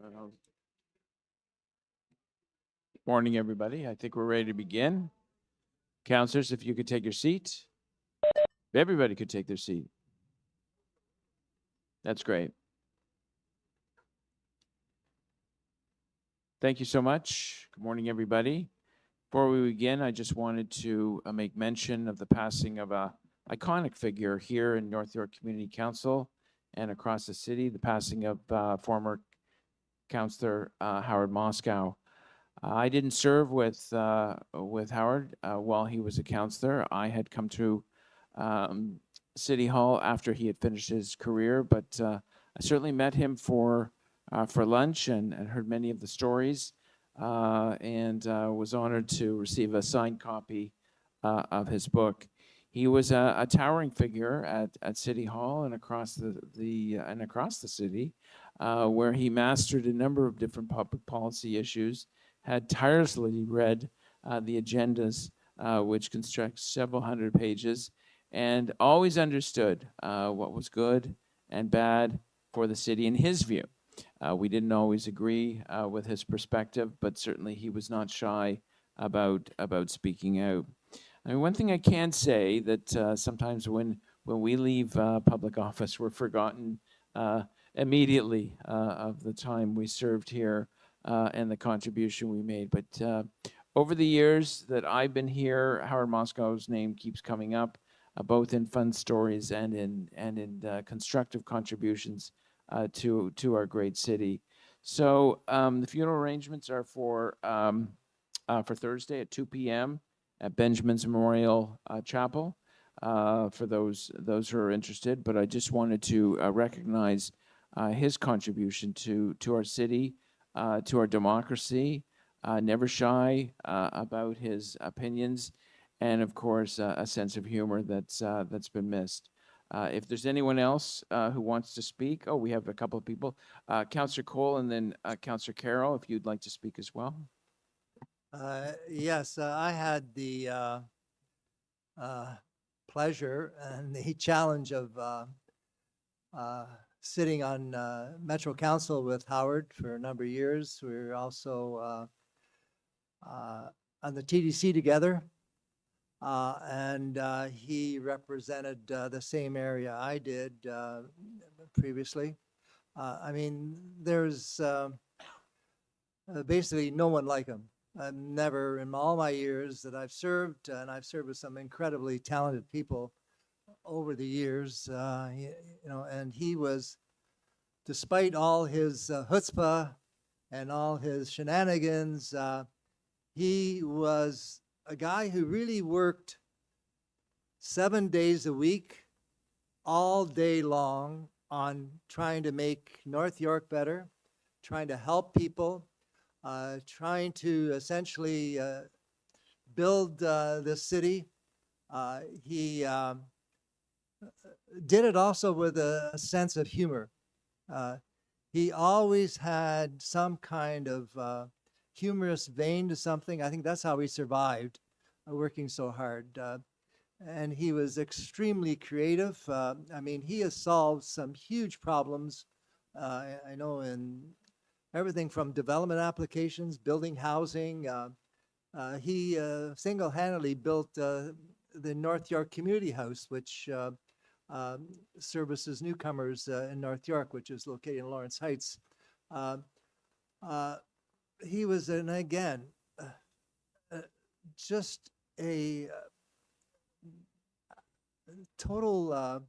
Uh, Morning, everybody. I think we're ready to begin. Councillors, if you could take your seat. Everybody could take their seat. That's great. Thank you so much. Good morning, everybody. Before we begin, I just wanted to make mention of the passing of a iconic figure here in North York Community Council and across the city, the passing of former Councillor Howard Moscow. I didn't serve with Howard while he was a councillor. I had come to City Hall after he had finished his career, but I certainly met him for lunch and heard many of the stories, and was honored to receive a signed copy of his book. He was a towering figure at City Hall and across the city, where he mastered a number of different public policy issues, had tirelessly read the agendas, which construct several hundred pages, and always understood what was good and bad for the city in his view. We didn't always agree with his perspective, but certainly he was not shy about speaking out. I mean, one thing I can say that sometimes when we leave public office, we're forgotten immediately of the time we served here and the contribution we made. But over the years that I've been here, Howard Moscow's name keeps coming up, both in fun stories and in constructive contributions to our great city. So the funeral arrangements are for Thursday at 2 p.m. at Benjamin's Memorial Chapel, for those who are interested. But I just wanted to recognize his contribution to our city, to our democracy, never shy about his opinions, and of course a sense of humor that's been missed. If there's anyone else who wants to speak, we have a couple of people. Councillor Cole and then Councillor Carroll, if you'd like to speak as well. Yes, I had the pleasure and the challenge of sitting on Metro Council with Howard for a number of years. We were also on the TDC together, and he represented the same area I did previously. I mean, there's basically no one like him. I've never, in all my years that I've served, and I've served with some incredibly talented people over the years, and he was, despite all his chutzpah and all his shenanigans, he was a guy who really worked 7 days a week, all day long, on trying to make North York better, trying to help people, trying to essentially build this city. He did it also with a sense of humor. He always had some kind of humorous vein to something. I think that's how he survived working so hard. And he was extremely creative. I mean, he has solved some huge problems, I know, in everything from development applications, building housing. He single-handedly built the North York Community House, which services newcomers in North York, which is located in Lawrence Heights. He was, and again, just a total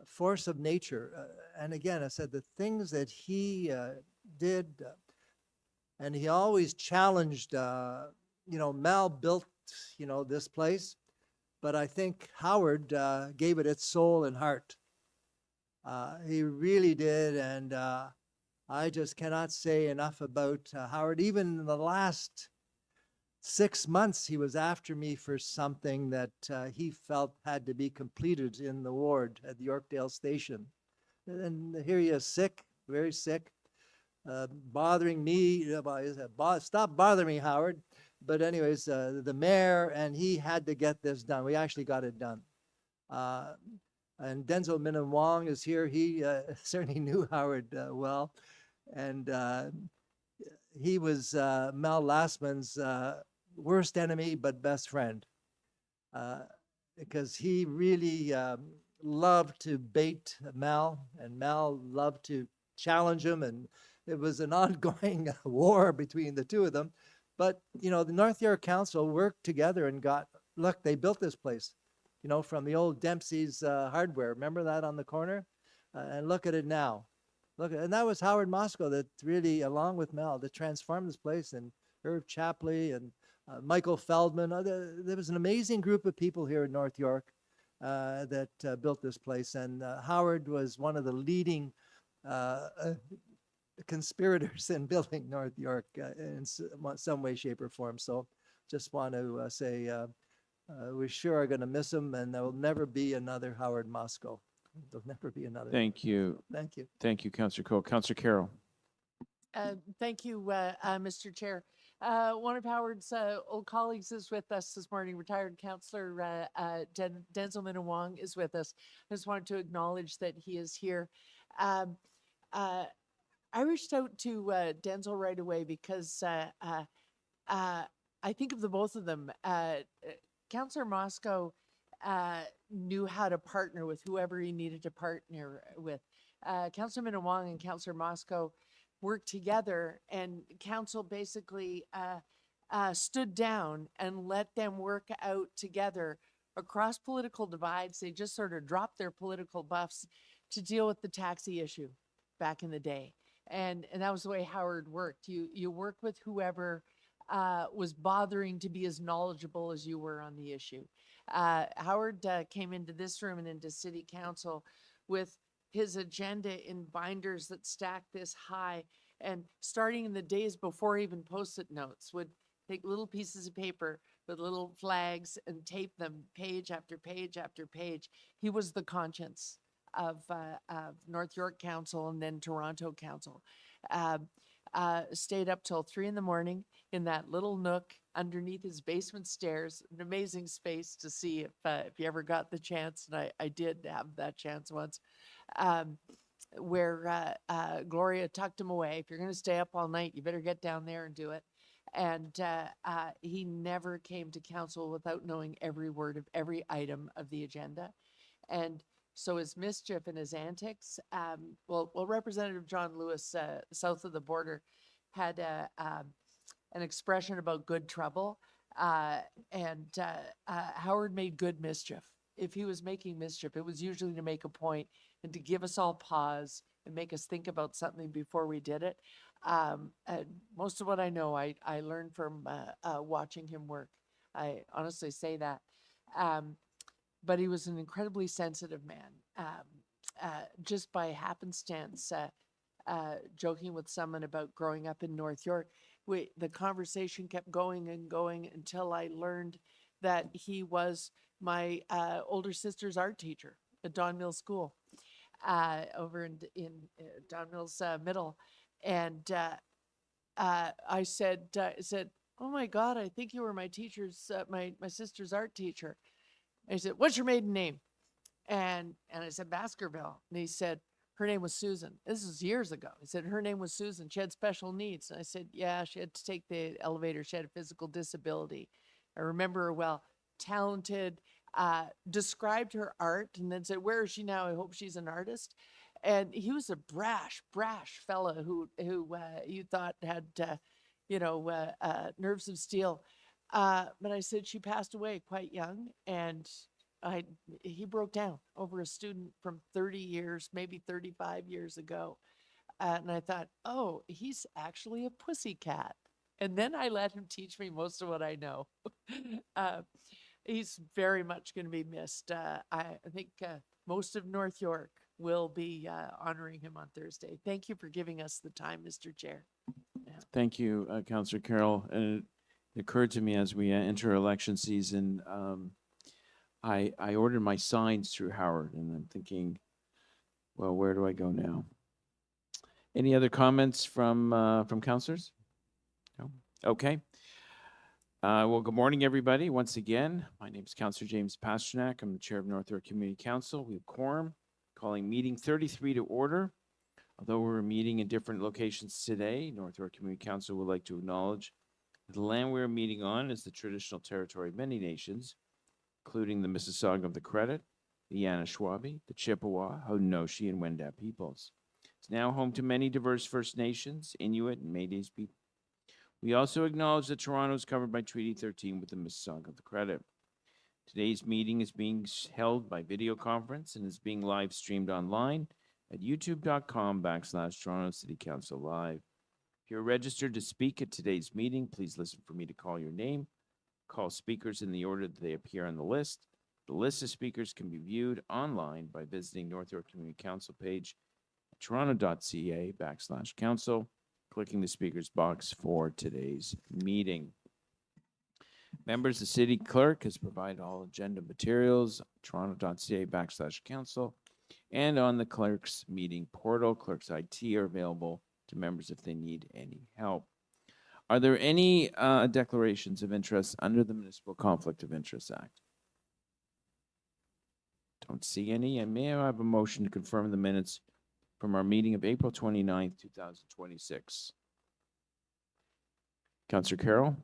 force of nature. And again, I said the things that he did, and he always challenged, Mal built, this place, but I think Howard gave it its soul and heart. He really did, and I just cannot say enough about Howard. Even in the last 6 months, he was after me for something that he felt had to be completed in the ward at the Yorkdale station. And here he is, sick, very sick, bothering me. Stop bothering me, Howard. But anyways, the mayor and he had to get this done. We actually got it done. And Denzel Minnan Wong is here. He certainly knew Howard well. And he was Mel Lastman's worst enemy but best friend, because he really loved to bait Mel, and Mel loved to challenge him, and it was an ongoing war between the two of them. But, you know, the North York Council worked together and look, they built this place, you know, from the old Dempsey's hardware. Remember that on the corner? And look at it now. And that was Howard Moscow that really, along with Mel, that transformed this place, and Irv Chapley and Michael Feldman. There was an amazing group of people here in North York that built this place. And Howard was one of the leading conspirators in building North York in some way, shape, or form. So just want to say we sure are going to miss him, and there will never be another Howard Moscow. There'll never be another. Thank you. Thank you. Thank you, Councillor Cole. Councillor Carroll. Thank you, Mr. Chair. One of Howard's old colleagues is with us this morning. Retired Councillor Denzel Minawong is with us. I just wanted to acknowledge that he is here. I reached out to Denzel right away because I think of the both of them. Councillor Moscow knew how to partner with whoever he needed to partner with. Councillor Minawong and Councillor Moscow worked together, and council basically stood down and let them work out together across political divides. They just sort of dropped their political buffs to deal with the taxi issue back in the day. And that was the way Howard worked. You worked with whoever was bothering to be as knowledgeable as you were on the issue. Howard came into this room and into city council with his agenda in binders that stacked this high, and starting in the days before even post-it notes, would take little pieces of paper with little flags and tape them page after page after page. He was the conscience of North York Council and then Toronto Council. Stayed up till 3 a.m. in that little nook underneath his basement stairs. An amazing space to see if you ever got the chance, and I did have that chance once, where Gloria tucked him away. If you're going to stay up all night, you better get down there and do it. And he never came to council without knowing every word of every item of the agenda. And so his mischief and his antics, well, Representative John Lewis, south of the border, had an expression about good trouble, and Howard made good mischief. If he was making mischief, it was usually to make a point and to give us all pause and make us think about something before we did it. And most of what I know, I learned from watching him work. I honestly say that. But he was an incredibly sensitive man. Just by happenstance, joking with someone about growing up in North York, the conversation kept going and going until I learned that he was my older sister's art teacher at Don Mills School over in Don Mills Middle. And I said, oh my God, I think you were my teacher's, my sister's art teacher. And he said, what's your maiden name? And I said, Baskerville. And he said, her name was Susan. This is years ago. He said, her name was Susan. She had special needs. And I said, yeah, she had to take the elevator. She had a physical disability. I remember her well. Talented, described her art and then said, where is she now? I hope she's an artist. And he was a brash fella who you thought had, nerves of steel. But I said, she passed away quite young, and he broke down over a student from 30 years, maybe 35 years ago. And I thought, oh, he's actually a pussycat. And then I let him teach me most of what I know. He's very much going to be missed. I think most of North York will be honoring him on Thursday. Thank you for giving us the time, Mr. Chair. Yeah. Thank you, Councillor Carroll. And it occurred to me as we enter election season, I ordered my signs through Howard, and I'm thinking, well, where do I go now? Any other comments from councillors? No? Okay. Well, good morning, everybody. Once again, my name is Councillor James Pasternak. I'm the chair of North York Community Council. We have quorum, calling meeting 33 to order Although we're meeting in different locations today, North York Community Council would like to acknowledge that the land we're meeting on is the traditional territory of many nations, including the Mississauga of the Credit, the Anishinaabe, the Chippewa, Haudenosaunee, and Wendat peoples. It's now home to many diverse First Nations, Inuit, and Métis people. We also acknowledge that Toronto is covered by Treaty 13 with the Mississauga of the Credit. Today's meeting is being held by video conference and is being live streamed online at youtube.com/Toronto City Council Live. If you're registered to speak at today's meeting, please listen for me to call your name. Call speakers in the order that they appear on the list. The list of speakers can be viewed online by visiting North York Community Council page at toronto.ca/council, clicking the speakers box for today's meeting. Members, the city clerk has provided all agenda materials, toronto.ca/council, and on the clerk's meeting portal. Clerk's IT are available to members if they need any help. Are there any declarations of interest under the Municipal Conflict of Interest Act? Don't see any. And may I have a motion to confirm the minutes from our meeting of April 29th, 2026? Councillor Carroll?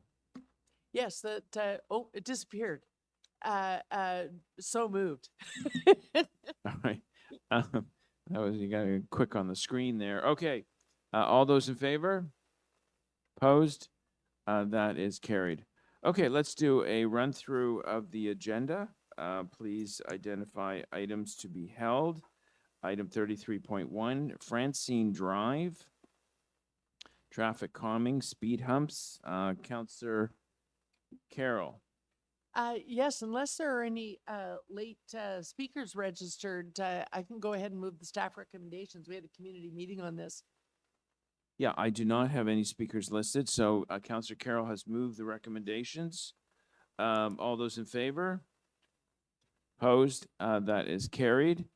Yes, that, oh, it disappeared. So moved. All right. That was, you got quick on the screen there. Okay. All those in favor? Opposed? That is carried. Okay, let's do a run through of the agenda. Please identify items to be held. Item 33.1, Francine Drive, traffic calming, speed humps. Councillor Carroll. Yes, unless there are any late speakers registered, I can go ahead and move the staff recommendations. We had a community meeting on this. Yeah, I do not have any speakers listed, so Councillor Carroll has moved the recommendations. All those in favor? Opposed? That is carried.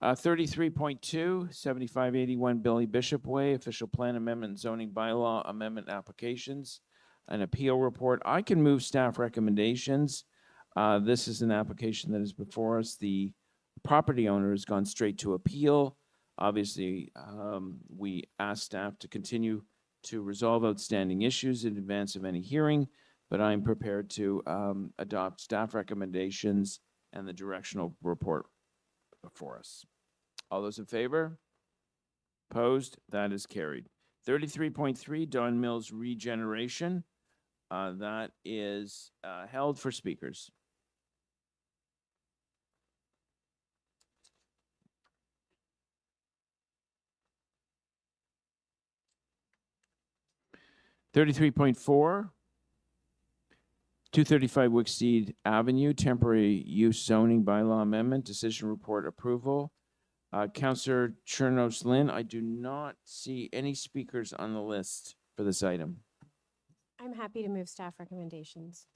33.2, 7581 Billy Bishop Way, official plan amendment and zoning bylaw amendment applications, an appeal report. I can move staff recommendations. This is an application that is before us. The property owner has gone straight to appeal. Obviously, we asked staff to continue to resolve outstanding issues in advance of any hearing, but I'm prepared to adopt staff recommendations and the directional report before us. All those in favor? Opposed? That is carried. 33.3, Don Mills Regeneration. That is held for speakers. .4, 235 Wicksteed Avenue, temporary use zoning bylaw amendment, decision report approval. Councillor Chernos Lynn, I do not see any speakers on the list for this item. I'm happy to move staff recommendations.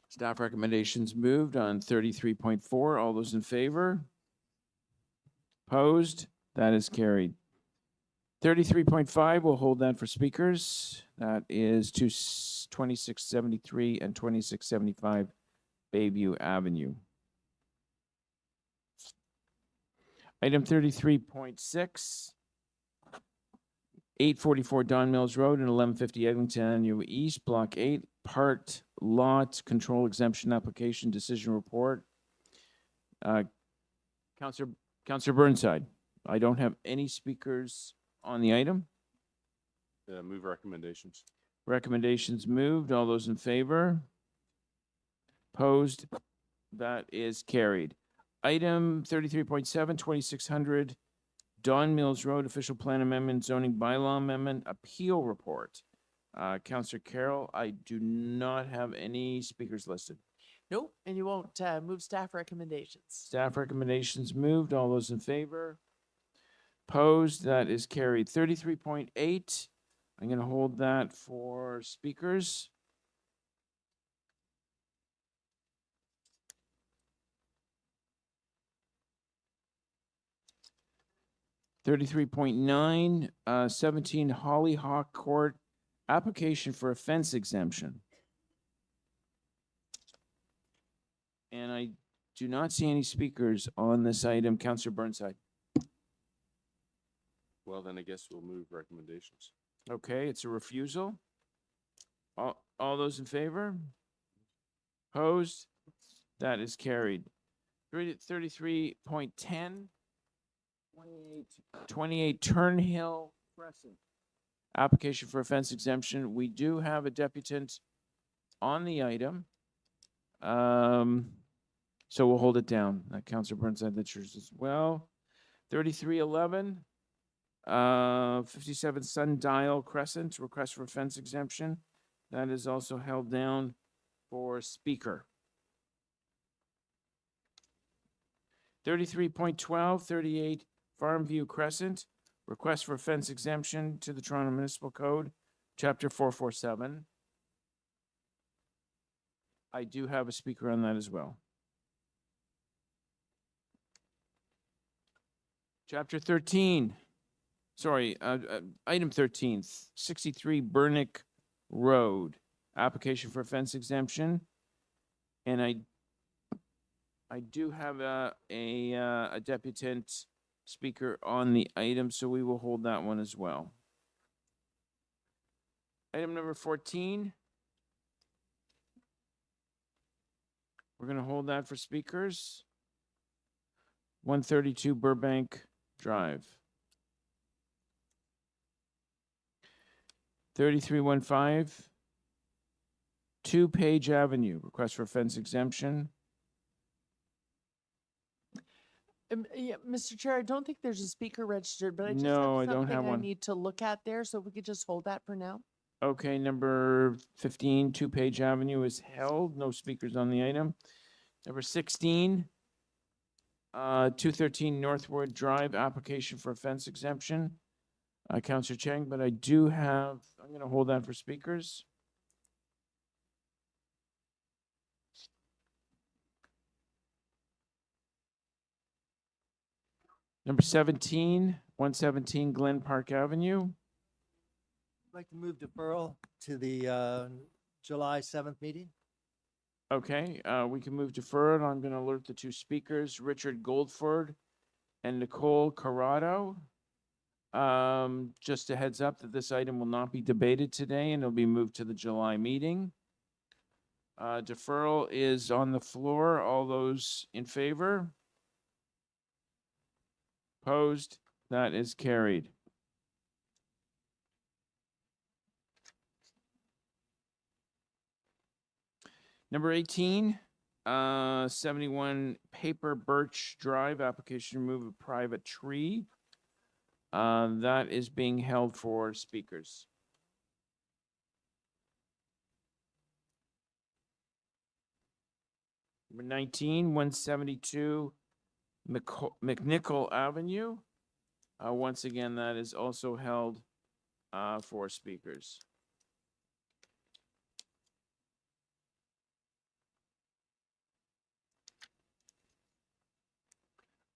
Staff recommendations moved on 33.4. All those in favor? Opposed? That is carried. 33.5, we'll hold that for speakers. That is 2673 and 2675 Bayview Avenue. Item 33.6, 844 Don Mills Road and 1150 Eglinton Avenue East, Block 8, Part Lot Control Exemption Application Decision Report. Councillor Burnside, I don't have any speakers on the item. Move recommendations. Recommendations moved. All those in favor? Opposed? That is carried. Item 33.7, 2600 Don Mills Road, official plan amendment, zoning bylaw amendment, appeal report. Councillor Carroll, I do not have any speakers listed. Nope, and you won't move staff recommendations. Staff recommendations moved. All those in favor? Opposed? That is carried. 33.8, I'm going to hold that for speakers. .9, 17 Hollyhock Court, application for a fence exemption. And I do not see any speakers on this item. Councillor Burnside. Well, then I guess we'll move recommendations. Okay, it's a refusal. All those in favor? Opposed? That is carried. 33.10, 28 Ternhill Crescent. Application for offense exemption. We do have a deputant on the item. So we'll hold it down. Councilor Burnside, that's yours as well. 3311, 57 Sundial Crescent, request for offense exemption. That is also held down for speaker. 33.12, 38 Farmview Crescent, request for offense exemption to the Toronto Municipal Code, Chapter 447. I do have a speaker on that as well. Chapter 13, sorry, item 13, 63 Burnick Road, application for offense exemption. And I do have a deputant speaker on the item, so we will hold that one as well. Item number 14. We're going to hold that for speakers. 132 Burbank Drive. 3315, 2 Page Avenue, request for offense exemption. Yeah, Mr. Chair, I don't think there's a speaker registered, but I just No, I have don't something have I one. need to look at there, so we could just hold that for now. Okay, number 15, 2 Page Avenue is held. No speakers on the item. Number 16, 213 Northwood Drive, application for offense exemption. Councilor Chang, but I do have, I'm going to hold that for speakers. Number 17, 117 Glen Park Avenue. I'd like to move deferral to the July 7th meeting. Okay, we can move deferred. I'm going to alert the 2 speakers, Richard Goldford and Nicole Corrado. Just a heads up that this item will not be debated today and it'll be moved to the July meeting. Deferral is on the floor. All those in favor? Opposed? That is carried. Number 18, 71 Paper Birch Drive, application to remove a private tree. That is being held for speakers. Number 19, 172 McNichol Avenue. Once again, that is also held for speakers.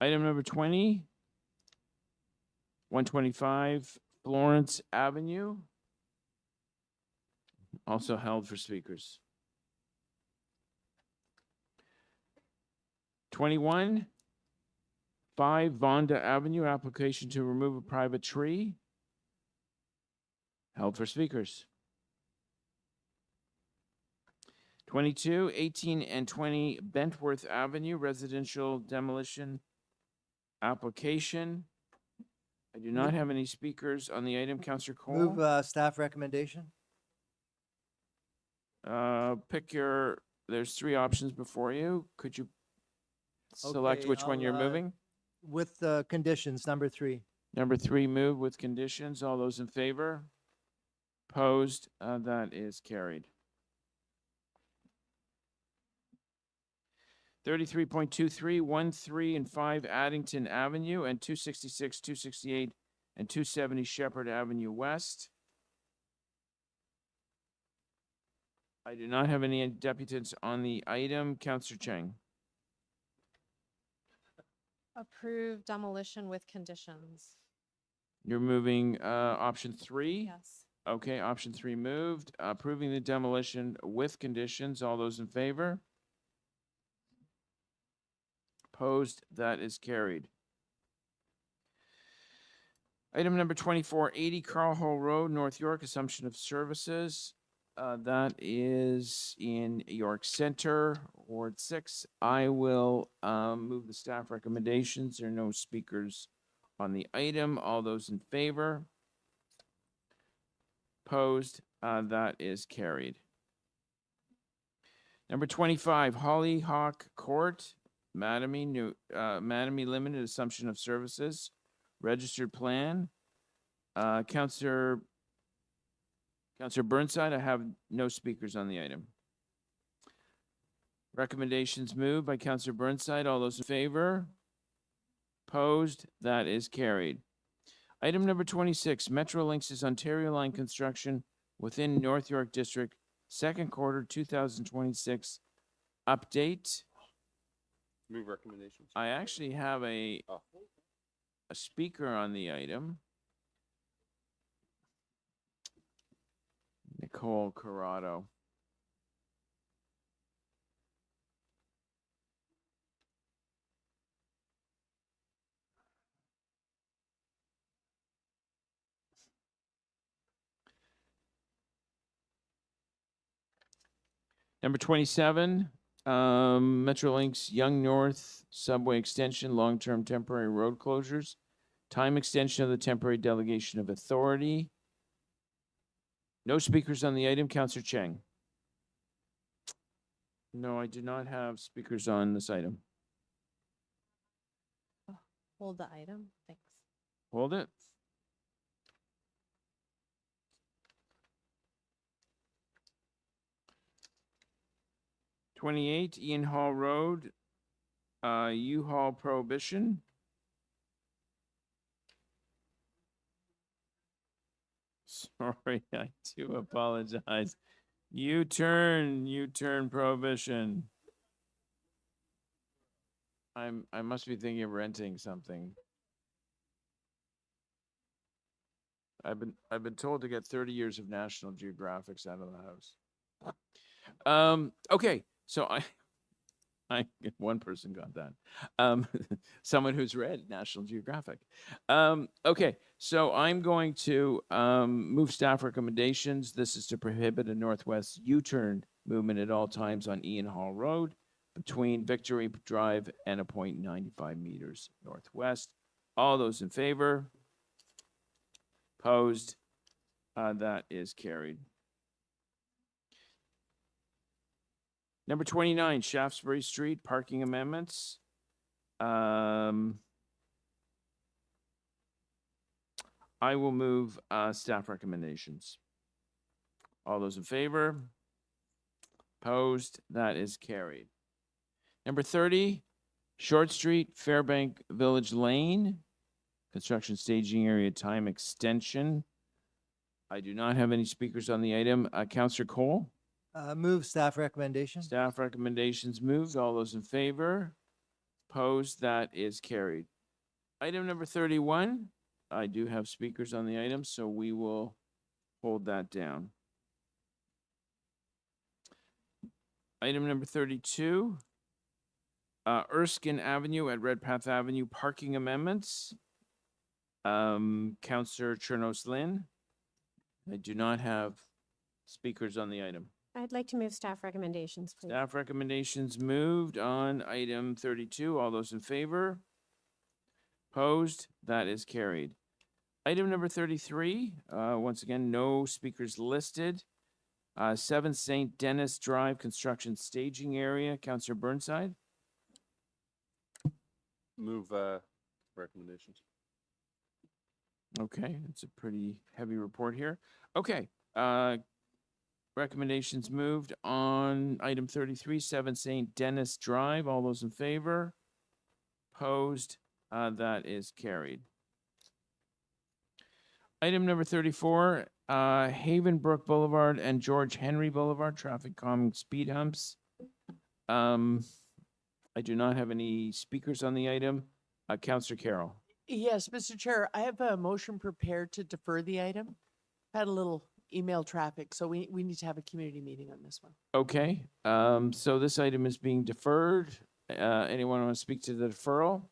Item number 20, 125 Florence Avenue, also held for speakers. 21, 5 Vonda Avenue, application to remove a private tree, held for speakers. 22, 18, and 20 Bentworth Avenue, residential demolition application. I do not have any speakers on the item. Councillor Cole? Move staff recommendation. Pick your, there's 3 options before you. Could you select Okay, which one you're I'll, moving? With conditions, number 3. Number 3, move with conditions. All those in favor? Opposed? That is carried. 33.23, 1, 3, and 5 Addington Avenue, and 266, 268, and 270 Sheppard Avenue West. I do not have any deputants on the item. Councillor Chang. Approve demolition with conditions. You're moving option 3? Yes. Okay, option 3 moved. Approving the demolition with conditions. All those in favor? Opposed? That is carried. Item number 24, 80 Carl Hall Road, North York, assumption of services. That is in York Center, Ward 6. I will move the staff recommendations. There are no speakers on the item. All those in favor? Opposed? That is carried. Number 25, Hollyhock Court, Mattamy, Mattamy Limited, assumption of services, registered plan. Counselor Burnside, I have no speakers on the item. Recommendations moved by Counselor Burnside. All those in favor? Opposed? That is carried. Item number 26, Metrolinx's Ontario Line construction within North York District, second quarter 2026 update. Move recommendations. I actually have a Oh. speaker on the item. Nicole Corrado. Number 27, Metrolinx Young North Subway Extension, long-term temporary road closures, time extension of the temporary delegation of authority. No speakers on the item. Counselor Cheng. No, I do not have speakers on this item. Hold the item. Thanks. Hold it. '28 Ianhall Road, U-Haul Prohibition. Sorry, I do apologize. U-turn Prohibition. I must be thinking of renting something. I've been told to get 30 years of National Geographics out of the house. Okay, so I one person got that. Someone who's read National Geographic. Okay, so I'm going to move staff recommendations. This is to prohibit a northwest U-turn movement at all times on Ianhall Road between Victory Drive and a point 95 meters northwest. All those in favor? Opposed? That is carried. Number 29, Shaftesbury Street, parking amendments. I will move staff recommendations. All those in favor? Opposed? That is carried. Number 30, Shortt Street, Fairbank Village Lane, construction staging area time extension. I do not have any speakers on the item. Councillor Cole? Move staff recommendation. Staff recommendations moved. All those in favor? Opposed? That is carried. Item number 31. I do have speakers on the item, so we will hold that down. Item number 32. Erskine Avenue at Redpath Avenue, parking amendments. Councillor Chernos Lynn. I do not have speakers on the item. I'd like to move staff recommendations, please. Staff recommendations moved on item 32. All those in favor? Opposed? That is carried. Item number 33, once again, no speakers listed. 7 St. Denis Drive construction staging area. Councillor Burnside. Move recommendations. Okay, it's a pretty heavy report here. Okay, recommendations moved on item 33, 7 St. Denis Drive. All those in favor? Opposed? That is carried. Item number 34, Havenbrook Boulevard and George Henry Boulevard, traffic calming speed humps. I do not have any speakers on the item. Councillor Carroll. Yes, Mr. Chair, I have a motion prepared to defer the item. Had a little email traffic, so we need to have a community meeting on this one. Okay, so this item is being deferred. Anyone want to speak to the deferral?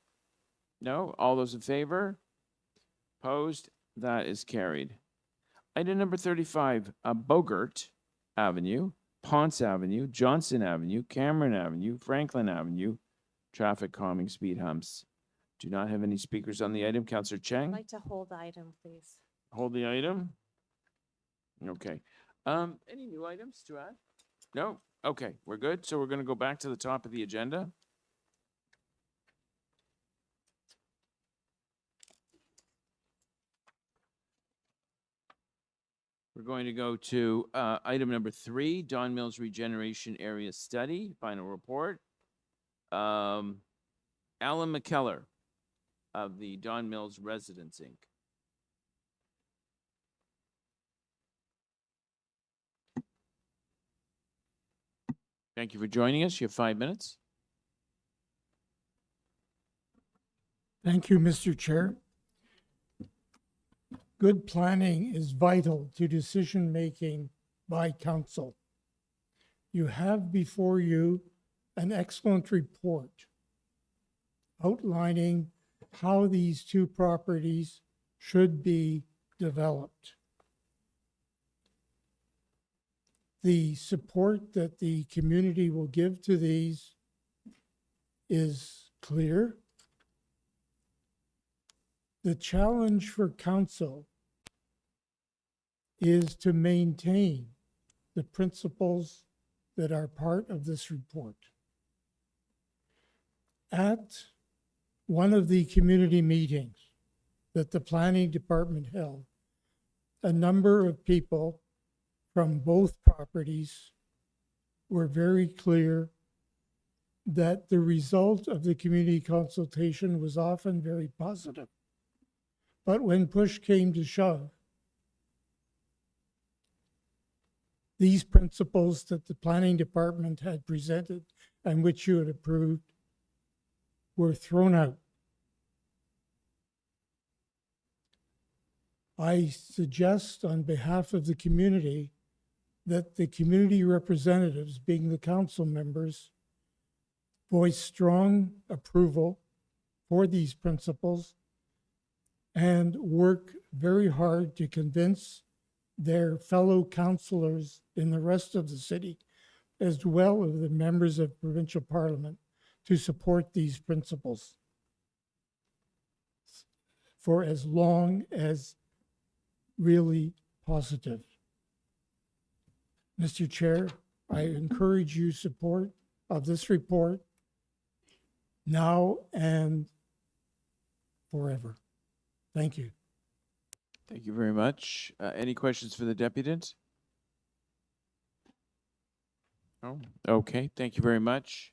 No? All those in favor? Opposed? That is carried. Item number 35, Bogart Avenue, Ponce Avenue, Johnson Avenue, Cameron Avenue, Franklin Avenue, traffic calming speed humps. Do not have any speakers on the item. Councillor I'd Chang, like to hold the item, please. hold the item. Okay. Any new items to add? No? Okay, we're good. So we're going to go back to the top of the agenda. We're going to go to item number 3, Don Mills Regeneration Area Study, final report. Alan McKellar of the Don Mills Residence, Inc. Thank you for joining us. You have 5 minutes. Thank you, Mr. Chair. Good planning is vital to decision-making by council. You have before you an excellent report outlining how these two properties should be developed. The support that the community will give to these is clear. The challenge for council is to maintain the principles that are part of this report. At one of the community meetings that the planning department held, a number of people from both properties were very clear that the result of the community consultation was often very positive. But when push came to shove, these principles that the planning department had presented and which you had approved were thrown out. I suggest on behalf of the community that the community representatives, being the council members, voice strong approval for these principles and work very hard to convince their fellow councillors in the rest of the city, as well as the members of provincial parliament, to support these principles for as long as really positive. Mr. Chair, I encourage you support of this report now and forever. Thank you. Thank you very much. Any questions for the deputant? Oh, okay. Thank you very much.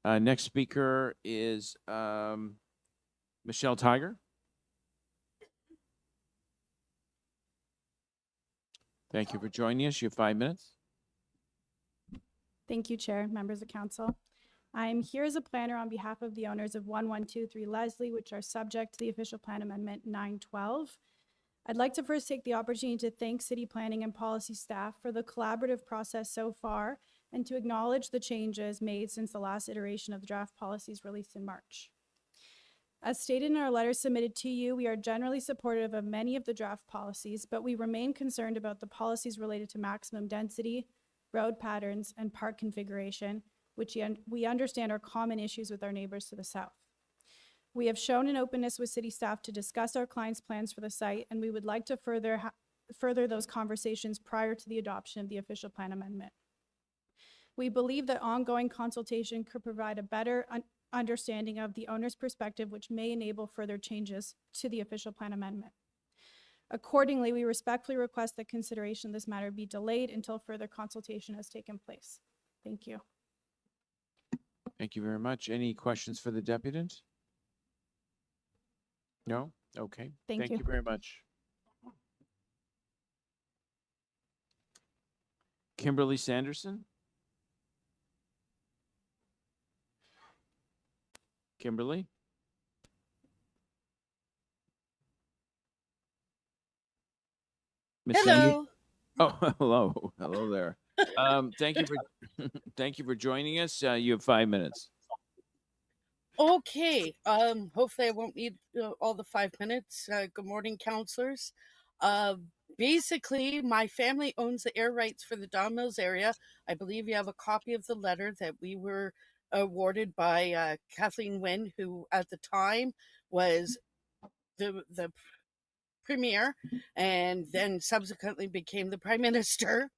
Next speaker is Michelle Tiger. Thank you for joining us. You have 5 minutes. Thank you, Chair, members of council. I'm here as a planner on behalf of the owners of 1123 Leslie, which are subject to the official plan amendment 912. I'd like to first take the opportunity to thank city planning and policy staff for the collaborative process so far and to acknowledge the changes made since the last iteration of the draft policies released in March. As stated in our letter submitted to you, we are generally supportive of many of the draft policies, but we remain concerned about the policies related to maximum density, road patterns, and park configuration, which we understand are common issues with our neighbors to the south. We have shown an openness with city staff to discuss our clients' plans for the site, and we would like to further those conversations prior to the adoption of the official plan amendment. We believe that ongoing consultation could provide a better understanding of the owner's perspective, which may enable further changes to the official plan amendment. Accordingly, we respectfully request that consideration of this matter be delayed until further consultation has taken place. Thank you. Thank you very much. Any questions for the deputant? No? Okay. Thank you you. very much. Kimberly Sanderson? Kimberly? Miss Sandy- Hello. Oh, hello. Hello there. Thank you for thank you for joining us. You have 5 minutes. Okay, hopefully I won't need all the 5 minutes. Good morning, counselors. Uh, Basically, my family owns the air rights for the Don Mills area. I believe you have a copy of the letter that we were awarded by Kathleen Wynne, who at the time was the premier and then subsequently became the prime minister.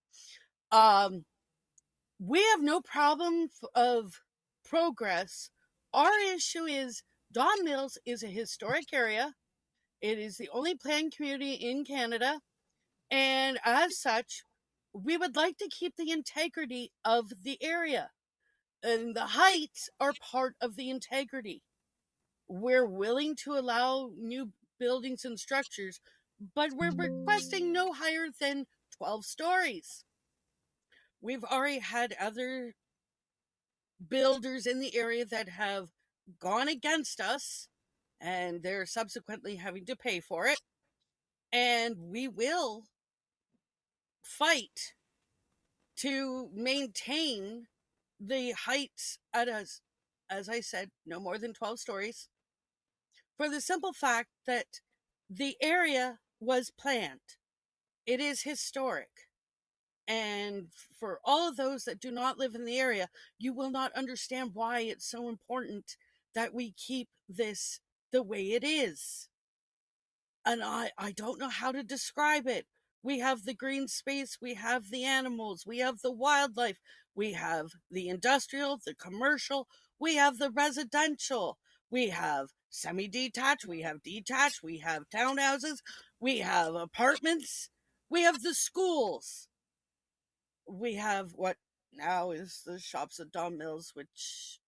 We have no problem of progress. Our issue is Don Mills is a historic area. It is the only planned community in Canada. And as such, we would like to keep the integrity of the area. And the heights are part of the integrity. We're willing to allow new buildings and structures, but we're requesting no higher than 12 stories. We've already had other builders in the area that have gone against us, and they're subsequently having to pay for it. And we will fight to maintain the heights at us, as I said, no more than 12 stories, for the simple fact that the area was planned. It is historic. And for all of those that do not live in the area, you will not understand why it's so important that we keep this the way it is. And I don't know how to describe it. We have the green space, we have the animals, we have the wildlife, we have the industrial, the commercial, we have the residential, we have semi-detached, we have detached, we have townhouses, we have apartments, we have the schools. We have what now is the shops at Don Mills, which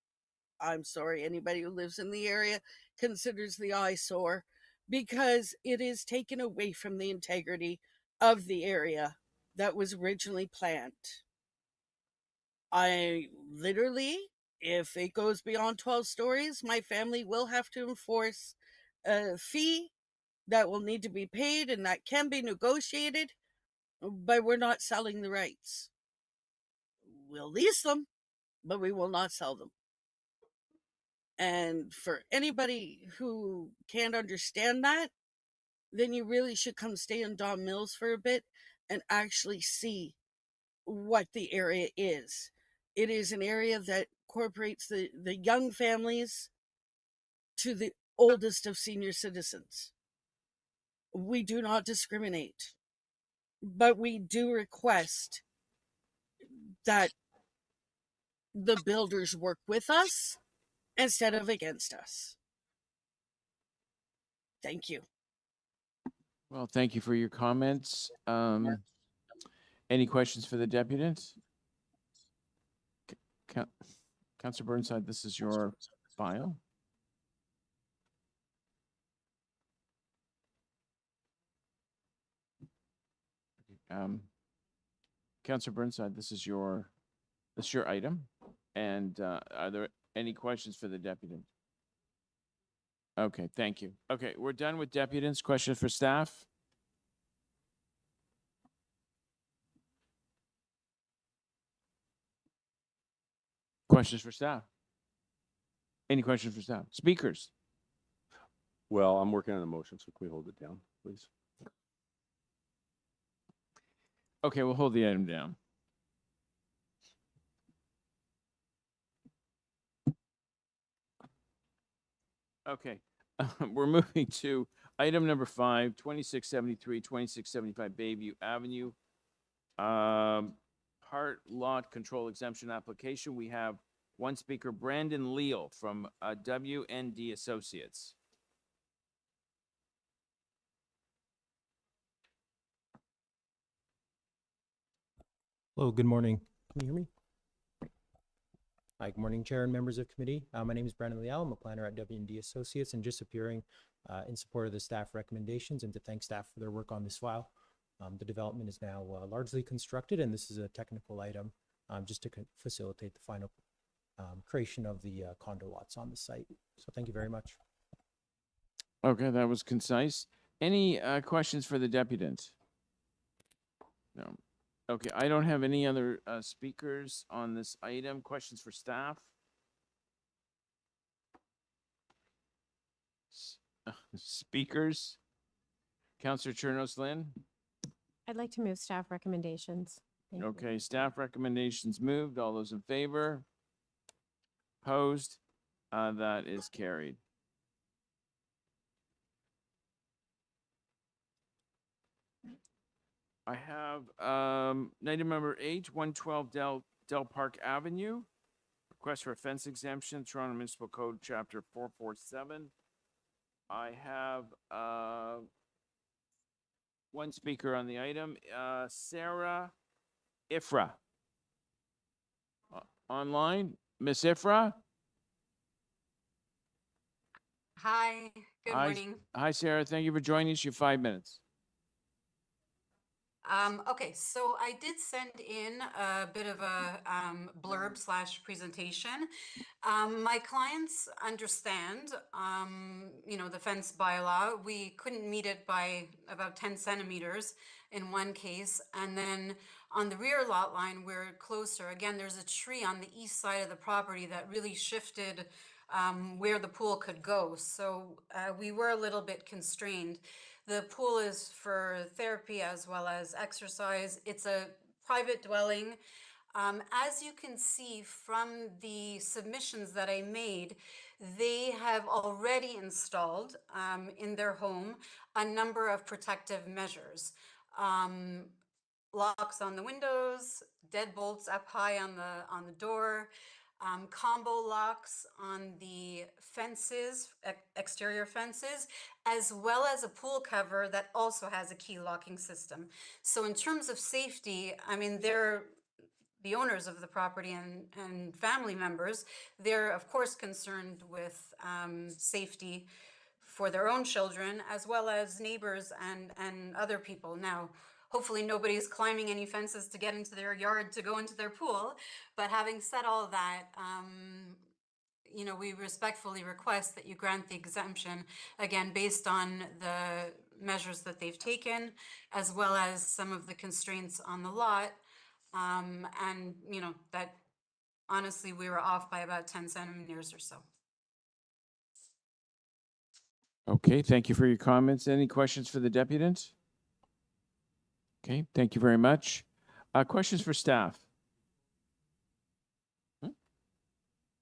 I'm sorry, anybody who lives in the area considers the eyesore, because it is taken away from the integrity of the area that was originally planned. I literally, if it goes beyond 12 stories, my family will have to enforce a fee that will need to be paid, and that can be negotiated, but we're not selling the rights. We'll lease them, but we will not sell them. And for anybody who can't understand that, then you really should come stay in Don Mills for a bit and actually see what the area is. It is an area that incorporates the young families to the oldest of senior citizens. We do not discriminate, but we do request that the builders work with us instead of against us. Thank you. Well, thank you for your comments. Any questions for the deputant? Councillor Burnside, this is your file. Councillor Burnside, this is your item. And are there any questions for the deputant? Okay, thank you. Okay, we're done with deputants. Questions for staff? Questions for staff? Any questions for staff? Speakers? Well, I'm working on a motion, so can we hold it down, please? Okay, we'll hold the item down. Okay, we're moving to item number 5, 2673, 2675 Bayview Avenue. Part lot control exemption application. We have one speaker, Brandon Leal from WND Associates. Hello, good morning. Can you hear me? Hi, good morning, Chair and members of committee. My name is Brandon Leal. I'm a planner at WND Associates and just appearing in support of the staff recommendations and to thank staff for their work on this file. The development is now largely constructed, and this is a technical item just to facilitate the final creation of the condo lots on the site. So thank you very much. Okay, that was concise. Any questions for the deputant? No. Okay, I don't have any other speakers on this item. Questions for staff? Speakers? Counselor Chernos Lynn? I'd like to move staff recommendations. Thank you. Okay, staff recommendations moved. All those in favor? Opposed? That is carried. I have item number 8, 112 Dell Park Avenue. Request for a fence exemption, Toronto Municipal Code, Chapter 447. I have one speaker on the item, Sarah Ifra. Online, Miss Ifra? Hi, good Hi. morning. Hi, Sarah. Thank you for joining us. You have 5 minutes. Okay, so I did send in a bit of a blurb / presentation. My clients understand, the fence bylaw. We couldn't meet it by about 10 centimeters in one case. And then on the rear lot line, we're closer. Again, there's a tree on the east side of the property that really shifted where the pool could go. So we were a little bit constrained. The pool is for therapy as well as exercise. It's a private dwelling. As you can see from the submissions that I made, they have already installed in their home a number of protective measures. Locks on the windows, deadbolts up high on the door, combo locks on the fences, exterior fences, as well as a pool cover that also has a key locking system. So in terms of safety, I mean, they're the owners of the property and family members. They're of course concerned with safety for their own children as well as neighbors and other people. Now, hopefully nobody's climbing any fences to get into their yard to go into their pool. But having said all that, we respectfully request that you grant the exemption, again, based on the measures that they've taken, as well as some of the constraints on the lot. That honestly, we were off by about 10 centimeters or so. Okay, thank you for your comments. Any questions for the deputant? Okay, thank you very much. Questions for staff?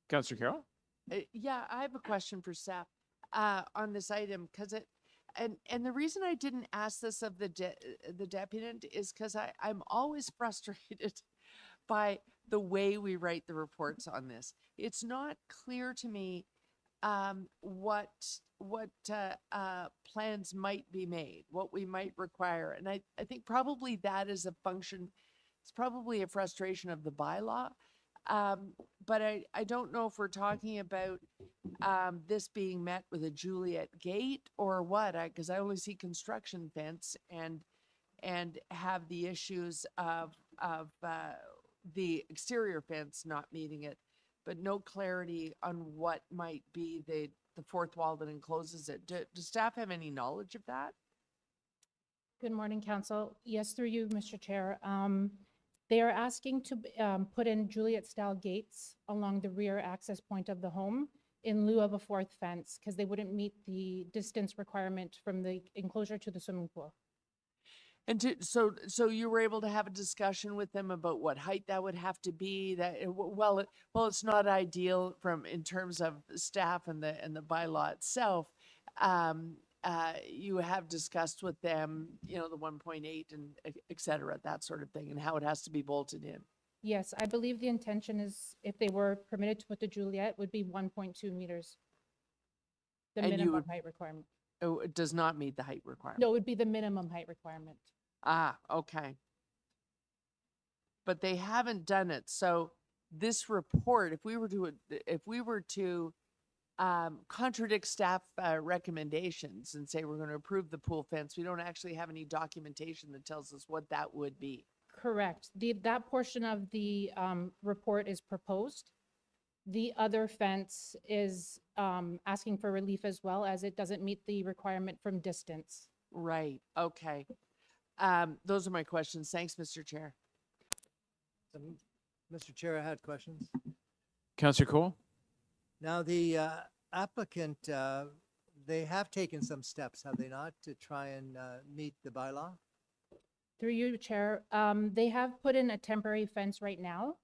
Councillor Carroll? Yeah, I have a question for staff on this item because and the reason I didn't ask this of the deputant is because I'm always frustrated by the way we write the reports on this. It's not clear to me what plans might be made, what we might require, and I think probably that is a function. It's probably a frustration of the bylaw. But I don't know if we're talking about this being met with a Juliet gate or what, because I only see construction fence and have the issues of the exterior fence not meeting it, but no clarity on what might be the fourth wall that encloses it. Does staff have any knowledge of that? Good morning, Council. Yes, through you, Mr. Chair. They are asking to put in Juliet-style gates along the rear access point of the home in lieu of a fourth fence because they wouldn't meet the distance requirement from the enclosure to the swimming pool. And so you were able to have a discussion with them about what height that would have to be. It's not ideal in terms of staff and the bylaw itself. You have discussed with them, the 1.8 and et cetera, that sort of thing, and how it has to be bolted in. Yes, I believe the intention is if they were permitted to put the Juliet would be 1.2 meters. The And you minimum would- height requirement. Oh, it does not meet the height requirement. No, it would be the minimum height requirement. Ah, okay. But they haven't done it. So this report, if we were to contradict staff recommendations and say we're going to approve the pool fence, we don't actually have any documentation that tells us what that would be. Correct. That portion of the report is proposed. The other fence is asking for relief as well, as it doesn't meet the requirement from distance. Right. Okay. Those are my questions. Thanks, Mr. Chair. Mr. Chair, I had questions. Councillor Cole? Now, the applicant, they have taken some steps, have they not, to try and meet the bylaw? Through you, Chair, they have put in a temporary fence right now.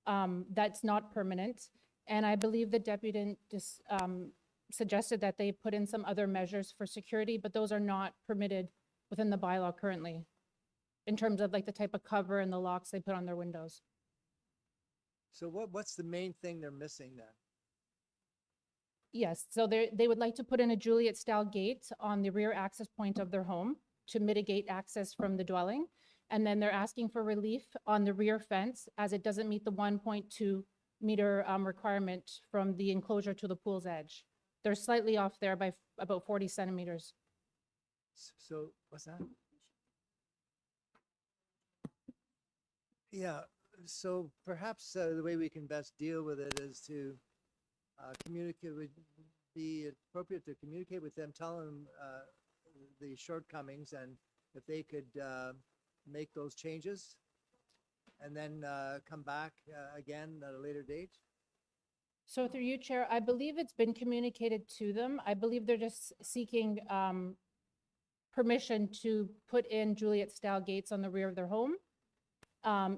That's not permanent. And I believe the deputy just suggested that they put in some other measures for security, but those are not permitted within the bylaw currently, in terms of like the type of cover and the locks they put on their windows. So what's the main thing they're missing then? Yes, so they would like to put in a Juliet-style gate on the rear access point of their home to mitigate access from the dwelling. And then they're asking for relief on the rear fence as it doesn't meet the 1.2 meter requirement from the enclosure to the pool's edge. They're slightly off there by about 40 centimeters. So what's that? Yeah, so perhaps the way we can best deal with it is to communicate, would be appropriate to communicate with them, tell them the shortcomings, and if they could make those changes, and then come back again at a later date. So through you, Chair, I believe it's been communicated to them. I believe they're just seeking permission to put in Juliet-style gates on the rear of their home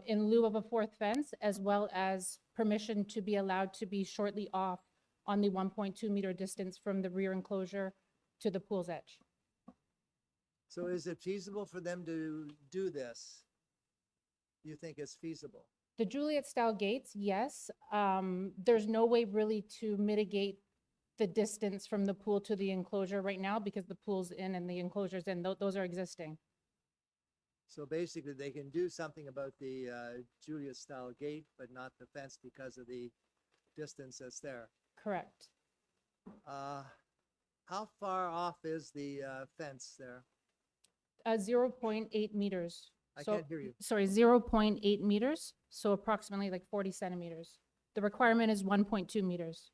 in lieu of a fourth fence, as well as permission to be allowed to be shortly off on the 1.2 meter distance from the rear enclosure to the pool's edge. So is it feasible for them to do this? You think it's feasible? The Juliet-style gates, yes. There's no way really to mitigate the distance from the pool to the enclosure right now because the pool's in and the enclosure's in. Those are existing. So basically, they can do something about the Juliet-style gate, but not the fence because of the distance that's there. Correct. How far off is the fence there? 0.8 meters. I So- can't hear you. Sorry, 0.8 meters, so approximately like 40 centimeters. The requirement is 1.2 meters,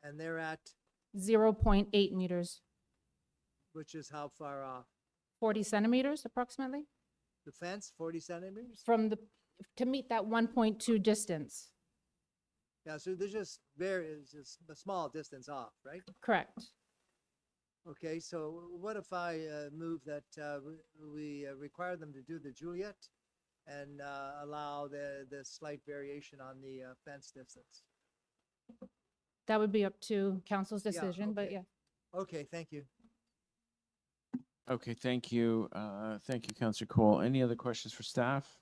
And they're at, 0.8 meters, which is how far off? 40 centimeters approximately, The fence, 40 centimeters? from the, to meet that 1.2 distance. Yeah, so there's just it's just a small distance off, right? Correct. Okay, so what if I move that we require them to do the Juliet and allow the slight variation on the fence distance? That would be up to council's Yeah, decision, but okay. yeah. Okay, thank you. Okay, thank you. Thank you, Councillor Cole. Any other questions for staff?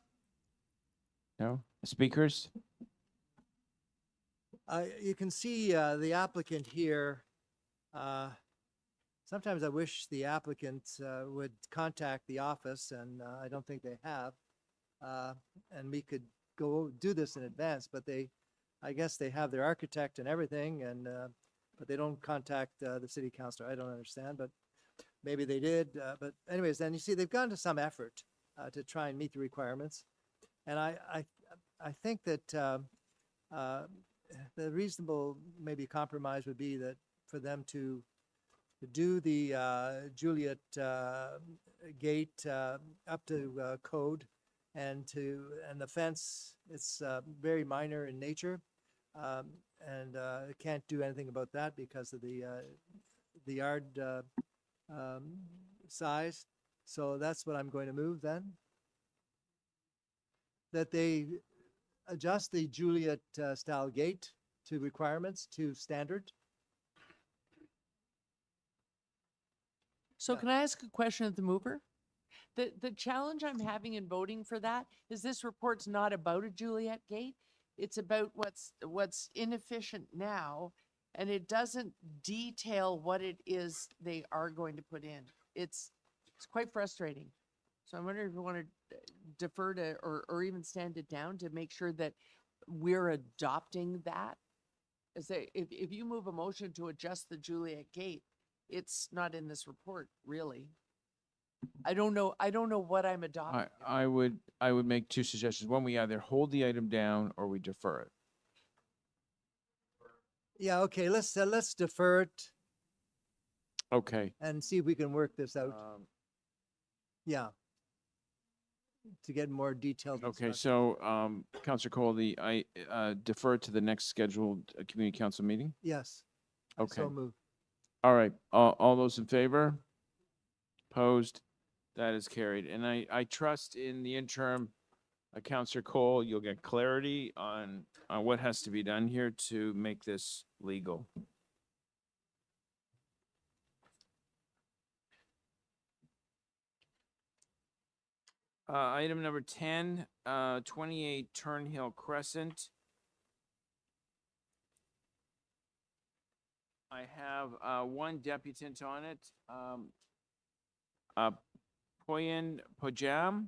No? Speakers? You can see the applicant here. Sometimes I wish the applicant would contact the office, and I don't think they have. And we could go do this in advance, but I guess they have their architect and everything, and but they don't contact the city councilor. I don't understand, but maybe they did. But anyways, then you see they've gone to some effort to try and meet the requirements. And I think that the reasonable maybe compromise would be that for them to do the Juliet gate up to code, and the fence, it's very minor in nature, and can't do anything about that because of the yard size. So that's what I'm going to move then. That they adjust the Juliet style gate to requirements, to standard. So can I ask a question of the mover? The challenge I'm having in voting for that is this report's not about a Juliet gate. It's about what's inefficient now, and it doesn't detail what it is they are going to put in. It's quite frustrating. So I wonder if you want to defer to, or even stand it down to make sure that we're adopting that. As if you move a motion to adjust the Juliet gate, it's not in this report, really. I don't know what I'm adopting. I would make two suggestions. One, we either hold the item down or we defer it. Yeah, okay, let's defer it Okay. and see if we can work this out. Yeah. To get more detailed. Okay, instructions. so, Councillor Cole, I defer to the next scheduled community council meeting? Yes. I Okay. So move. All right, all those in favor? Opposed? That is carried. And I trust in the interim, Counselor Cole, you'll get clarity on what has to be done here to make this legal. Item number 10, 28 Ternhill Crescent. I have one deputant on it. Poyan Pojam.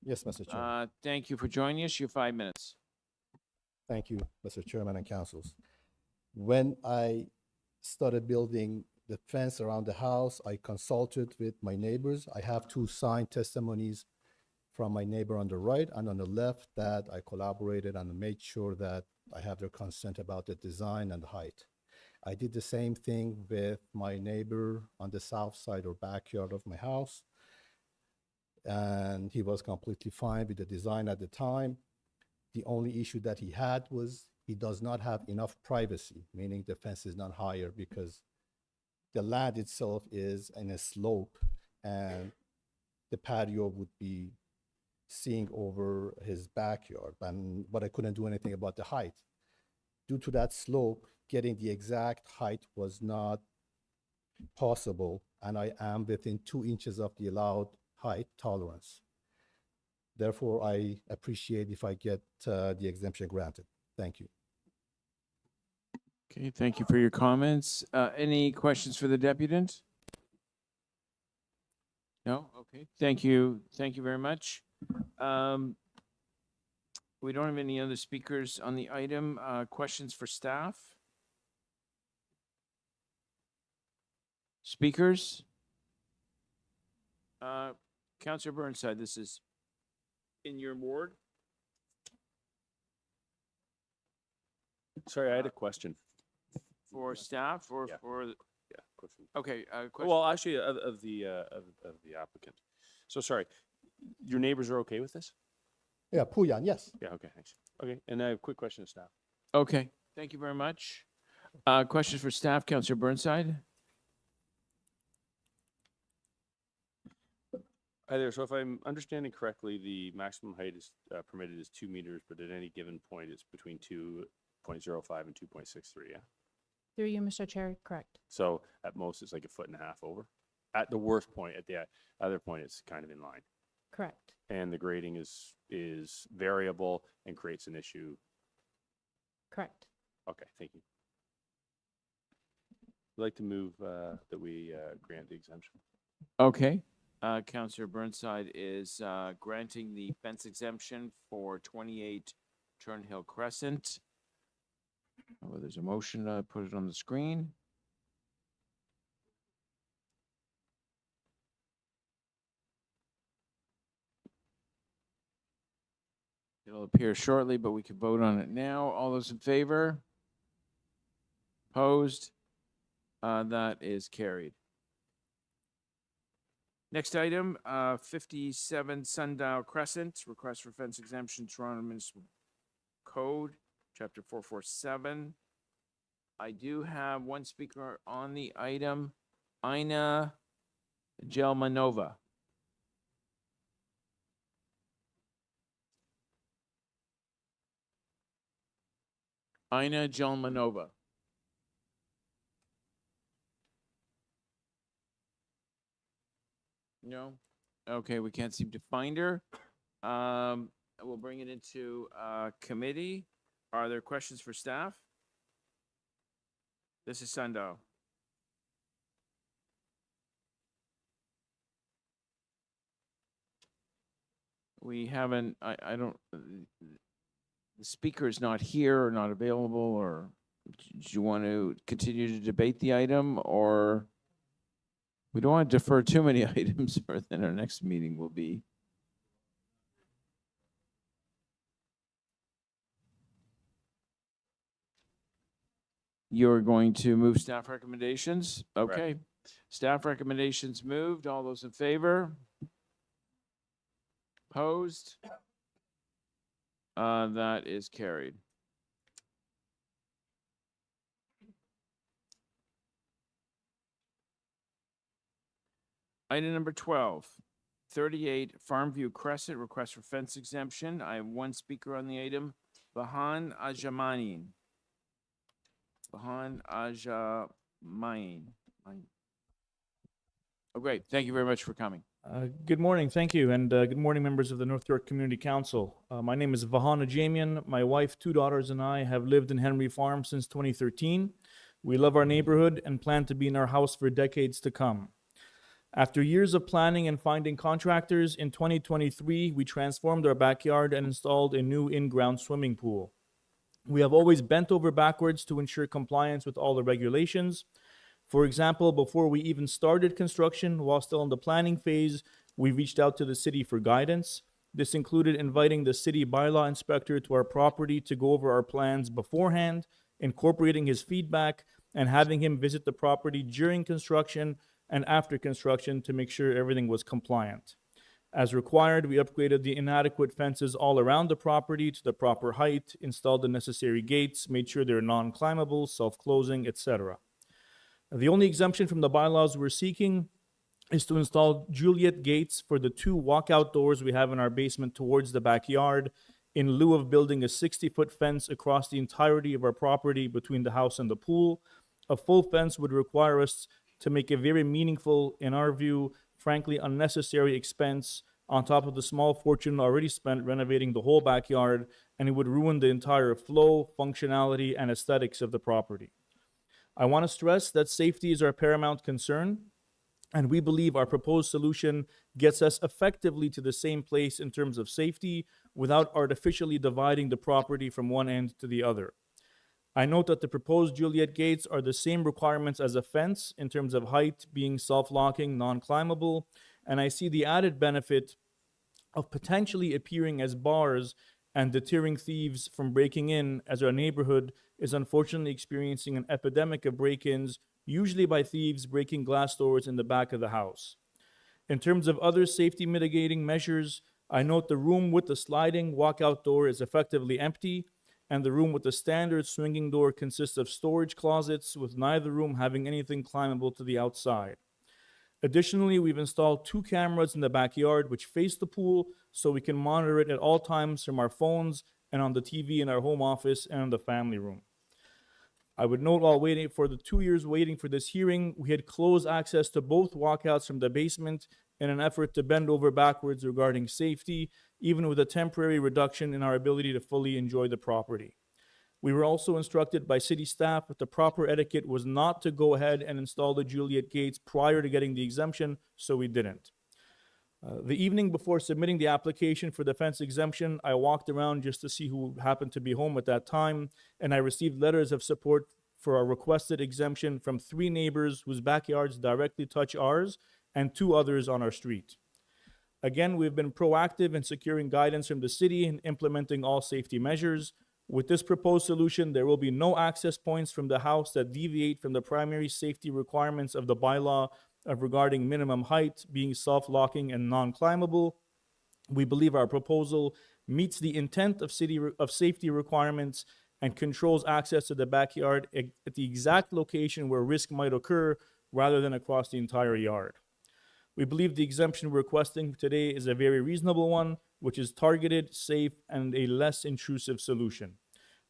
Yes, Mr. Chairman. Thank you for joining us. You have 5 minutes. Thank you, Mr. Chairman and councils. When I started building the fence around the house, I consulted with my neighbors. I have 2 signed testimonies from my neighbor on the right and on the left that I collaborated and made sure that I have their consent about the design and the height. I did the same thing with my neighbor on the south side or backyard of my house. And he was completely fine with the design at the time. The only issue that he had was he does not have enough privacy, meaning the fence is not higher because the land itself is in a slope and the patio would be seeing over his backyard. But I couldn't do anything about the height. Due to that slope, getting the exact height was not possible, and I am within 2 inches of the allowed height tolerance. Therefore, I appreciate if I get the exemption granted. Thank you. Okay, thank you for your comments. Any questions for the deputant? No? Okay, thank you. Thank you very much. We don't have any other speakers on the item. Questions for staff? Speakers? Councillor Burnside, this is in your ward. Sorry, I had a question. For staff or Yeah. for, Yeah, question. okay, question. Well, actually, of the applicant. So sorry, your neighbors are okay with this? Yeah, Puyan, yes. Yeah, okay, thanks. Okay, and I have a quick question to staff. Okay, thank you very much. Questions for staff, Councillor Burnside? Hi there. So if I'm understanding correctly, the maximum height is permitted is 2 meters, but at any given point, it's between 2.05 and 2.63, yeah? Through you, Mr. Chair, correct. So at most, it's like 1.5 feet over. At the worst point, at the other point, it's kind of in line. Correct. And the grading is variable and creates an issue. Correct. Okay, thank you. I'd like to move that we grant the exemption. Okay. Councillor Burnside is granting the fence exemption for 28 Ternhill Crescent. Oh, there's a motion. Put it on the screen. It'll appear shortly, but we can vote on it now. All those in favor? Opposed? That is carried. Next item, 57 Sundial Crescent, request for fence exemption, Toronto Municipal Code, Chapter 447. I do have one speaker on the item, Ina Gelmanova. Ina Gelmanova. No? Okay, we can't seem to find her. We'll bring it into committee. Are there questions for staff? This is Sundial. We haven't, I don't, the speaker is not here or not available, or do you want to continue to debate the item, or? We don't want to defer too many items, or then our next meeting will be. You're going to move staff recommendations? Okay. Staff recommendations moved. All those in favor? Opposed? That is carried. Item number 12, 38 Farmview Crescent, request for fence exemption. I have one speaker on the item, Bahan Ajamani. Bahan Ajamain. Oh, great. Thank you very much for coming. Good morning, thank you, and good morning, members of the North York Community Council. My name is Vahana Jamian. My wife, 2 daughters, and I have lived in Henry Farm since 2013. We love our neighborhood and plan to be in our house for decades to come. After years of planning and finding contractors, in 2023, we transformed our backyard and installed a new in-ground swimming pool. We have always bent over backwards to ensure compliance with all the regulations. For example, before we even started construction, while still in the planning phase, we reached out to the city for guidance. This included inviting the city bylaw inspector to our property to go over our plans beforehand, incorporating his feedback, and having him visit the property during construction and after construction to make sure everything was compliant. As required, we upgraded the inadequate fences all around the property to the proper height, installed the necessary gates, made sure they're non-climbable, self-closing, etc. The only exemption from the bylaws we're seeking is to install Juliet gates for the 2 walkout doors we have in our basement towards the backyard, in lieu of building a 60-foot fence across the entirety of our property between the house and the pool. A full fence would require us to make a very meaningful, in our view, frankly unnecessary expense on top of the small fortune already spent renovating the whole backyard, and it would ruin the entire flow, functionality, and aesthetics of the property. I want to stress that safety is our paramount concern, and we believe our proposed solution gets us effectively to the same place in terms of safety without artificially dividing the property from one end to the other. I note that the proposed Juliet gates are the same requirements as a fence in terms of height, being self-locking, non-climbable, and I see the added benefit of potentially appearing as bars and deterring thieves from breaking in, as our neighborhood is unfortunately experiencing an epidemic of break-ins, usually by thieves breaking glass doors in the back of the house. In terms of other safety mitigating measures, I note the room with the sliding walkout door is effectively empty, and the room with the standard swinging door consists of storage closets, with neither room having anything climbable to the outside. Additionally, we've installed 2 cameras in the backyard which face the pool, so we can monitor it at all times from our phones and on the TV in our home office and in the family room. I would note, while waiting for the 2 years waiting for this hearing, we had closed access to both walkouts from the basement in an effort to bend over backwards regarding safety, even with a temporary reduction in our ability to fully enjoy the property. We were also instructed by city staff that the proper etiquette was not to go ahead and install the Juliet gates prior to getting the exemption, so we didn't. The evening before submitting the application for the fence exemption, I walked around just to see who happened to be home at that time, and I received letters of support for our requested exemption from 3 neighbors whose backyards directly touch ours and 2 others on our street. Again, we've been proactive in securing guidance from the city and implementing all safety measures. With this proposed solution, there will be no access points from the house that deviate from the primary safety requirements of the bylaw regarding minimum height, being self-locking and non-climbable. We believe our proposal meets the intent of safety requirements and controls access to the backyard at the exact location where risk might occur rather than across the entire yard. We believe the exemption we're requesting today is a very reasonable one, which is targeted, safe, and a less intrusive solution.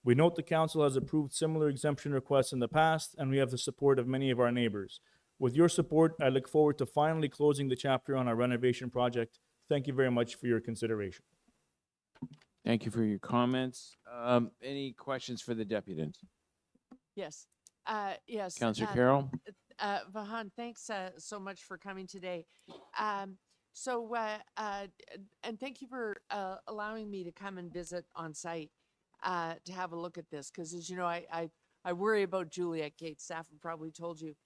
We note the council has approved similar exemption requests in the past, and we have the support of many of our neighbors. With your support, I look forward to finally closing the chapter on our renovation project. Thank you very much for your consideration. Thank you for your comments. Any questions for the deputant? Yes. Yes. Councillor Carroll? Vahan, thanks so much for coming today. And thank you for allowing me to come and visit on site to have a look at this, because as you know, I worry about Juliet Gate. Staff have probably told you.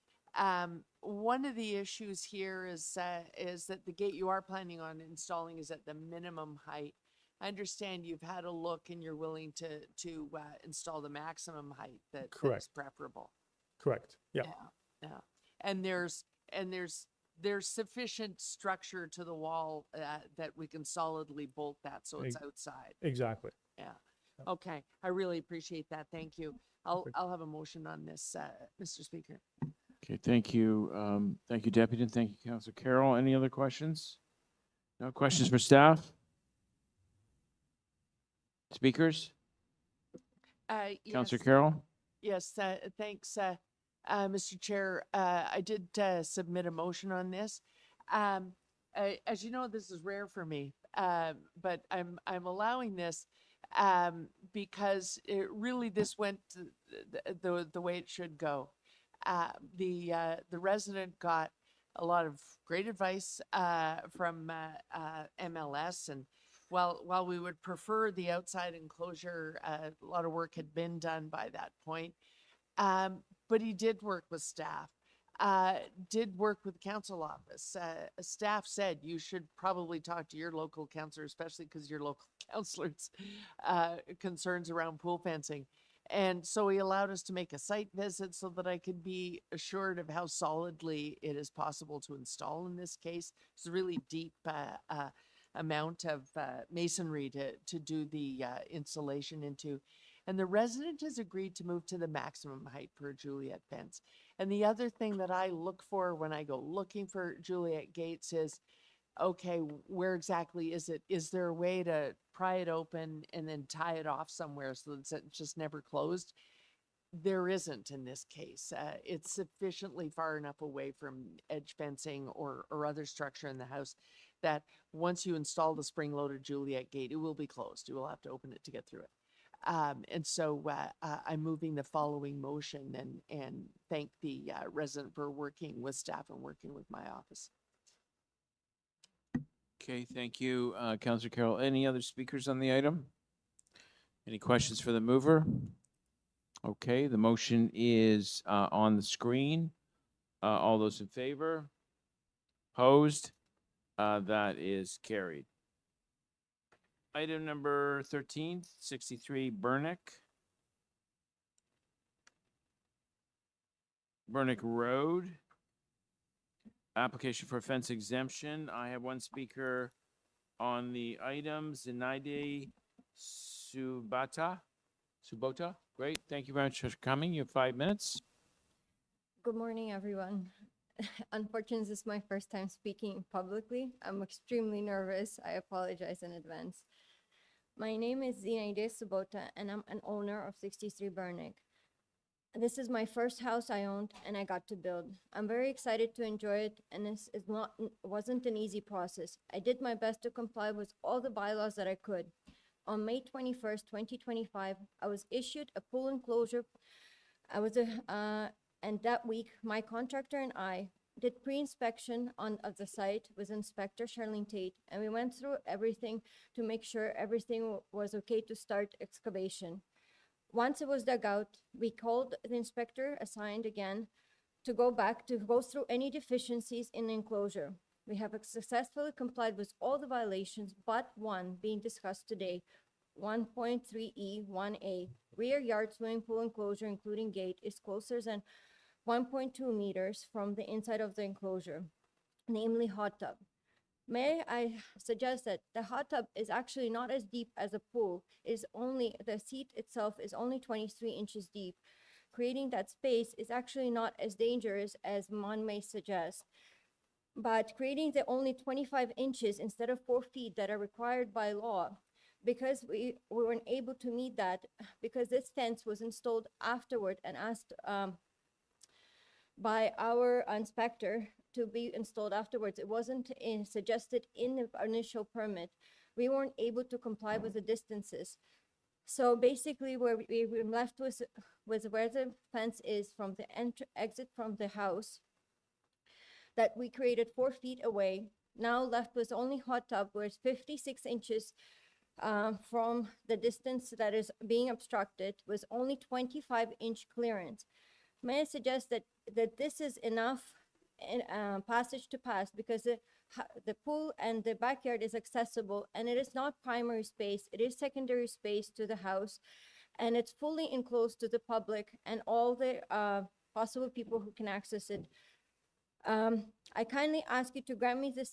One of the issues here is that the gate you are planning on installing is at the minimum height. I understand you've had a look and you're willing to install the maximum height that is Correct. preferable. Correct, yeah. Yeah. And there's sufficient structure to the wall that we can solidly bolt that so it's outside. Exactly. Yeah. Okay. I really appreciate that. Thank you. I'll have a motion on this, Mr. Speaker. Okay, thank you. Thank you, Deputy, and thank you, Councilor Carroll. Any other questions? No questions for staff? Speakers? Councilor Yes. Carroll? Yes, thanks, Mr. Chair. I did submit a motion on this. As you know, this is rare for me, but I'm allowing this because really this went the way it should go. The resident got a lot of great advice from MLS, and while we would prefer the outside enclosure, a lot of work had been done by that point. But he did work with staff, did work with the council office. Staff said you should probably talk to your local councillor, especially because your local councillor's concerns around pool fencing. And so he allowed us to make a site visit so that I could be assured of how solidly it is possible to install in this case. It's a really deep amount of masonry to do the installation into. And the resident has agreed to move to the maximum height per Juliet fence. And the other thing that I look for when I go looking for Juliet gates is, okay, where exactly is it? Is there a way to pry it open and then tie it off somewhere so that it's just never closed? There isn't in this case. It's sufficiently far enough away from edge fencing or other structure in the house that once you install the spring-loaded Juliet gate, it will be closed. You will have to open it to get through it. And so I'm moving the following motion and thank the resident for working with staff and working with my office. Okay, thank you, Councilor Carroll. Any other speakers on the item? Any questions for the mover? Okay, the motion is on the screen. All those in favor? Opposed? That is carried. Item number 13, 63 Burnick. Burnick Road. Application for fence exemption. I have one speaker on the item, Zinaide Subota. Great. Thank you very much for coming. You have 5 minutes. Good morning, everyone. Unfortunately, this is my first time speaking publicly. I'm extremely nervous. I apologize in advance. My name is Zinaide Subota, and I'm an owner of 63 Burnick. This is my first house I owned, and I got to build. I'm very excited to enjoy it, and this wasn't an easy process. I did my best to comply with all the bylaws that I could. On May 21st, 2025, I was issued a pool enclosure. And that week, my contractor and I did pre-inspection of the site with Inspector Charlene Tate, and we went through everything to make sure everything was okay to start excavation. Once it was dug out, we called the inspector assigned again to go through any deficiencies in the enclosure. We have successfully complied with all the violations but one being discussed today, 1.3E1A. Rear yard swimming pool enclosure, including gate, is closer than 1.2 meters from the inside of the enclosure, namely hot tub. May I suggest that the hot tub is actually not as deep as a pool. The seat itself is only 23 inches deep. Creating that space is actually not as dangerous as one may suggest. But creating the only 25 inches instead of 4 feet that are required by law, because we weren't able to meet that, because this fence was installed afterward and asked by our inspector to be installed afterwards. It wasn't suggested in the initial permit. We weren't able to comply with the distances. So basically, where we were left with where the fence is from the exit from the house, that we created 4 feet away, now left with only hot tub, where it's 56 inches from the distance that is being obstructed, with only 25-inch clearance. May I suggest that this is enough passage to pass, because the pool and the backyard is accessible, and it is not primary space, it is secondary space to the house, and it's fully enclosed to the public and all the possible people who can access it. I kindly ask you to grant me this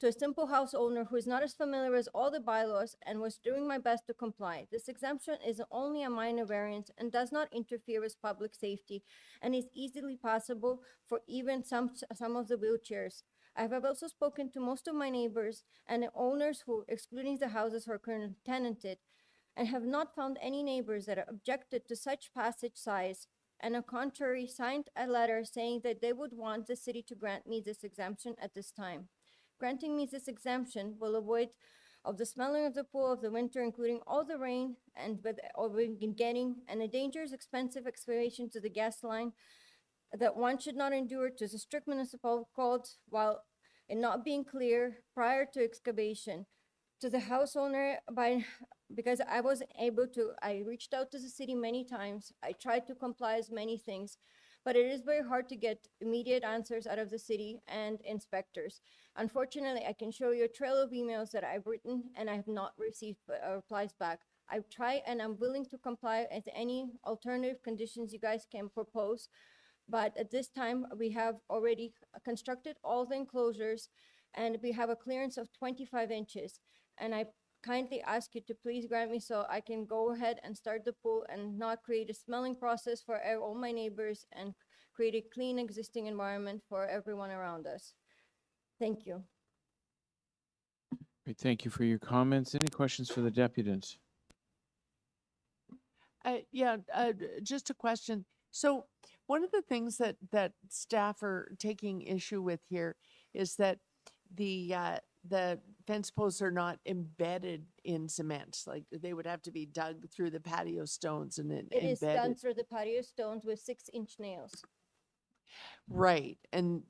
to a simple house owner who is not as familiar as all the bylaws and was doing my best to comply. This exemption is only a minor variance and does not interfere with public safety and is easily passable for even some of the wheelchairs. I have also spoken to most of my neighbors and the owners who, excluding the houses who are currently tenanted, and have not found any neighbors that are objected to such passage size, and on contrary, signed a letter saying that they would want the city to grant me this exemption at this time. Granting me this exemption will avoid of the smelling of the pool of the winter, including all the rain and with getting, and the dangerous expensive excavation to the gas line that one should not endure to the strict municipal codes while it not being clear prior to excavation. To the house owner, because I wasn't able to, I reached out to the city many times. I tried to comply with many things, but it is very hard to get immediate answers out of the city and inspectors. Unfortunately, I can show you a trail of emails that I've written and I have not received replies back. I've tried and I'm willing to comply with any alternative conditions you guys can propose. But at this time, we have already constructed all the enclosures and we have a clearance of 25 inches. And I kindly ask you to please grant me so I can go ahead and start the pool and not create a smelling process for all my neighbors and create a clean existing environment for everyone around us. Thank you. Great, thank you for your comments. Any questions for the deputant? Just a question. So one of the things that staff are taking issue with here is that the fence posts are not embedded in cement. Like they would have to be dug through the patio stones and then It is embedded. done through the patio stones with 6-inch nails. Right,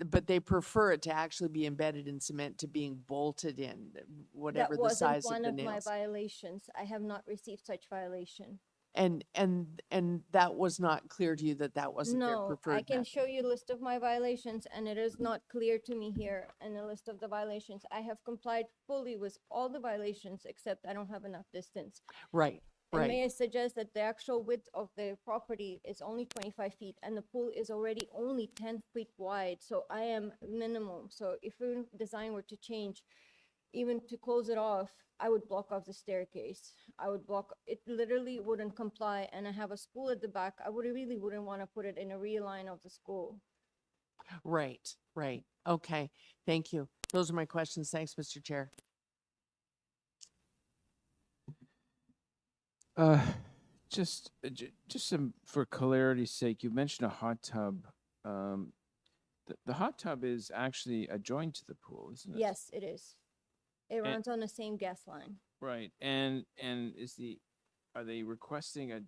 but they prefer it to actually be embedded in cement to being bolted in, whatever the size of the That wasn't one of my nails. violations. I have not received such violation. And that was not clear to you that that wasn't their No, preferred I can method. show you a list of my violations and it is not clear to me here in the list of the violations. I have complied fully with all the violations except I don't have enough distance. Right, And may right. I suggest that the actual width of the property is only 25 feet and the pool is already only 10 feet wide. So I am minimum. So if the design were to change, even to close it off, I would block off the staircase. I would block, it literally wouldn't comply. And I have a school at the back. I really wouldn't want to put it in a rear line of the school. Right, right. Okay, thank you. Those are my questions. Thanks, Mr. Chair. Just some, for clarity's sake, you mentioned a hot tub. The hot tub is actually adjoined to the pool, isn't it? Yes, it is. It runs on the same gas line. Right, and are they requesting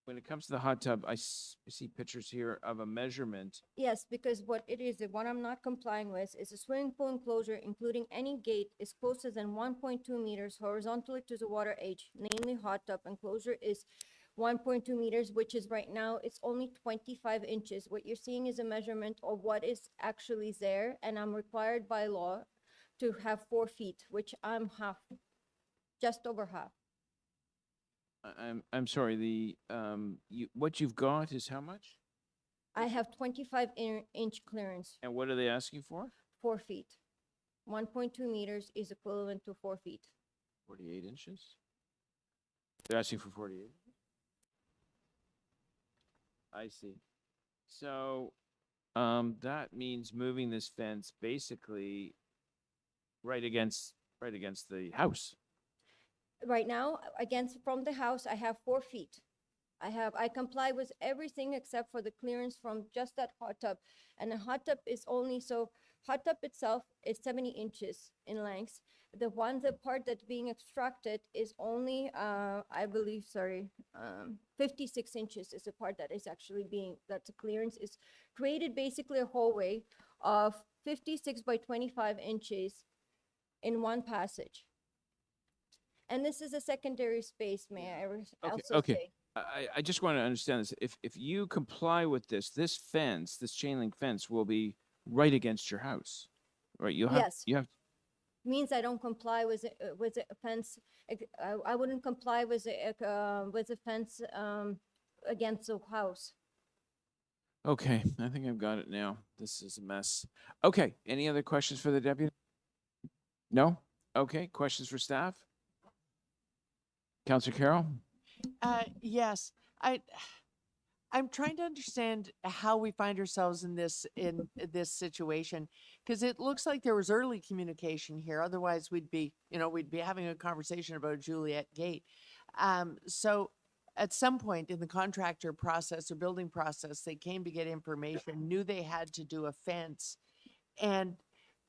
when it comes to the hot tub, I see pictures here of a measurement. Yes, because what it is, the one I'm not complying with is a swimming pool enclosure, including any gate, is closer than 1.2 meters horizontally to the water edge. Namely, hot tub enclosure is 1.2 meters, which is right now, it's only 25 inches. What you're seeing is a measurement of what is actually there, and I'm required by law to have 4 feet, which I'm half, just over half. I'm sorry, what you've got is how much? I have 25-inch clearance, And what are they asking for? 4 feet. 1.2 meters is equivalent to 4 feet. 48 inches? They're asking for 48? I see. So, that means moving this fence basically right against the house. Right now, from the house, I have 4 feet. I comply with everything except for the clearance from just that hot tub. And the hot tub is only, hot tub itself is 70 inches in length. The part that's being extracted is only, I believe, 56 inches is the part that is actually that the clearance is created basically a hallway of 56 by 25 inches in one passage. And this is a secondary space, may I also Okay. say? I just want to understand this. If you comply with this fence, this chain link fence will be right against your house, right? Yes. You have. Means I don't comply with a fence. I wouldn't comply with a fence against the house. Okay, I think I've got it now. This is a mess. Okay, any other questions for the deputy? No? Okay, questions for staff? Counselor Carroll? Yes, I'm trying to understand how we find ourselves in this situation, because it looks like there was early communication here. Otherwise, we'd be having a conversation about Juliet Gate. So at some point in the contractor process or building process, they came to get information, knew they had to do a fence, and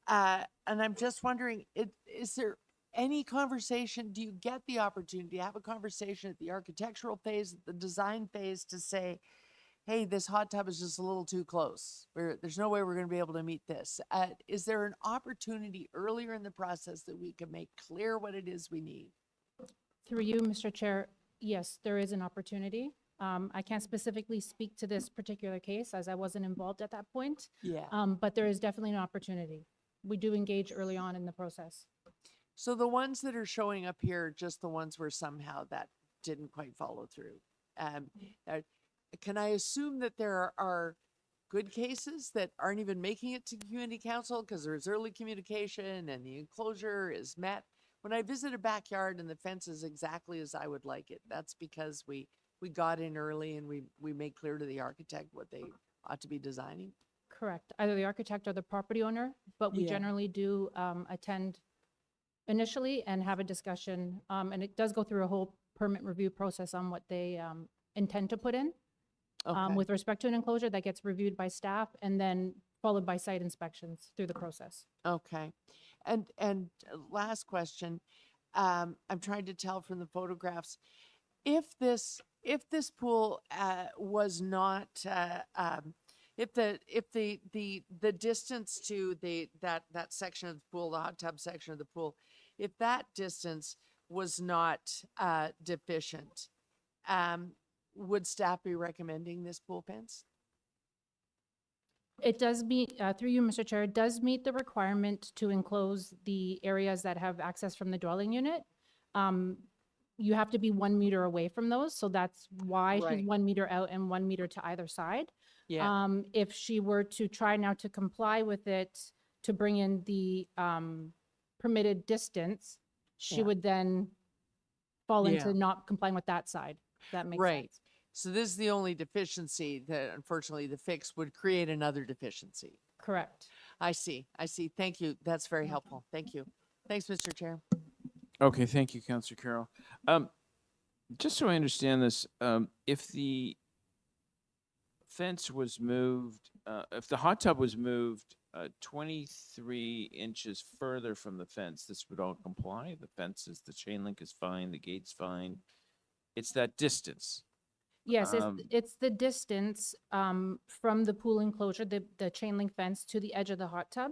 I'm just wondering, is there any conversation? Do you get the opportunity to have a conversation at the architectural phase, at the design phase, to say, hey, this hot tub is just a little too close. There's no way we're going to be able to meet this. Is there an opportunity earlier in the process that we can make clear what it is we need? Through you, Mr. Chair, yes, there is an opportunity. I can't specifically speak to this particular case as I wasn't involved at that point. Yeah. But there is definitely an opportunity. We do engage early on in the process. So the ones that are showing up here, are just the ones where somehow that didn't quite follow through. Can I assume that there are good cases that aren't even making it to community council because there's early communication and the enclosure is met? When I visit a backyard and the fence is exactly as I would like it, that's because we got in early and we made clear to the architect what they ought to be designing. Correct. Either the architect or the property owner, but we Yeah. generally do attend initially and have a discussion. And it does go through a whole permit review process on what they intend to put in. Okay. With respect to an enclosure, that gets reviewed by staff and then followed by site inspections through the process. Okay. And last question, I'm trying to tell from the photographs, if this pool was not, if the distance to that section of the pool, the hot tub section of the pool, if that distance was not deficient, would staff be recommending this pool fence? It does meet, through you, Mr. Chair, it does meet the requirement to enclose the areas that have access from the dwelling unit. You have to be 1 meter away from those, so that's why Right. she's 1 meter out and 1 meter to either side. Yeah. If she were to try now to comply with it, to bring in the permitted distance, she Yeah. would then fall Yeah. into not complying with that side. If that makes Right. sense. So this is the only deficiency that unfortunately the fix would create another deficiency. Correct. I see. Thank you. That's very helpful. Thank you. Thanks, Mr. Chair. Okay, thank you, Counselor Carroll. Just so I understand this, if the fence was moved, if the hot tub was moved 23 inches further from the fence, this would all comply? The fence is, the chain link is fine, the gate's fine. It's that distance. Yes, Um, it's the distance from the pool enclosure, the chain link fence to the edge of the hot tub.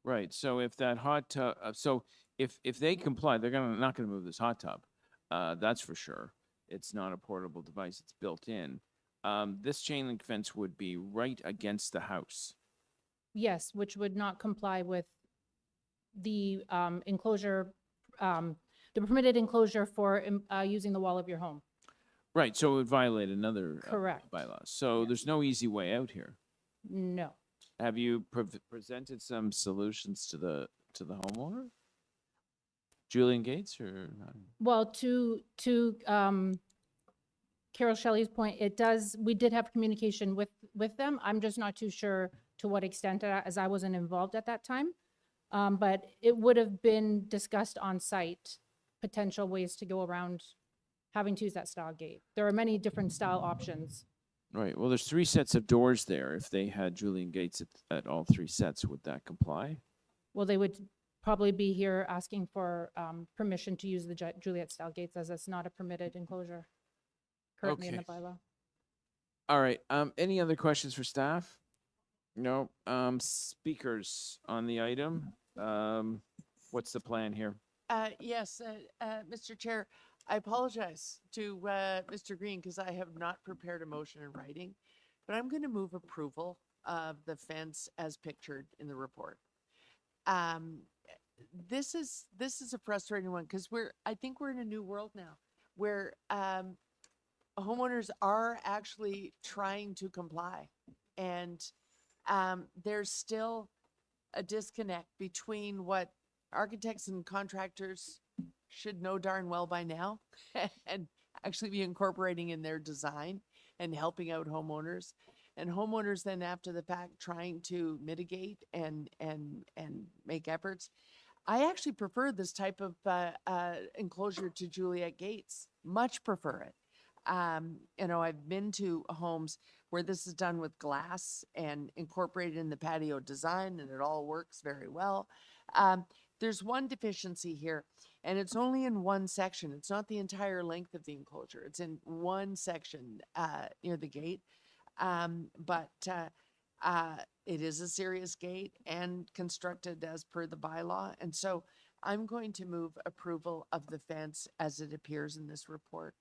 Right, so if that hot tub, so if they comply, they're not gonna move this hot tub. That's for sure. It's not a portable device, it's built in. This chain link fence would be right against the house. Yes, which would not comply with the enclosure, the permitted enclosure for using the wall of your home. Right, so it would violate another Correct. bylaw. So there's no easy way out here. No. Have you presented some solutions to the homeowner? Julian Gates or not? Well, to Carol Shelley's point, we did have communication with them. I'm just not too sure to what extent, as I wasn't involved at that time. But it would have been discussed on site, potential ways to go around having to use that style gate. There are many different style options. Right, well, there's 3 sets of doors there. If they had Julian Gates at all 3 sets, would that comply? Well, they would probably be here asking for permission to use the Juliet style gates, as it's not a permitted enclosure currently in the Okay. bylaw. All right, any other questions for staff? No, speakers on the item. What's the plan here? Yes, Mr. Chair, I apologize to Mr. Greene because I have not prepared a motion in writing, but I'm going to move approval of the fence as pictured in the report. This is a frustrating one because I think we're in a new world now where homeowners are actually trying to comply. And there's still a disconnect between what architects and contractors should know darn well by now and actually be incorporating in their design and helping out homeowners. And homeowners then after the fact trying to mitigate and make efforts. I actually prefer this type of enclosure to Juliet Gates, much prefer it. You know, I've been to homes where this is done with glass and incorporated in the patio design, and it all works very well. There's one deficiency here, and it's only in one section. It's not the entire length of the enclosure. It's in one section near the gate. But it is a serious gate and constructed as per the bylaw. And so I'm going to move approval of the fence as it appears in this report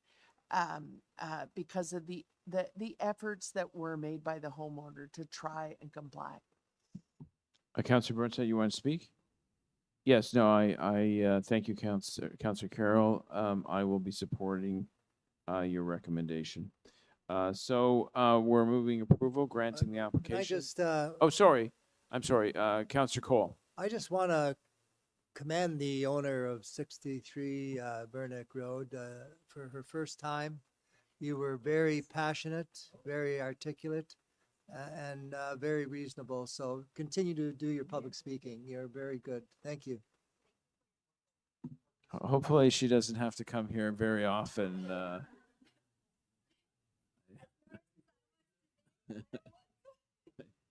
because of the efforts that were made by the homeowner to try and comply. Councillor Burnside, you want to speak? Yes, no, I thank you, Councillor Carroll. I will be supporting your recommendation. So we're moving approval, granting the Can I application. just, Oh, sorry. I'm sorry. Councillor Cole. I just want to commend the owner of 63 Burnick Road for her first time. You were very passionate, very articulate, and very reasonable. So continue to do your public speaking. You're very good. Thank you. Hopefully she doesn't have to come here very often.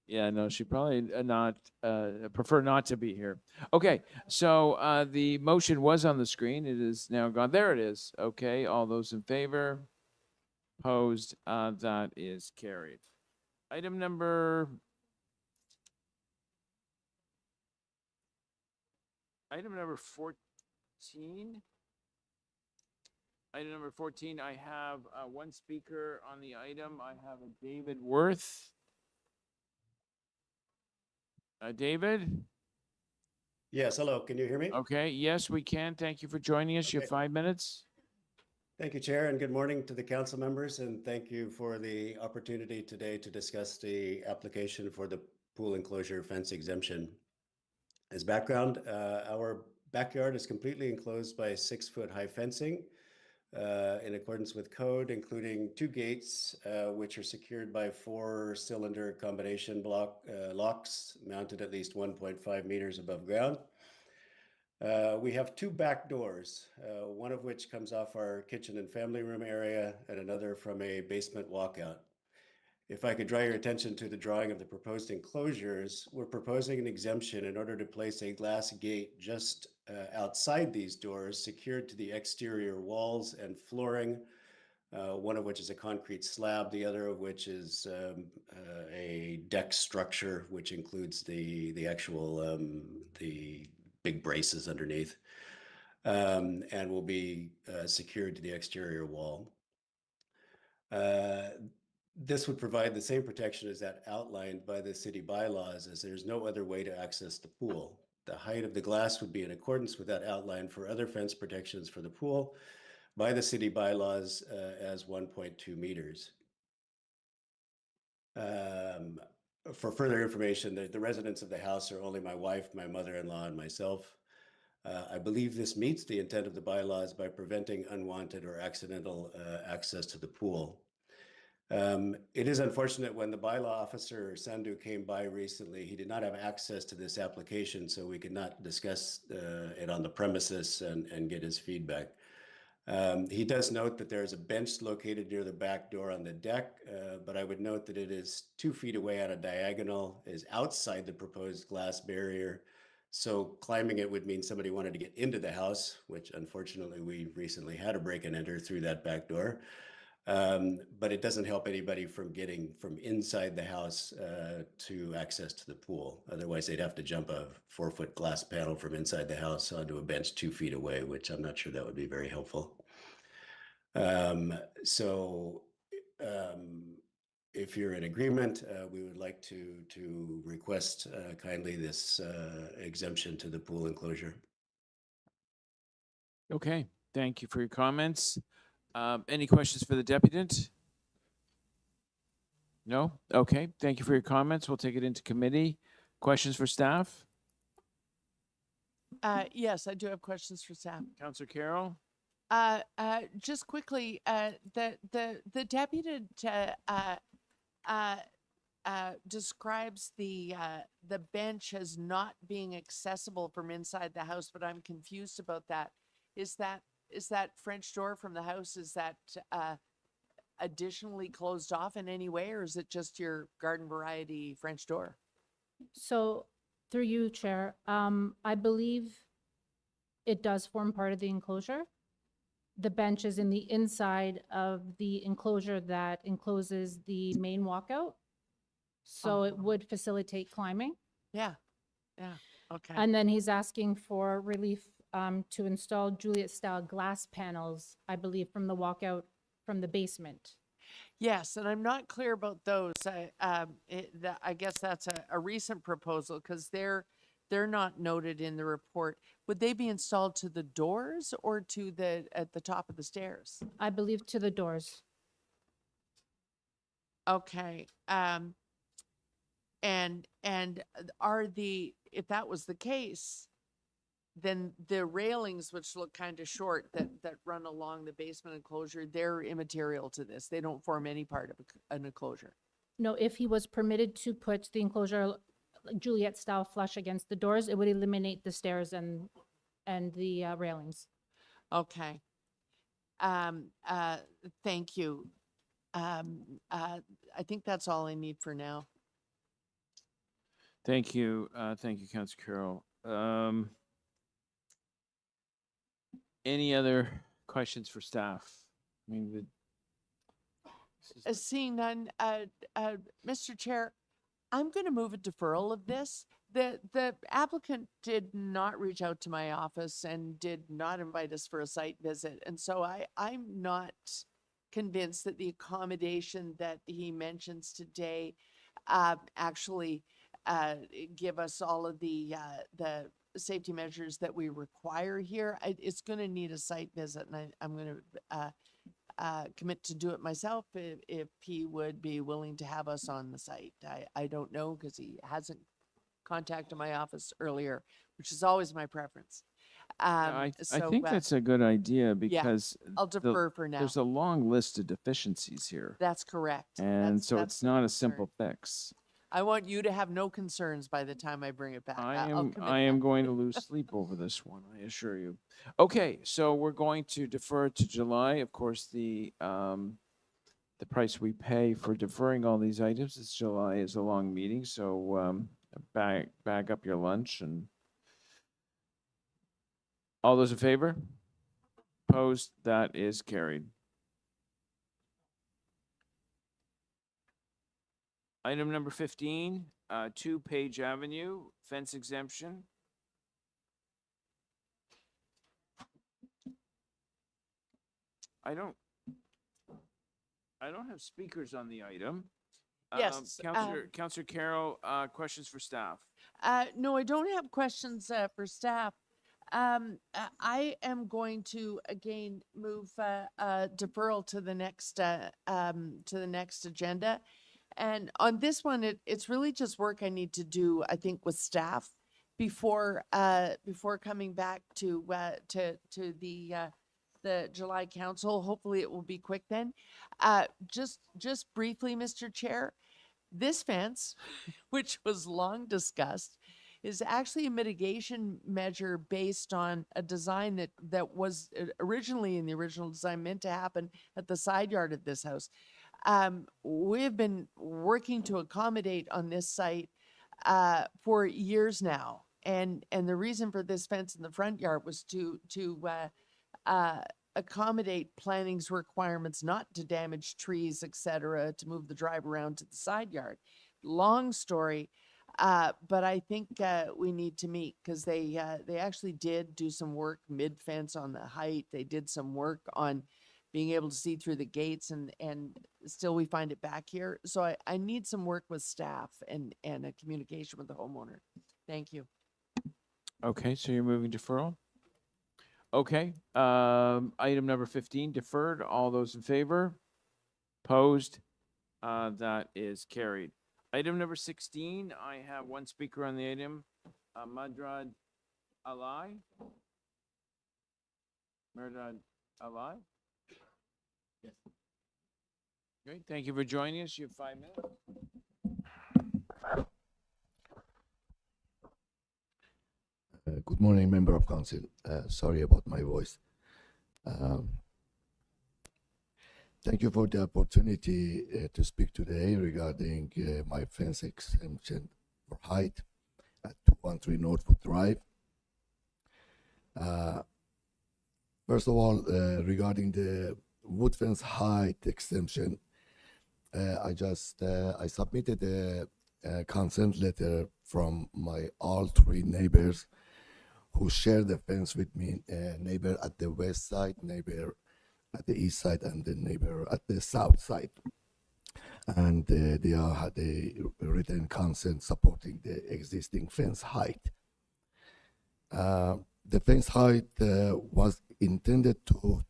Yeah, no, she probably not prefer not to be here. Okay, so the motion was on the screen. It is now gone. There it is. Okay, all those in favor? Opposed? That is carried. Item number 14. Item number 14, I have one speaker on the item. I have a David Worth. David? Yes, hello. Can you hear me? Okay, yes, we can. Thank you for joining us. You have 5 minutes. Thank you, Chair, and good morning to the council members, and thank you for the opportunity today to discuss the application for the pool enclosure fence exemption. As background, our backyard is completely enclosed by 6-foot high fencing in accordance with code, including 2 gates, which are secured by 4-cylinder combination locks mounted at least 1.5 meters above ground. We have 2 back doors, one of which comes off our kitchen and family room area and another from a basement walkout. If I could draw your attention to the drawing of the proposed enclosures, we're proposing an exemption in order to place a glass gate just outside these doors, secured to the exterior walls and flooring, one of which is a concrete slab, the other of which is a deck structure, which includes the actual the big braces underneath, and will be secured to the exterior wall. This would provide the same protection as that outlined by the city bylaws, as there's no other way to access the pool. The height of the glass would be in accordance with that outline for other fence protections for the pool by the city bylaws as 1.2 meters. For further information, the residents of the house are only my wife, my mother-in-law, and myself. I believe this meets the intent of the bylaws by preventing unwanted or accidental access to the pool. It is unfortunate when the bylaw officer, Sandu, came by recently, he did not have access to this application, so we could not discuss it on the premises and get his feedback. He does note that there is a bench located near the back door on the deck, but I would note that it is 2 feet away at a diagonal, is outside the proposed glass barrier. So climbing it would mean somebody wanted to get into the house, which unfortunately we recently had a break and enter through that back door. But it doesn't help anybody from getting from inside the house to access to the pool. Otherwise, they'd have to jump a 4-foot glass panel from inside the house onto a bench 2 feet away, which I'm not sure that would be very helpful. If you're in agreement, we would like to request kindly this exemption to the pool enclosure. Okay, thank you for your comments. Any questions for the deputant? No? Okay, thank you for your comments. We'll take it into committee. Questions for staff? Yes, I do have questions for staff. Councillor Carroll? Just quickly, the deputant describes the bench as not being accessible from inside the house, but I'm confused about that. Is that French door from the house, is that additionally closed off in any way, or is it just your garden variety French door? So through you, Chair, I believe it does form part of the enclosure. The bench is in the inside of the enclosure that encloses the main walkout. So it would facilitate climbing. Yeah, okay. And then he's asking for relief to install Juliet-style glass panels, I believe, from the walkout from the basement. Yes, and I'm not clear about those. I guess that's a recent proposal because they're not noted in the report. Would they be installed to the doors or at the top of the stairs? I believe to the doors. Okay. And if that was the case, then the railings, which look kind of short, that run along the basement enclosure, they're immaterial to this. They don't form any part of an enclosure. No, if he was permitted to put the enclosure Juliet-style flush against the doors, it would eliminate the stairs and the railings. Okay. Thank you. I think that's all I need for now. Thank you. Thank you, Councillor Carroll. Any other questions for staff? I mean, Seeing none, Mr. Chair, I'm going to move a deferral of this. The applicant did not reach out to my office and did not invite us for a site visit. And so I'm not convinced that the accommodation that he mentions today actually give us all of the safety measures that we require here. It's going to need a site visit, and I'm going to commit to do it myself if he would be willing to have us on the site. I don't know because he hasn't contacted my office earlier, which is always my preference. I think that's a good idea because I'll defer for now. There's a long list of deficiencies here. That's correct. And so that's it's the not a concern. simple fix. I want you to have no concerns by the time I bring it back. I I'll am commit I am that. going to lose sleep over this one, I assure you. Okay, so we're going to defer to July. Of course, the price we pay for deferring all these items is July is a long meeting, so bag up your lunch. And all those in favor? Opposed? That is carried. Item number 15, 2 Page Avenue, fence exemption. I don't have speakers on the item. Yes, Councillor Carroll, questions for staff? No, I don't have questions for staff. I am going to again move deferral to the next agenda. And on this one, it's really just work I need to do, I think, with staff before coming back to the July council. Hopefully, it will be quick then. Just briefly, Mr. Chair, this fence, which was long discussed, is actually a mitigation measure based on a design that was originally in the original design meant to happen at the side yard of this house. We've been working to accommodate on this site for years now, and the reason for this fence in the front yard was to accommodate planning's requirements, not to damage trees, etc., to move the drive around to the side yard. Long story, but I think we need to meet because they actually did do some work mid fence on the height. They did some work on being able to see through the gates, and still we find it back here. So I need some work with staff and a communication with the homeowner. Thank you. Okay, so you're moving deferral? Okay, item number 15, deferred. All those in favor? Opposed? That is carried. Item number 16, I have one speaker on the item, Madrad Alai. Madrad Alai? Yes. Great, thank you for joining us. You have 5 minutes. Good morning, Member of Council. Sorry about my voice. Thank you for the opportunity to speak today regarding my fence exemption for height at 213 Northwood Drive. First of all, regarding the wood fence height exemption, I submitted a consent letter from my all 3 neighbors who share the fence with me, neighbor at the west side, neighbor at the east side, and the neighbor at the south side. And they all had a written consent supporting the existing fence height. The fence height was intended to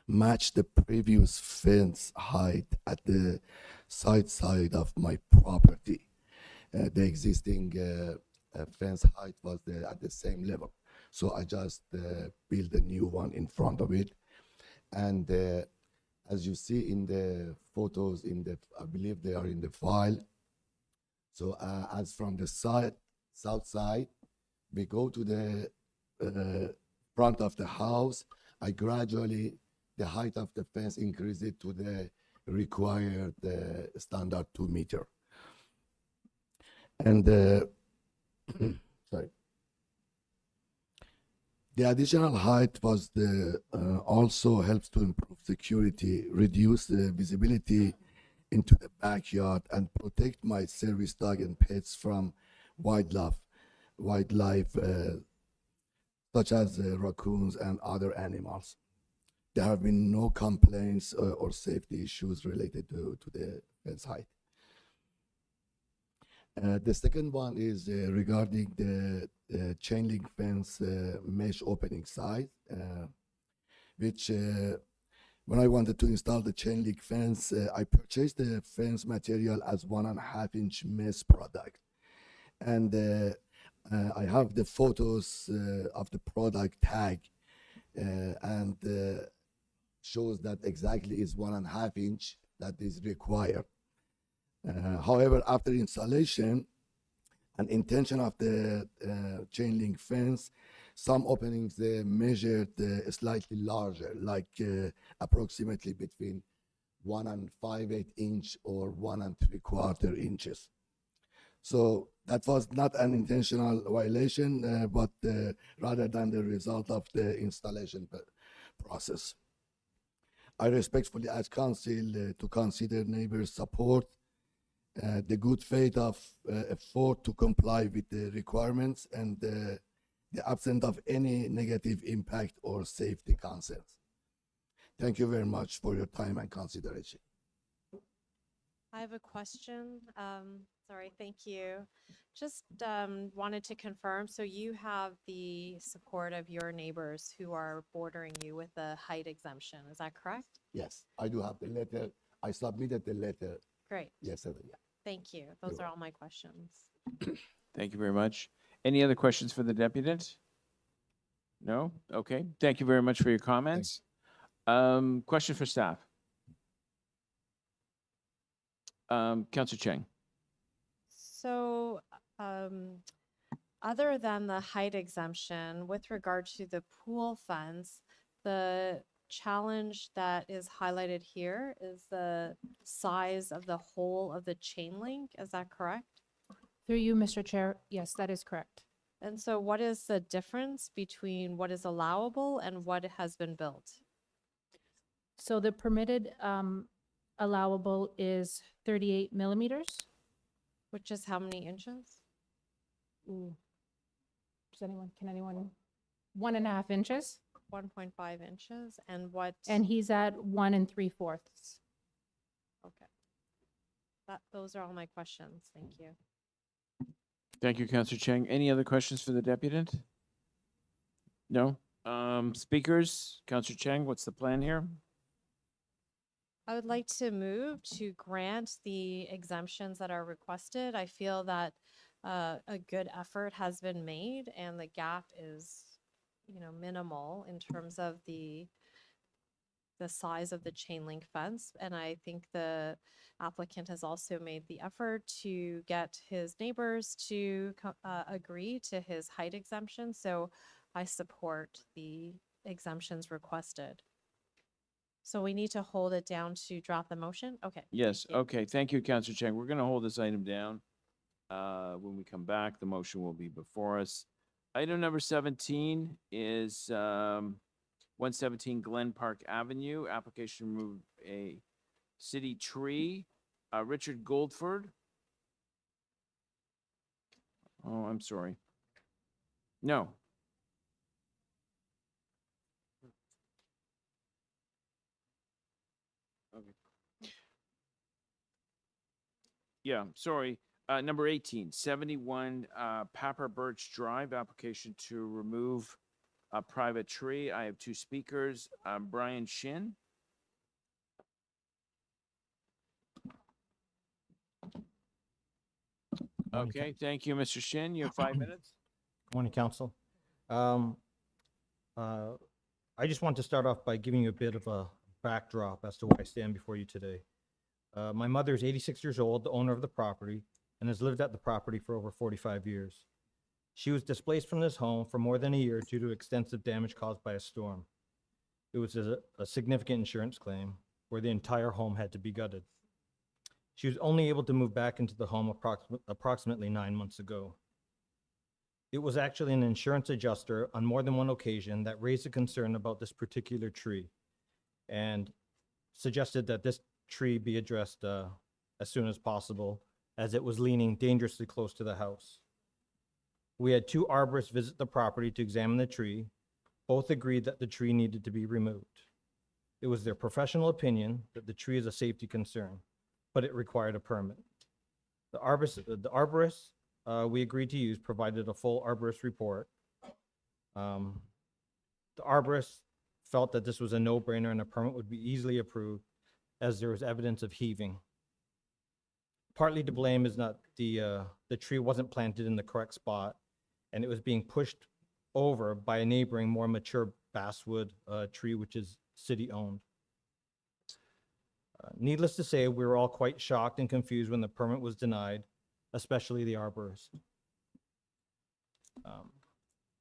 match the previous fence height at the side of my property. The existing fence height was at the same level. So I just built a new one in front of it. And as you see in the photos, I believe they are in the file. So as from the south side, we go to the front of the house. I gradually, the height of the fence increase it to the required standard 2 meter. And sorry. The additional height was also helps to improve security, reduce the visibility into the backyard, and protect my service dog and pets from wildlife such as raccoons and other animals. There have been no complaints or safety issues related to the fence height. The second one is regarding the chain link fence mesh opening size, which when I wanted to install the chain link fence, I purchased the fence material as 1.5 inch mesh product. And I have the photos of the product tag and shows that exactly is 1.5 inch that is required. However, after installation and intention of the chain link fence, some openings measured slightly larger, like approximately between 1 5/8 inch or 1 3/4 inches. So that was not an intentional violation, but rather than the result of the installation process. I respectfully ask Council to consider neighbors' support, the good faith of effort to comply with the requirements, and the absence of any negative impact or safety concerns. Thank you very much for your time and consideration. I have a question. Sorry, thank you. Just wanted to confirm, so you have the support of your neighbors who are bordering you with the height exemption, is that correct? Yes, I do have the letter. I submitted the letter Great, yesterday. Yeah. thank you. Those are all my questions. Thank you very much. Any other questions for the deputant? No? Okay. Thank you very much for your comments. Question for staff. Councillor Cheng. So, other than the height exemption, with regard to the pool fence, the challenge that is highlighted here is the size of the hole of the chain link. Is that correct? Through you, Mr. Chair, yes, that is correct. And so what is the difference between what is allowable and what has been built? So the permitted allowable is 38 millimeters. Which is how many inches? Ooh. Can anyone, 1.5 inches? 1.5 inches, and what? And he's at 1 3/4. Okay. Those are all my questions. Thank you. Thank you, Councillor Cheng. Any other questions for the deputant? No? Speakers, Councillor Chang, what's the plan here? I would like to move to grant the exemptions that are requested. I feel that a good effort has been made and the gap is, minimal in terms of the size of the chain link fence. And I think the applicant has also made the effort to get his neighbors to agree to his height exemption. So I support the exemptions requested. So we need to hold it down to drop the motion? Okay. Yes, thank you. okay, thank you, Councillor Chang. We're gonna hold this item down. When we come back, the motion will be before us. Item number 17 is 117 Glen Park Avenue, application to remove a city tree. Richard Goldford. Oh, I'm sorry. No. Okay. Yeah, sorry. Number 18, 71 Papa Birch Drive, application to remove a private tree. I have two speakers, Brian Shin. Okay, thank you, Mr. Shin. You have 5 minutes. Good morning, Council. I just want to start off by giving you a bit of a backdrop as to why I stand before you today. My mother is 86 years old, the owner of the property, and has lived at the property for over 45 years. She was displaced from this home for more than a year due to extensive damage caused by a storm. It was a significant insurance claim where the entire home had to be gutted. She was only able to move back into the home approximately 9 months ago. It was actually an insurance adjuster on more than one occasion that raised a concern about this particular tree and suggested that this tree be addressed as soon as possible, as it was leaning dangerously close to the house. We had two arborists visit the property to examine the tree. Both agreed that the tree needed to be removed. It was their professional opinion that the tree is a safety concern, but it required a permit. The arborist we agreed to use provided a full arborist report. The arborist felt that this was a no-brainer and a permit would be easily approved as there was evidence of heaving. Partly to blame is that the tree wasn't planted in the correct spot and it was being pushed over by a neighboring more mature basswood tree, which is city-owned. Needless to say, we were all quite shocked and confused when the permit was denied, especially the arborist.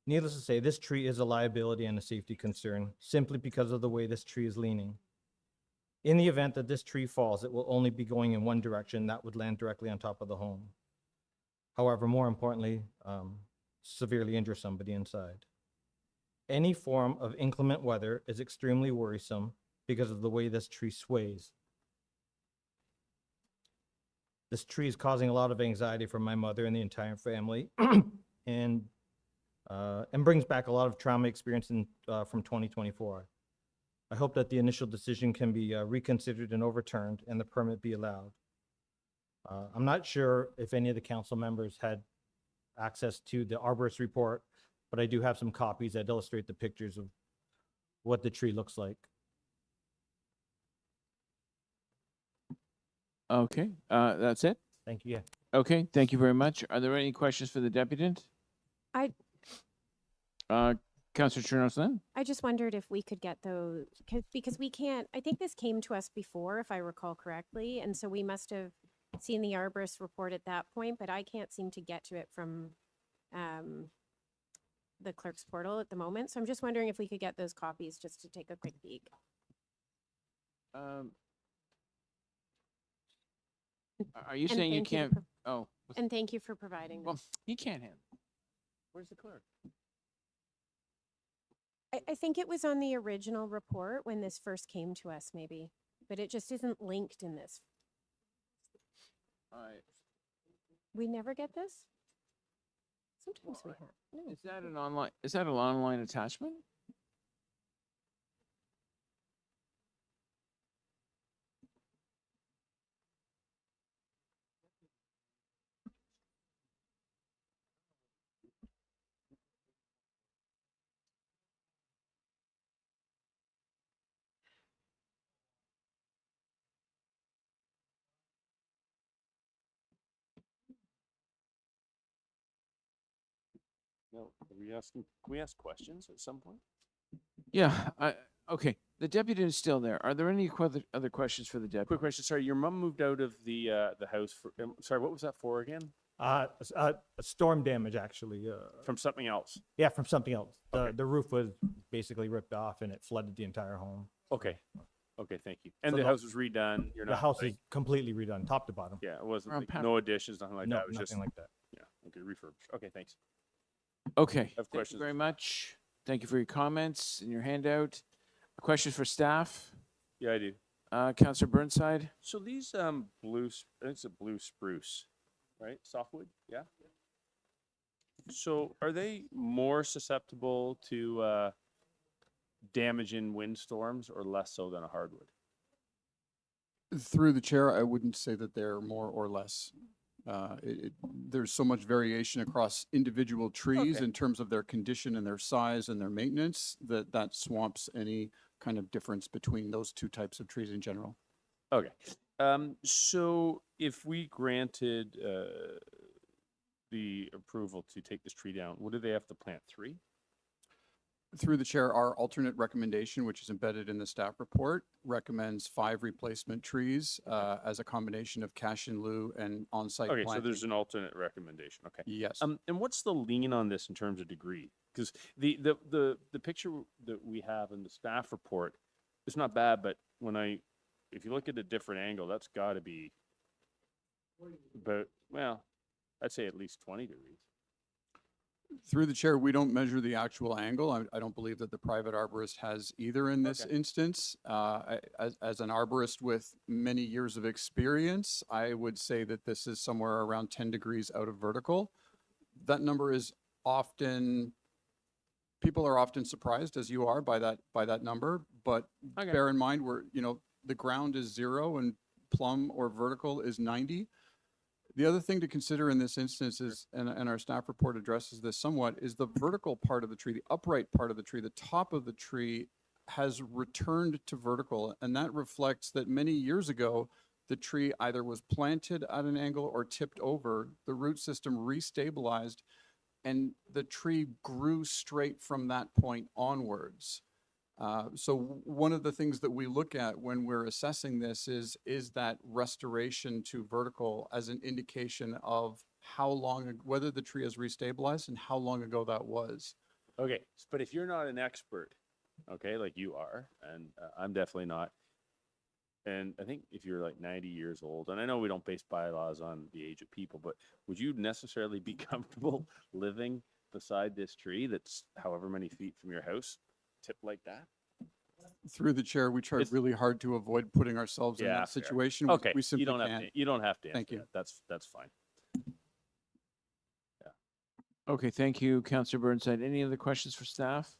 Needless to say, this tree is a liability and a safety concern simply because of the way this tree is leaning. In the event that this tree falls, it will only be going in one direction, that would land directly on top of the home. However, more importantly, severely injure somebody inside. Any form of inclement weather is extremely worrisome because of the way this tree sways. This tree is causing a lot of anxiety for my mother and the entire family and brings back a lot of trauma experience from 2024. I hope that the initial decision can be reconsidered and overturned and the permit be allowed. I'm not sure if any of the council members had access to the arborist report, but I do have some copies that illustrate the pictures of what the tree looks like. Okay, that's it? Thank you. Yeah. Okay, thank you very much. Are there any questions for the deputant? Councillor Chernow-Flynn? I just wondered if we could get those, because we can't, I think this came to us before, if I recall correctly, and so we must have seen the arborist report at that point, but I can't seem to get to it from the clerk's portal at the moment. So I'm just wondering if we could get those copies just to take a quick peek. Are you saying you can't? Oh. And thank you for providing Well, them. he can't handle it. Where's the clerk? I think it was on the original report when this first came to us, maybe, but it just isn't linked in this. All right. We never get this? Sometimes we have. No. Is that an online? Is that an online attachment? No, are we asking, can we ask questions at some point? Yeah, okay, the deputy is still there. Are there any other questions for the deputy? Quick question, sorry, your mom moved out of the house for, sorry, what was that for again? Storm damage, actually. From something else? Yeah, from something else. Okay. The roof was basically ripped off and it flooded the entire home. Okay, okay, thank you. And So the the- house was redone? You're The not house like- is completely redone, top to bottom. Yeah, it wasn't, Around like, Pap- no additions, nothing like No, that? It was just, nothing like that. yeah, okay, refurbished. Okay, thanks. Okay, have thank you questions. very much. Thank you for your comments and your handout. Questions for staff? Yeah, I do. Councillor Burnside? So these blue, I think it's a blue spruce, right? Softwood, yeah? So are they more susceptible to damage in windstorms or less so than a hardwood? Through the chair, I wouldn't say that they're more or less. There's so much variation across individual trees Okay. in terms of their condition and their size and their maintenance that swamps any kind of difference between those two types of trees in general. Okay. So if we granted the approval to take this tree down, what do they have to plant? 3? Through the chair, our alternate recommendation, which is embedded in the staff report, recommends 5 replacement trees as a combination of cash in lieu and on-site Okay, planting. so there's an alternate recommendation. Okay. Yes. And what's the lean on this in terms of degree? Because the picture that we have in the staff report is not bad, but if you look at a different angle, that's got to be about, well, I'd say at least 20 degrees. Through the chair, we don't measure the actual angle. I don't believe that the private arborist has either in this Okay. instance. As an arborist with many years of experience, I would say that this is somewhere around 10 degrees out of vertical. That number is often, people are often surprised, as you are, by that number. But Okay. bear in mind, the ground is 0 and plumb or vertical is 90. The other thing to consider in this instance is, and our staff report addresses this somewhat, is the vertical part of the tree, the upright part of the tree, the top of the tree has returned to vertical. And that reflects that many years ago, the tree either was planted at an angle or tipped over, the root system restabilized, and the tree grew straight from that point onwards. So one of the things that we look at when we're assessing this is that restoration to vertical as an indication of how long, whether the tree has restabilized and how long ago that was. Okay, but if you're not an expert, okay, like you are, and I'm definitely not, and I think if you're like 90 years old, and I know we don't base bylaws on the age of people, but would you necessarily be comfortable living beside this tree that's however many feet from your house, tipped like that? Through the chair, we try really hard to avoid putting ourselves in that fair. situation. Okay, We simply you don't have can't. to. You don't have to. Thank answer you. that. That's fine. Okay, thank you, Councillor Burnside. Any other questions for staff?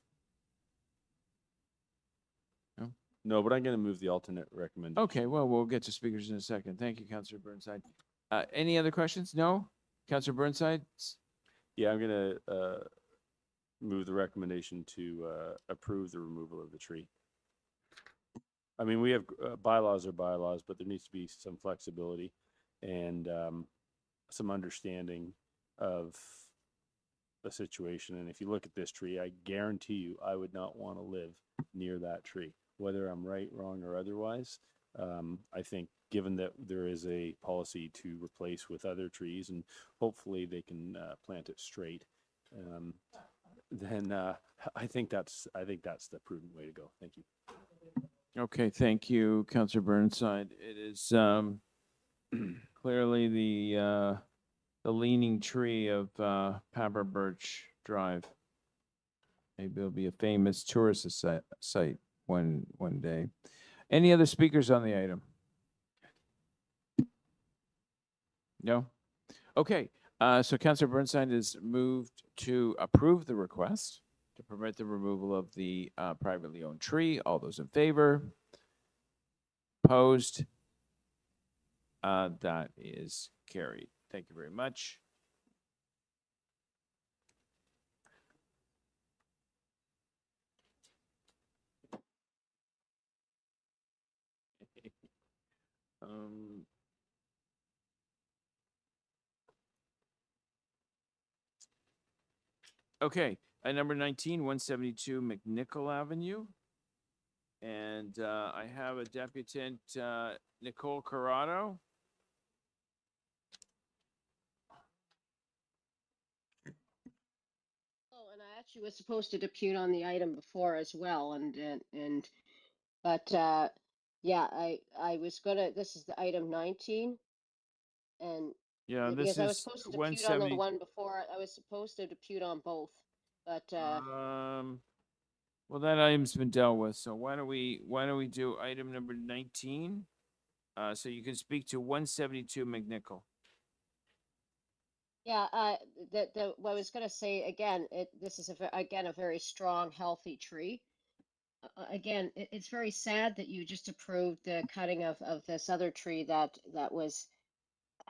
No, but I'm going to move the alternate recommendation. Okay, well, we'll get to speakers in a second. Thank you, Councillor Burnside. Any other questions? No? Councillor Burnside? Yeah, I'm going to move the recommendation to approve the removal of the tree. I mean, we have bylaws are bylaws, but there needs to be some flexibility and some understanding of the situation. And if you look at this tree, I guarantee you, I would not want to live near that tree, whether I'm right, wrong, or otherwise. I think given that there is a policy to replace with other trees and hopefully they can plant it straight, then I think that's the prudent way to go. Thank you. Okay, thank you, Councillor Burnside. It is clearly the leaning tree of Pabber Birch Drive. Maybe it'll be a famous tourist site one day. Any other speakers on the item? No? Okay, so Councillor Burnside is moved to approve the request to permit the removal of the privately owned tree. All those in favor? Opposed? That is carried. Thank you very much. Okay, at number 19, 172 McNichol Avenue. And I have a deputant, Nicole Corrado. Oh, and I actually was supposed to depute on the item before as well, but yeah, I was gonna, this is the item 19, and Yeah, this because I was is supposed to depute on the 170. one before, I was supposed to depute on both, but Well, that item's been dealt with, so why don't we do item number 19? So you can speak to 172 McNichol. yeah, what I was gonna say again, this is again a very strong, healthy tree. Again, it's very sad that you just approved the cutting of this other tree that was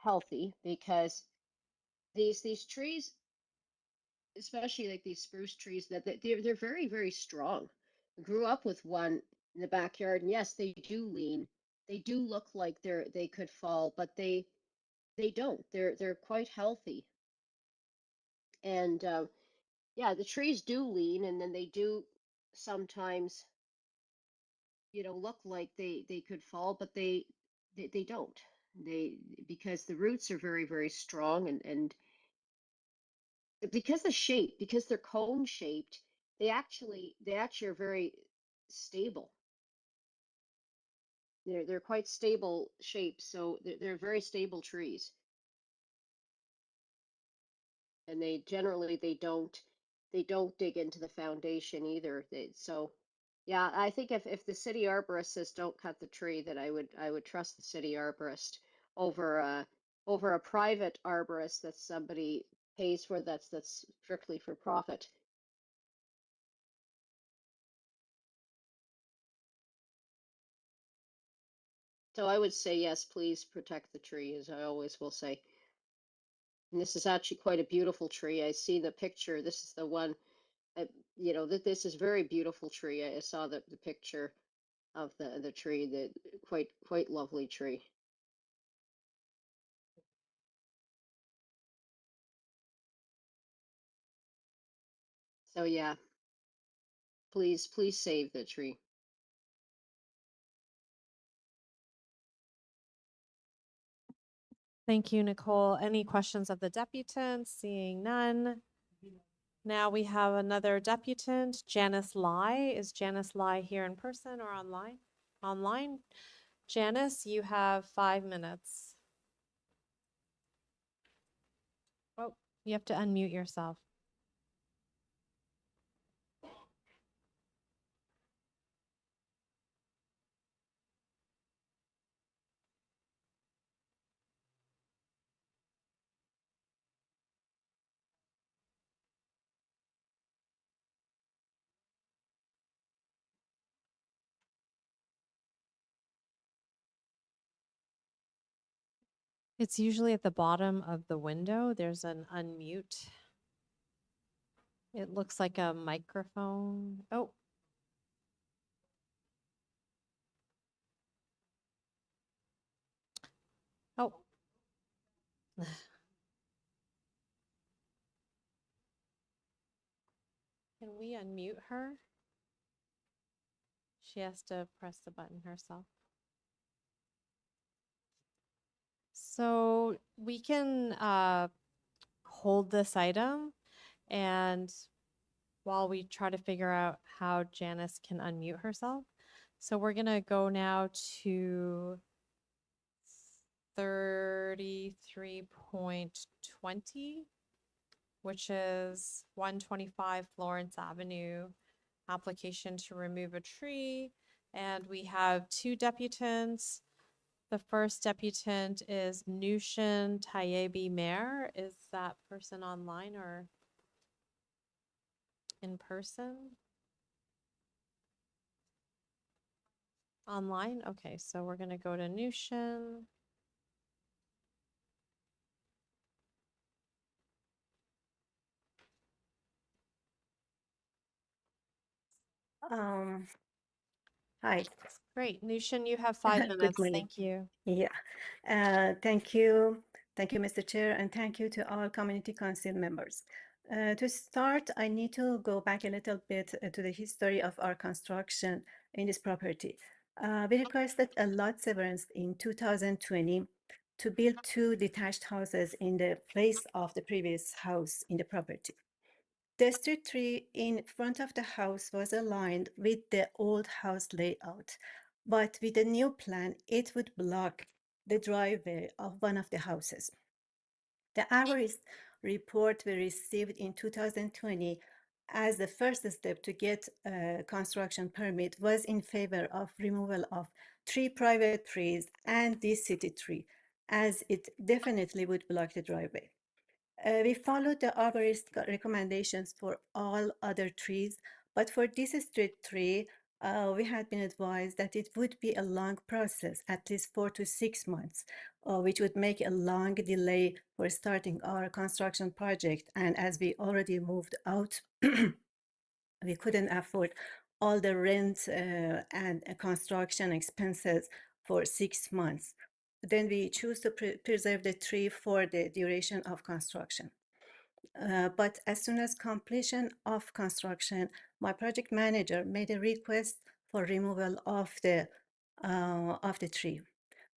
healthy, because these trees, especially like these spruce trees, that they're very, very strong. I grew up with one in the backyard, and yes, they do lean. They do look like they could fall, but they don't. They're quite healthy. And yeah, the trees do lean, and then they do sometimes, look like they could fall, but they don't. They, because the roots are very, very strong, and because they're cone shaped, they actually are very stable. They're quite stable shapes, so they're very stable trees. And they don't dig into the foundation either. So yeah, I think if the city arborist says don't cut the tree, that I would trust the city arborist over a private arborist that somebody pays for, that's strictly for profit. So I would say yes, please protect the tree, as I always will say. And this is actually quite a beautiful tree. I see the picture. This is the one, that this is very beautiful tree. I saw the picture of the tree, the quite lovely tree. So yeah, please save the tree. Thank you, Nicole. Any questions of the deputant? Seeing none. Now we have another deputant, Janice Lai. Is Janice Lai here in person or online? Online. Janice, you have 5 minutes. Oh, you have to unmute yourself. It's usually at the bottom of the window. There's an unmute. It looks like a microphone. Oh. Oh. Can we unmute her? She has to press the button herself. So we can hold this item, and while we try to figure out how Janice can unmute herself. So we're gonna go now to 33.20, which is 125 Florence Avenue, application to remove a tree. And we have 2 deputants. The first deputant is Nushin Tayebi Mayor. Is that person online or in person? Online? Okay, so we're gonna go to Nushin. Hi. Great. Nushin, you have 5 Good minutes. morning. Thank you. Yeah. Thank you. Thank you, Mr. Chair, and thank you to our community council members. To start, I need to go back a little bit to the history of our construction in this property. We requested a lot severance in 2020 to build 2 detached houses in the place of the previous house in the property. The street tree in front of the house was aligned with the old house layout, but with the new plan, it would block the driveway of one of the houses. The arborist report we received in 2020 as the first step to get a construction permit was in favor of removal of 3 private trees and this city tree, as it definitely would block the driveway. We followed the arborist recommendations for all other trees, but for this street tree, we had been advised that it would be a long process, at least 4 to 6 months, which would make a long delay for starting our construction project. And as we already moved out, we couldn't afford all the rent and construction expenses for 6 months. Then we choose to preserve the tree for the duration of construction. But as soon as completion of construction, my project manager made a request for removal of the tree.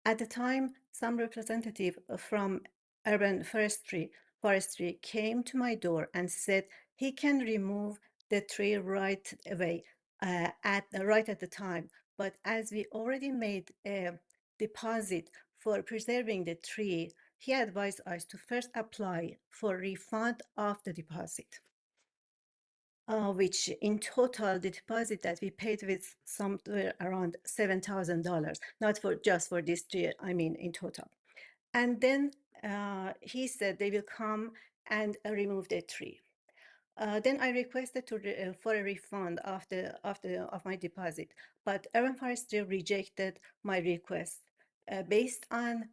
At the time, some representative from urban forestry came to my door and said he can remove the tree right away right at the time. But as we already made a deposit for preserving the tree, he advised us to first apply for refund of the deposit, which in total, the deposit that we paid with somewhere around $7,000, not for just for this tree, I mean in total. And then he said they will come and remove the tree. Then I requested for a refund of my deposit, but Urban Forestry rejected my request based on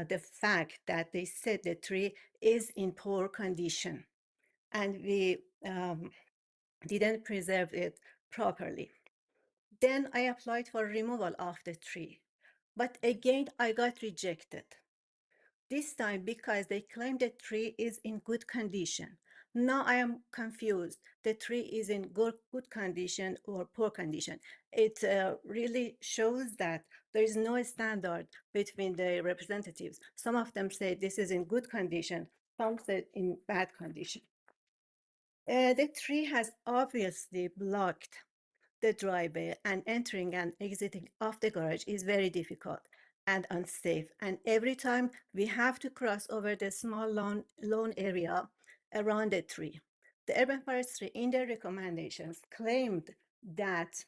the fact that they said the tree is in poor condition, and we didn't preserve it properly. Then I applied for removal of the tree, but again I got rejected. This time because they claim the tree is in good condition. Now I am confused. The tree is in good condition or poor condition. It really shows that there is no standard between the representatives. Some of them say this is in good condition, some say in bad condition. The tree has obviously blocked the driveway, and entering and exiting of the garage is very difficult and unsafe. And every time we have to cross over the small lawn area around the tree. The Urban Forestry in their recommendations claimed that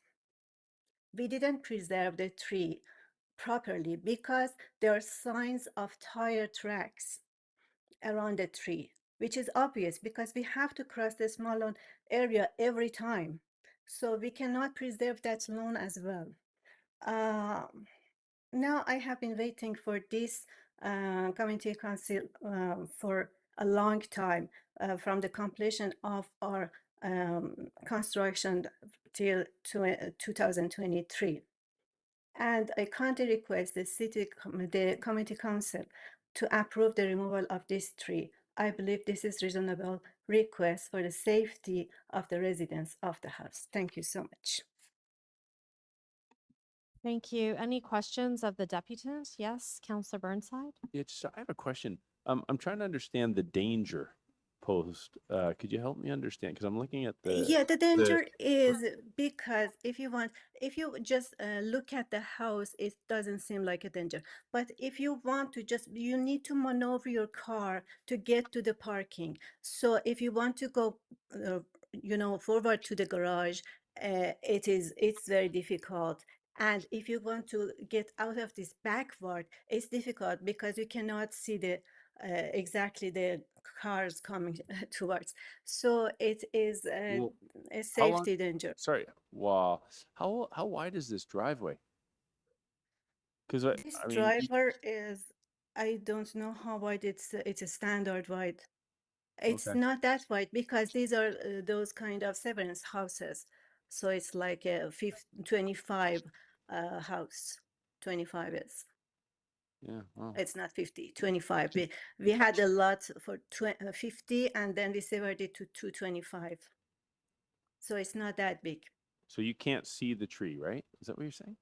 we didn't preserve the tree properly because there are signs of tire tracks around the tree, which is obvious because we have to cross the small lawn area every time. So we cannot preserve that lawn as well. Now I have been waiting for this community council for a long time, from the completion of our construction till 2023. And I kindly request the community council to approve the removal of this tree. I believe this is reasonable request for the safety of the residents of the house. Thank you so much. Thank you. Any questions of the deputant? Yes, Councillor Burnside? It's, I have a question. I'm trying to understand the danger posed. Could you help me understand? Because I'm looking at the Yeah, the danger is because if you just look at the house, it doesn't seem like a danger. But if you want to you need to maneuver your car to get to the parking. So if you want to go, forward to the garage, it's very difficult. And if you want to get out of this backward, it's difficult because you cannot see exactly the cars coming towards. So it is Well, a how long- safety danger. Sorry. Wow. How wide is this driveway? Because This I mean, driver is, I don't know how wide it's a standard wide. It's Okay. not that wide because these are those kind of severance houses. So it's like a 25 house, 25 is. Yeah, wow. It's not 50, 25. We had a lot for 50, and then we severed it to 225. So it's not that big. So you can't see the tree, right? Is that what you're saying?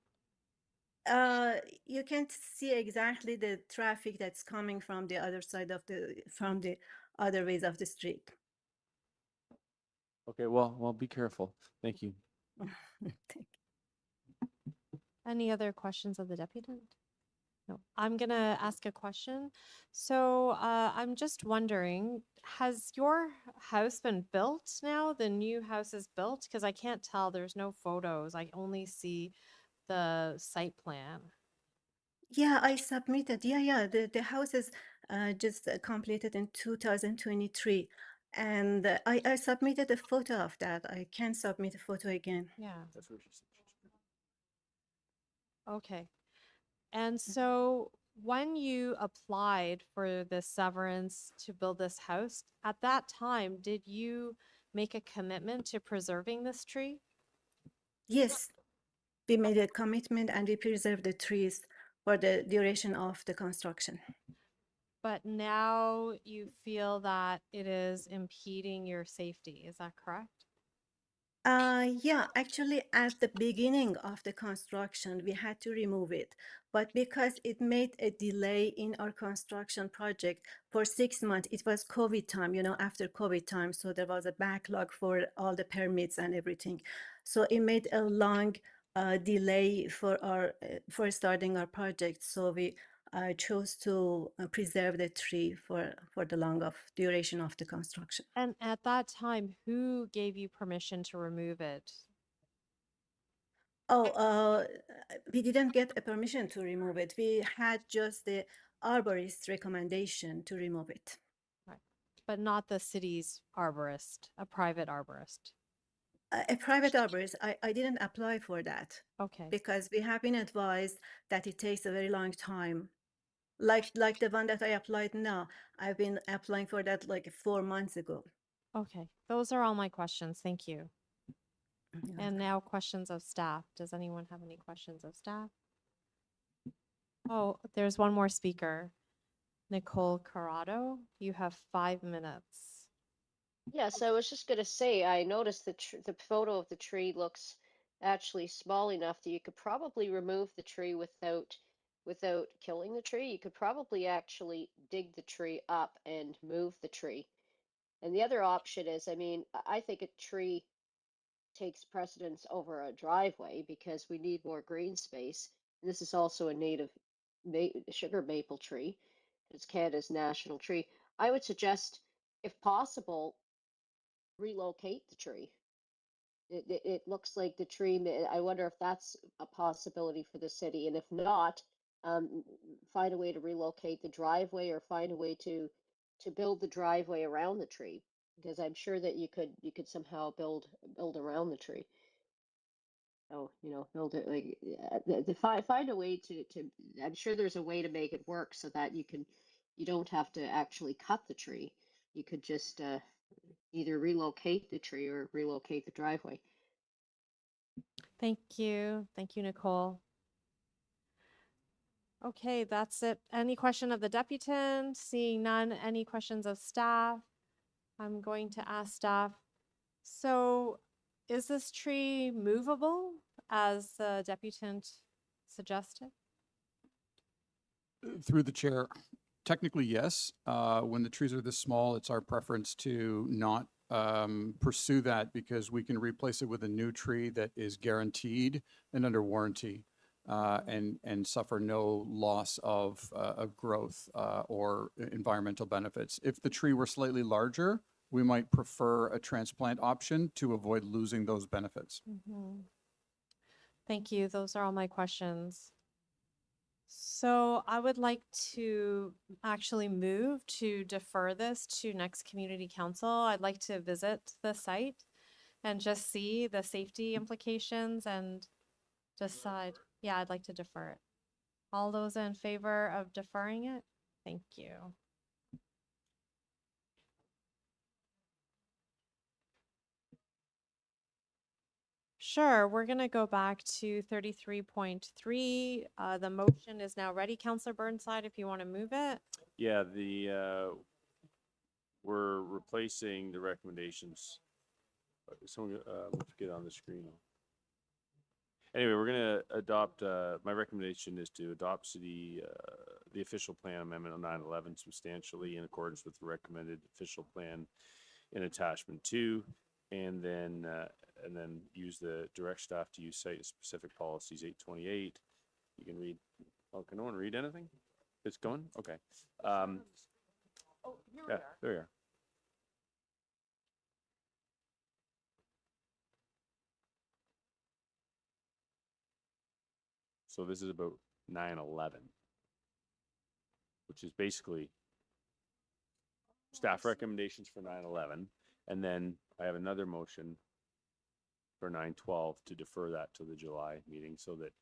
You can't see exactly the traffic that's coming from the other side of from the other ways of the street. Okay, well, be careful. Thank you. Any other questions of the deputant? No, I'm gonna ask a question. So I'm just wondering, has your house been built now? The new house is built? Because I can't tell, there's no photos. I only see the site plan. Yeah, I submitted. Yeah. The house is just completed in 2023. And I submitted a photo of that. I can submit a photo again. Yeah. That's what she said. Okay. And so when you applied for the severance to build this house, at that time, did you make a commitment to preserving this tree? Yes, we made a commitment and we preserved the trees for the duration of the construction. But now you feel that it is impeding your safety. Is that correct? Yeah, actually, at the beginning of the construction, we had to remove it. But because it made a delay in our construction project for 6 months, it was COVID time, after COVID time. So there was a backlog for all the permits and everything. So it made a long delay for starting our project. So we chose to preserve the tree for the long of duration of the construction. And at that time, who gave you permission to remove it? Oh, we didn't get a permission to remove it. We had just the arborist recommendation to remove it. Right. But not the city's arborist, a private arborist. A private arborist, I didn't apply for that. Okay. Because we have been advised that it takes a very long time. Like the one that I applied now, I've been applying for that like 4 months ago. Okay. Those are all my questions. Thank you. Yeah. And now questions of staff. Does anyone have any questions of staff? Oh, there's one more speaker. Nicole Corrado, you have 5 minutes. Yes, I was just going to say, I noticed the photo of the tree looks actually small enough that you could probably remove the tree without killing the tree. You could probably actually dig the tree up and move the tree. And the other option is, I mean, I think a tree takes precedence over a driveway because we need more green space. This is also a native sugar maple tree. It's Canada's national tree. I would suggest, if possible, relocate the tree. It looks like the tree, I wonder if that's a possibility for the city. And if not, find a way to relocate the driveway or find a way to build the driveway around the tree. Because I'm sure that you could somehow build around the tree. Oh, build it like find a way to. I'm sure there's a way to make it work so that you don't have to actually cut the tree. You could just either relocate the tree or relocate the driveway. Thank you. Thank you, Nicole. Okay, that's it. Any question of the deputant? Seeing none, any questions of staff? I'm going to ask staff. So is this tree movable as the deputant suggested? Through the chair, technically, yes. When the trees are this small, it's our preference to not pursue that because we can replace it with a new tree that is guaranteed and under warranty and suffer no loss of growth or environmental benefits. If the tree were slightly larger, we might prefer a transplant option to avoid losing those benefits. Mm-hmm. Thank you. Those are all my questions. So I would like to actually move to defer this to next community council. I'd like to visit the site and just see the safety implications and decide. Yeah, I'd like to defer it. All those in favor of deferring it? Thank you. Sure, we're gonna go back to 33.3. The motion is now ready. Counselor Burnside, if you want to move it. Yeah, we're replacing the recommendations. Someone, let's get on the screen. Anyway, we're gonna adopt, my recommendation is to adopt the official plan amendment on 9/11 substantially in accordance with the recommended official plan in attachment 2, and then use the direct staff to use site-specific policies 828. You can read, oh, can no one read anything? It's going? Okay. Oh, here we Yeah, are. there you are. So this is about 9/11, which is basically staff recommendations for 9/11. And then I have another motion for 9/12 to defer that to the July meeting so that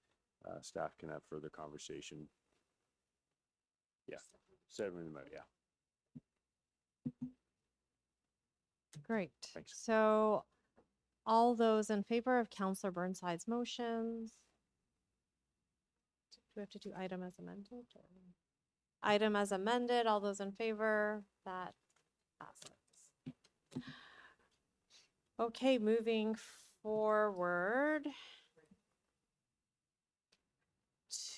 staff can have further conversation. Yeah, 7 minutes, yeah. Great. Thanks. So all those in favor of Counselor Burnside's motions? Do we have to do item as amended? Or? Item as amended, all those in favor? That passes. Okay, moving forward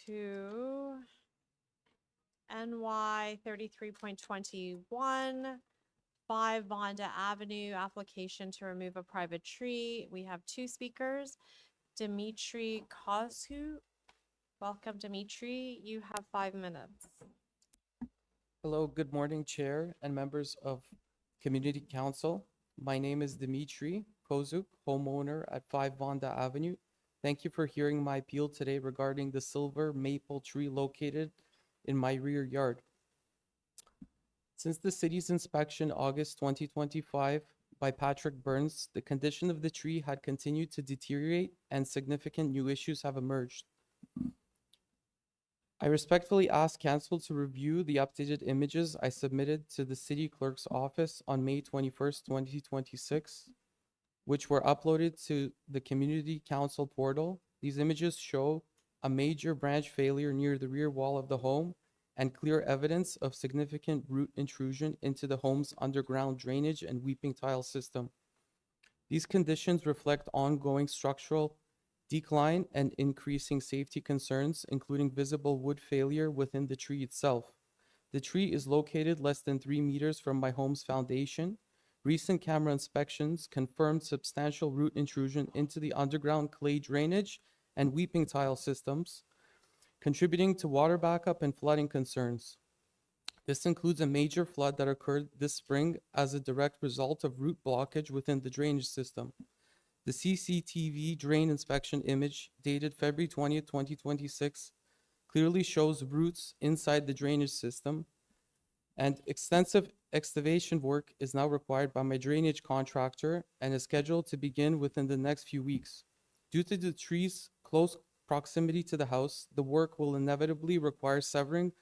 to NY 33.21, 5 Vonda Avenue, application to remove a private tree. We have 2 speakers, Dimitri Kozhu. Welcome, Dimitri. You have 5 minutes. Hello, good morning, Chair and members of Community Council. My name is Dimitri Kozuk, homeowner at 5 Vonda Avenue. Thank you for hearing my appeal today regarding the silver maple tree located in my rear yard. Since the city's inspection August 2025 by Patrick Burns, the condition of the tree had continued to deteriorate and significant new issues have emerged. I respectfully ask Council to review the updated images I submitted to the City Clerk's office on May 21st, 2026, which were uploaded to the Community Council portal. These images show a major branch failure near the rear wall of the home and clear evidence of significant root intrusion into the home's underground drainage and weeping tile system. These conditions reflect ongoing structural decline and increasing safety concerns, including visible wood failure within the tree itself. The tree is located less than 3 meters from my home's foundation. Recent camera inspections confirmed substantial root intrusion into the underground clay drainage and weeping tile systems, contributing to water backup and flooding concerns. This includes a major flood that occurred this spring as a direct result of root blockage within the drainage system. The CCTV drain inspection image dated February 20th, 2026 clearly shows roots inside the drainage system, and extensive excavation work is now required by my drainage contractor and is scheduled to begin within the next few weeks. Due to the tree's close proximity to the house, the work will inevitably require severing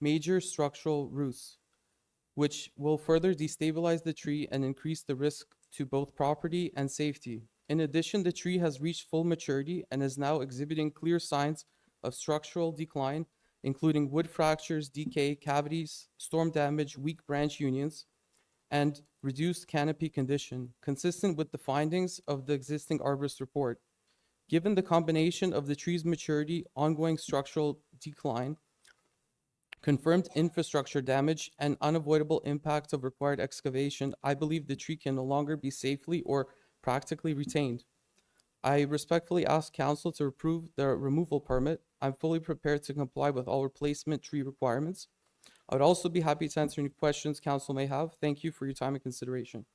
major structural roots, which will further destabilize the tree and increase the risk to both property and safety. In addition, the tree has reached full maturity and is now exhibiting clear signs of structural decline, including wood fractures, decay, cavities, storm damage, weak branch unions, and reduced canopy condition, consistent with the findings of the existing arborist report. Given the combination of the tree's maturity, ongoing structural decline, confirmed infrastructure damage, and unavoidable impact of required excavation, I believe the tree can no longer be safely or practically retained. I respectfully ask Council to approve the removal permit. I'm fully prepared to comply with all replacement tree requirements. I would also be happy to answer any questions Council may have. Thank you for your time and consideration.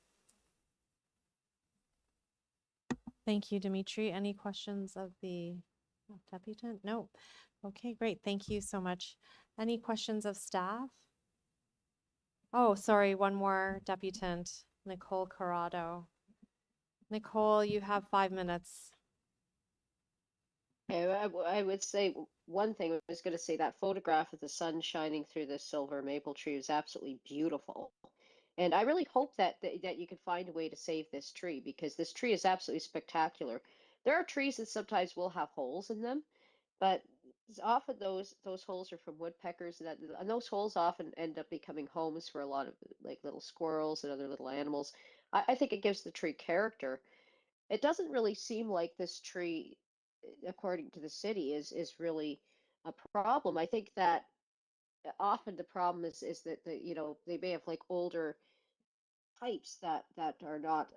Thank you, Dimitri. Any questions of the deputant? No. Okay, great. Thank you so much. Any questions of staff? Oh, sorry, one more deputant, Nicole Corrado. Nicole, you have 5 minutes. Okay, I would say one thing. I was going to say that photograph of the sun shining through the silver maple tree is absolutely beautiful. And I really hope that you can find a way to save this tree, because this tree is absolutely spectacular. There are trees that sometimes will have holes in them, but often those holes are from woodpeckers, and those holes often end up becoming homes for a lot of like little squirrels and other little animals. I think it gives the tree character. It doesn't really seem like this tree, according to the city, is really a problem. I think that often the problem is that they may have like older pipes that are not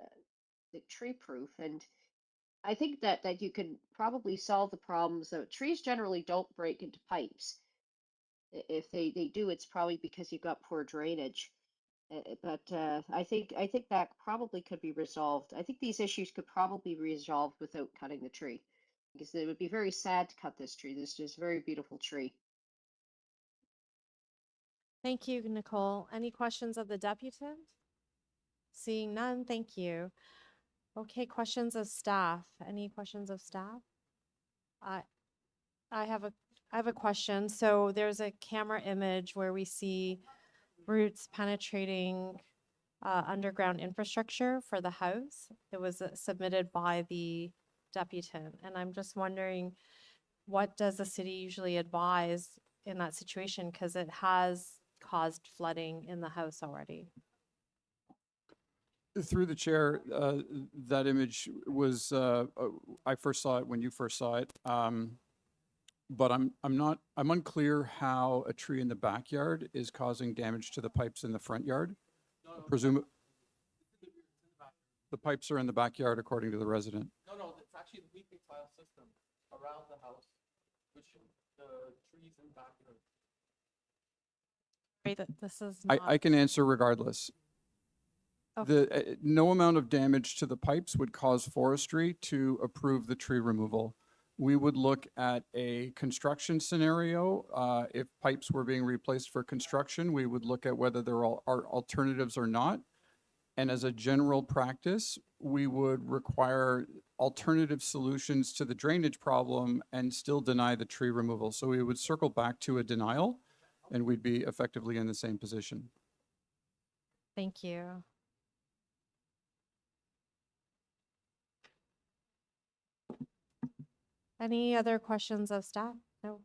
like tree proof, and I think that you can probably solve the problems. Trees generally don't break into pipes. If they do, it's probably because you've got poor drainage. But I think that probably could be resolved. I think these issues could probably be resolved without cutting the tree, because it would be very sad to cut this tree. This is a very beautiful tree. Thank you, Nicole. Any questions of the deputant? Seeing none, thank you. Okay, questions of staff. Any questions of staff? I I have a question. So there's a camera image where we see roots penetrating underground infrastructure for the house. It was submitted by the deputant, and I'm just wondering, what does the city usually advise in that situation? Because it has caused flooding in the house already. Through the chair, that image was, I first saw it when you first saw it. But I'm unclear how a tree in the backyard is causing damage to the pipes in the front yard. Presume the pipes are in the backyard according to the resident. No, it's actually the weeping tile system around the house, which the trees in backyard. This is I can answer regardless. No amount of damage to the pipes would cause forestry to approve the tree removal. We would look at a construction scenario. If pipes were being replaced for construction, we would look at whether there are alternatives or not. And as a general practice, we would require alternative solutions to the drainage problem and still deny the tree removal. So we would circle back to a denial, and we'd be effectively in the same position. Thank you. Any other questions of staff? No.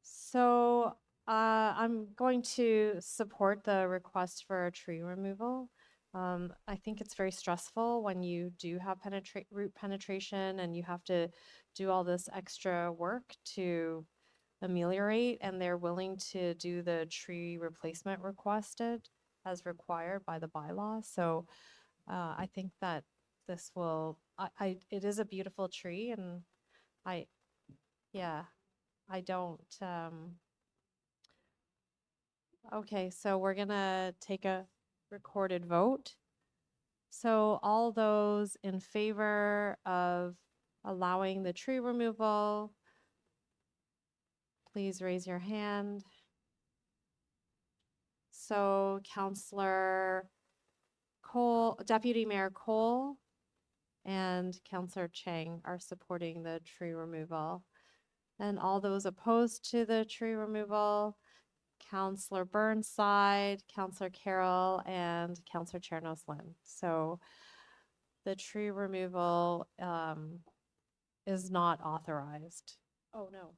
So I'm going to support the request for a tree removal. I think it's very stressful when you do have root penetration and you have to do all this extra work to ameliorate, and they're willing to do the tree replacement requested as required by the bylaw. So I think that this will, it is a beautiful tree, and I don't, okay, so we're gonna take a recorded vote. So all those in favor of allowing the tree removal, please raise your hand. So Councillor Cole, Deputy Mayor Cole, and Councillor Chang are supporting the tree removal. And all those opposed to the tree removal, Councillor Burnside, Councillor Carroll, and Councillor Chernos-Lynn. So the tree removal is not authorized. Oh, no.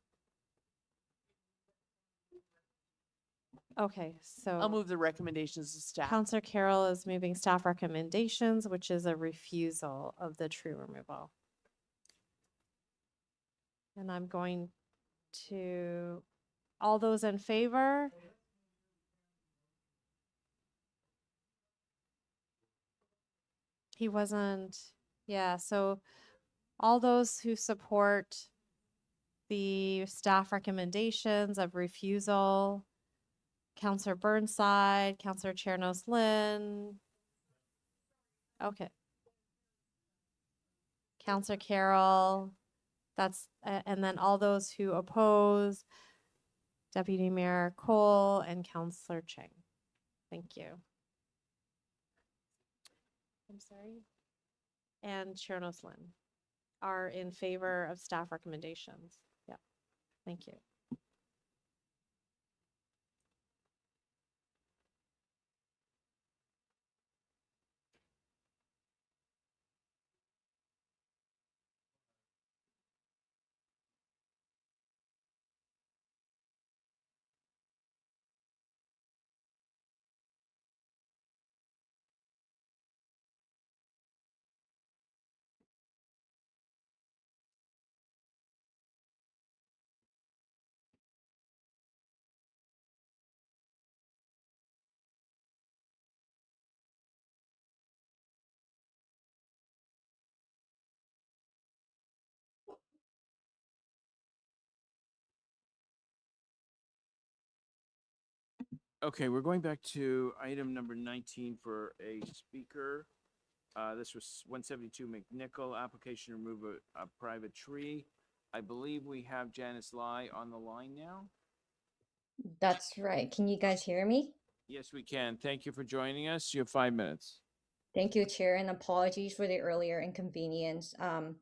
Okay, so I'll move the recommendations to staff. Councillor Carroll is moving staff recommendations, which is a refusal of the tree removal. And I'm going to, all those in favor? He wasn't, yeah, so all those who support the staff recommendations of refusal, Councillor Burnside, Councillor Chernos-Lynn. Okay. Councillor Carroll, that's, and then all those who oppose, Deputy Mayor Cole and Councillor Chang. Thank you. I'm sorry. And Chernos-Lynn are in favor of staff recommendations. Yeah, thank you. Okay, we're going back to item number 19 for a speaker. This was 172 McNichol, application to remove a private tree. I believe we have Janice Lai on the line now. That's right. Can you guys hear me? Yes, we can. Thank you for joining us. You have 5 minutes. Thank you, Chair, and apologies for the earlier inconvenience. Can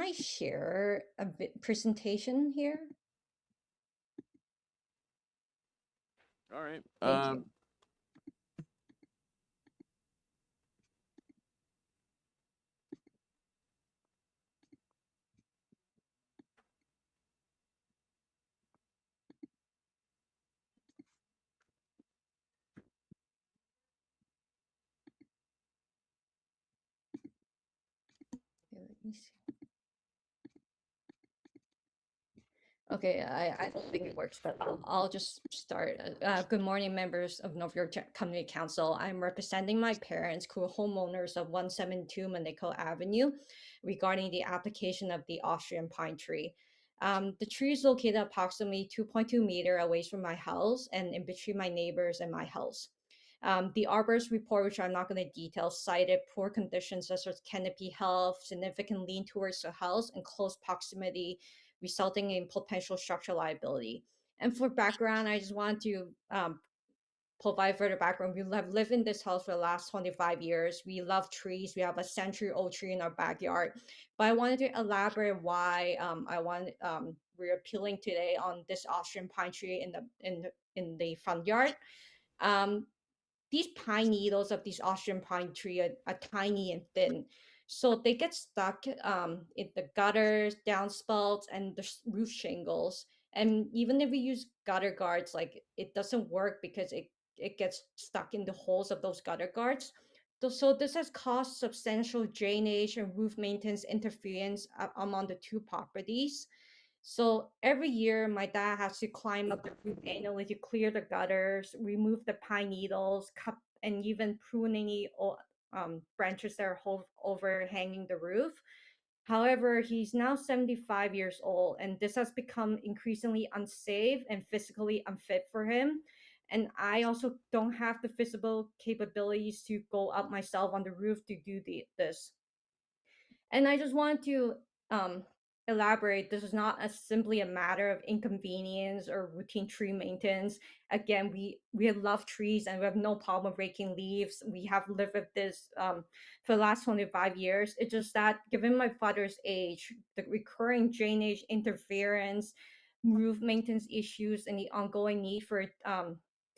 I share a presentation here? All right. Thank you. Let me see. Okay, I don't think it works, but I'll just start. Good morning, members of North York Community Council. I'm representing my parents, who are homeowners of 172 Manico Avenue, regarding the application of the Austrian pine tree. The tree is located approximately 2.2 meters away from my house and in between my neighbors and my house. The arborist report, which I'm not going to detail, cited poor conditions such as canopy health, significant lean towards the house, and close proximity, resulting in potential structural liability. And for background, I just want to provide further background. We have lived in this house for the last 25 years. We love trees. We have a century-old tree in our backyard. But I wanted to elaborate why we're appealing today on this Austrian pine tree in the front yard. These pine needles of these Austrian pine tree are tiny and thin. So they get stuck in the gutters, downspouts, and the roof shingles. And even if we use gutter guards, like it doesn't work because it gets stuck in the holes of those gutter guards. So this has caused substantial drainage and roof maintenance interference among the two properties. So every year, my dad has to climb up the roof annually to clear the gutters, remove the pine needles, cut and even prune any branches that are overhanging the roof. However, he's now 75 years old, and this has become increasingly unsafe and physically unfit for him. And I also don't have the physical capabilities to go up myself on the roof to do this. And I just want to elaborate, this is not simply a matter of inconvenience or routine tree maintenance. Again, we love trees and we have no problem raking leaves. We have lived with this for the last 25 years. It's just that given my father's age, the recurring drainage interference, roof maintenance issues, and the ongoing need for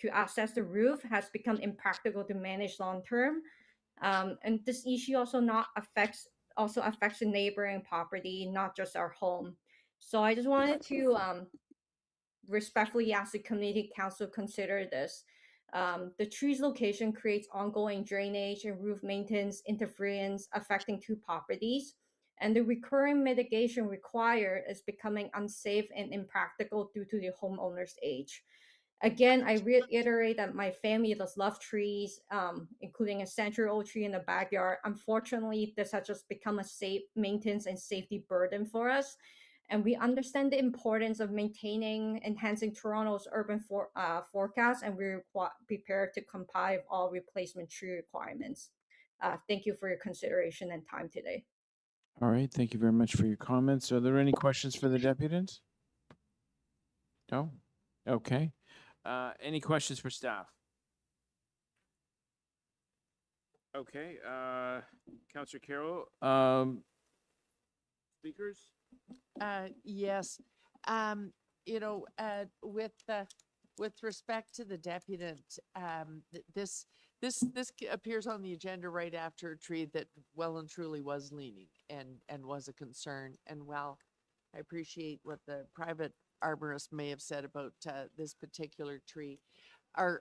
to access the roof has become impractical to manage long term. And this issue also affects the neighboring property, not just our home. So I just wanted to respectfully ask the community council to consider this. The tree's location creates ongoing drainage and roof maintenance interference affecting two properties, and the recurring mitigation required is becoming unsafe and impractical due to the homeowner's age. Again, I reiterate that my family does love trees, including a century-old tree in the backyard. Unfortunately, this has just become a safe maintenance and safety burden for us. And we understand the importance of enhancing Toronto's urban forecast, and we're prepared to comply with all replacement tree requirements. Thank you for your consideration and time today. All right. Thank you very much for your comments. Are there any questions for the deputant? No? Okay. Any questions for staff? Okay, Councillor Carroll, speakers? Yes. With respect to the deputant, this appears on the agenda right after a tree that well and truly was leaning and was a concern. And while I appreciate what the private arborist may have said about this particular tree, our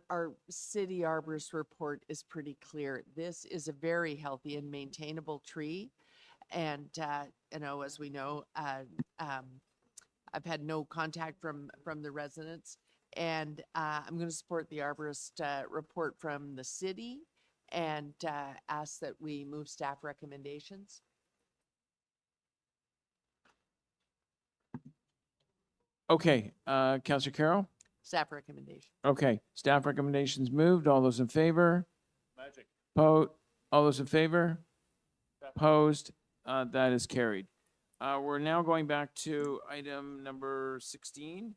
city arborist report is pretty clear. This is a very healthy and maintainable tree. And, as we know, I've had no contact from the residents, and I'm going to support the arborist report from the city and ask that we move staff recommendations. Okay, Councillor Carroll? Staff recommendation. Okay, staff recommendations moved. All those in favor? Magic. All those in favor? Opposed? That is carried. We're now going back to item number 16.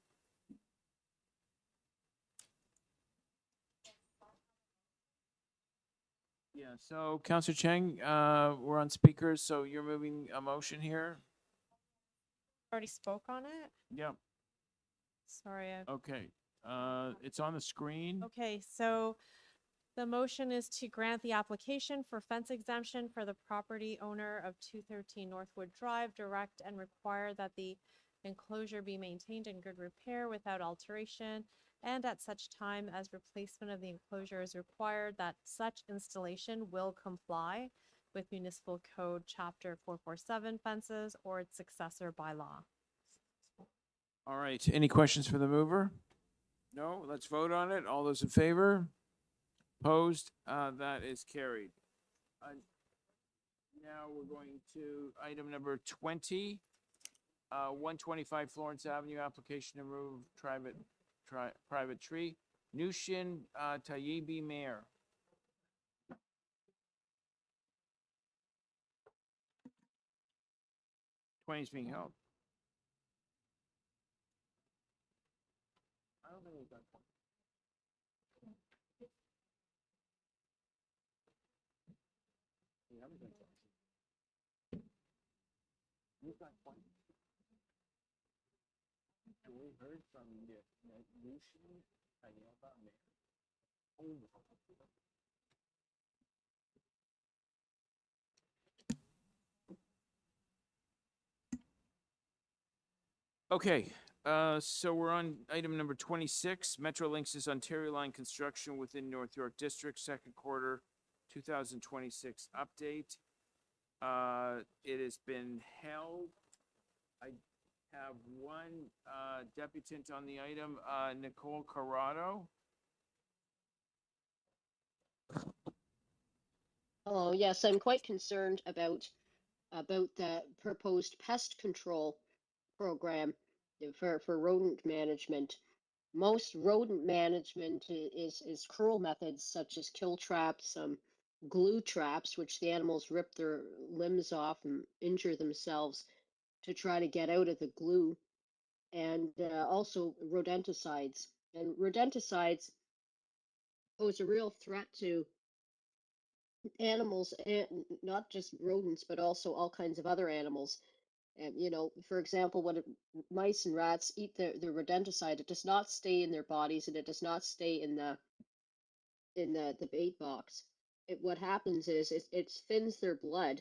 Yeah, so Counselor Cheng, we're on speakers, so you're moving a motion here? Already spoke on it? Yeah, Sorry. okay. It's on the screen. Okay, so the motion is to grant the application for fence exemption for the property owner of 213 Northwood Drive, direct and require that the enclosure be maintained in good repair without alteration, and at such time as replacement of the enclosure is required, that such installation will comply with Municipal Code Chapter 447 fences or its successor by law. All right, any questions for the mover? No, let's vote on it. All those in favor? Opposed? That is carried. Now we're going to item number 20. 125 Florence Avenue, application to remove private tree. Nushin Tayibi Mayor. Twenty is being held. I don't think we've got one. We haven't done 20. We've got 20. So we heard from the Nushin Tayiba Mayor. Okay, so we're on item number 26, Metrolinx's Ontario Line construction within North York District, second quarter 2026 update. It has been held. I have one deputant on the item, Nicole Corrado. Oh, yes, I'm quite concerned about the proposed pest control program for rodent management. Most rodent management is cruel methods such as kill traps, glue traps, which the animals rip their limbs off and injure themselves to try to get out of the glue, and also rodenticides. And rodenticides pose a real threat to animals, and not just rodents, but also all kinds of other animals. And, you know, for example, when mice and rats eat the rodenticide, it does not stay in their bodies and it does not stay in the bait box. What happens is it thins their blood,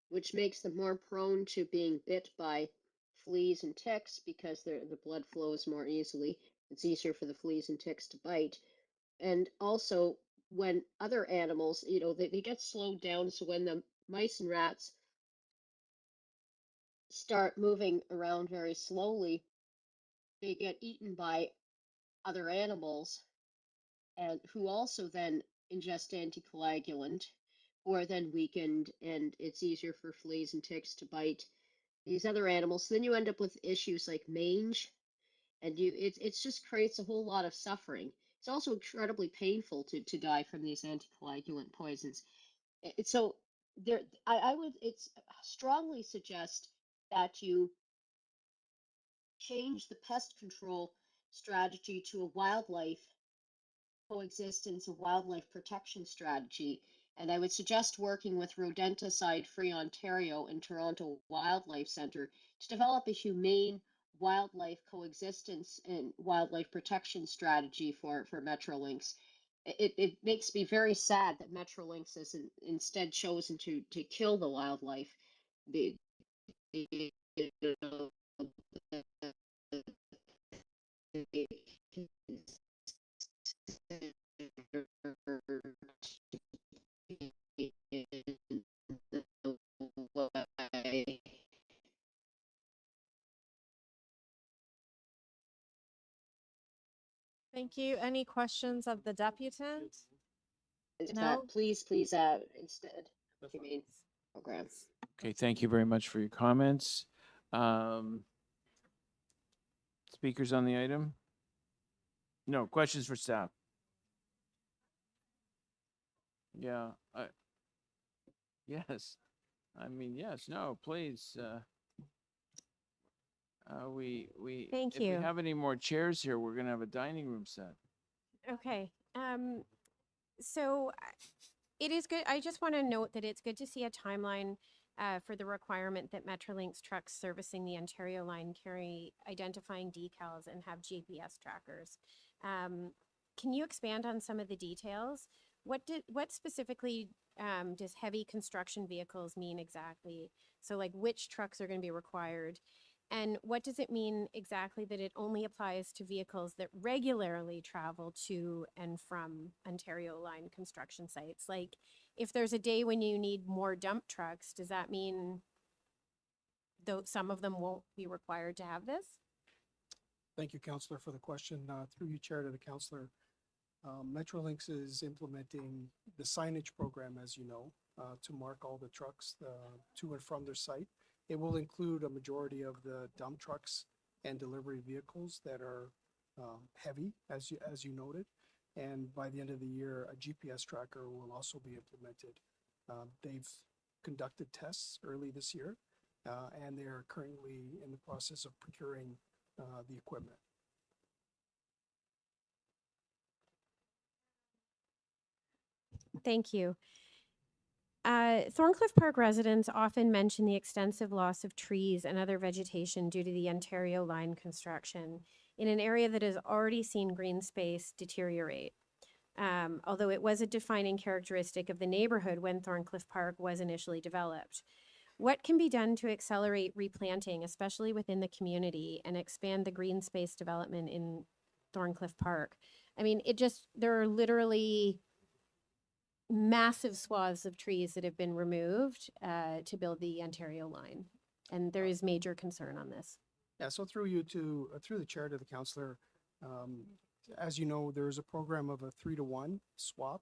which makes them more prone to being bit by fleas and ticks because the blood flows more easily. It's easier for the fleas and ticks to bite. And also, when other animals, you know, they get slowed down. So when the mice and rats start moving around very slowly, they get eaten by other animals, and who also then ingest anticoagulant, who are then weakened, and it's easier for fleas and ticks to bite these other animals. So then you end up with issues like mange, and it just creates a whole lot of suffering. It's also incredibly painful to die from these anticoagulant poisons. So there, I would strongly suggest that you change the pest control strategy to a wildlife coexistence, a wildlife protection strategy. And I would suggest working with Rodenticide Free Ontario and Toronto Wildlife Centre to develop a humane wildlife coexistence and wildlife protection strategy for Metrolinx. It makes me very sad that Metrolinx has instead chosen to kill the wildlife. The, Thank you. Any questions of the deputant? No? Please, instead, humane program. Okay, thank you very much for your comments. Speakers on the item? No, questions for staff? Yeah, yes. I mean, yes, no, please, Thank if we you. have any more chairs here, we're gonna have a dining room set. Okay. So it is good. I just want to note that it's good to see a timeline for the requirement that Metrolinx trucks servicing the Ontario line carry identifying decals and have GPS trackers. Can you expand on some of the details? What specifically does heavy construction vehicles mean exactly? So like which trucks are going to be required? And what does it mean exactly that it only applies to vehicles that regularly travel to and from Ontario line construction sites? Like if there's a day when you need more dump trucks, does that mean though some of them won't be required to have this? Thank you, Councillor, for the question. Through you, Chair, to the Councillor. Metrolinx is implementing the signage program, as you know, to mark all the trucks to and from their site. It will include a majority of the dump trucks and delivery vehicles that are heavy, as you noted. And by the end of the year, a GPS tracker will also be implemented. They've conducted tests early this year, and they are currently in the process of procuring the equipment. Thank you. Thorncliffe Park residents often mention the extensive loss of trees and other vegetation due to the Ontario line construction in an area that has already seen green space deteriorate. Although it was a defining characteristic of the neighborhood when Thorncliffe Park was initially developed. What can be done to accelerate replanting, especially within the community, and expand the green space development in Thorncliffe Park? I mean, there are literally massive swaths of trees that have been removed to build the Ontario line. And there is major concern on this. Yeah, so through you to, through the chair to the councillor, as you know, there's a program of a 3-to-1 swap.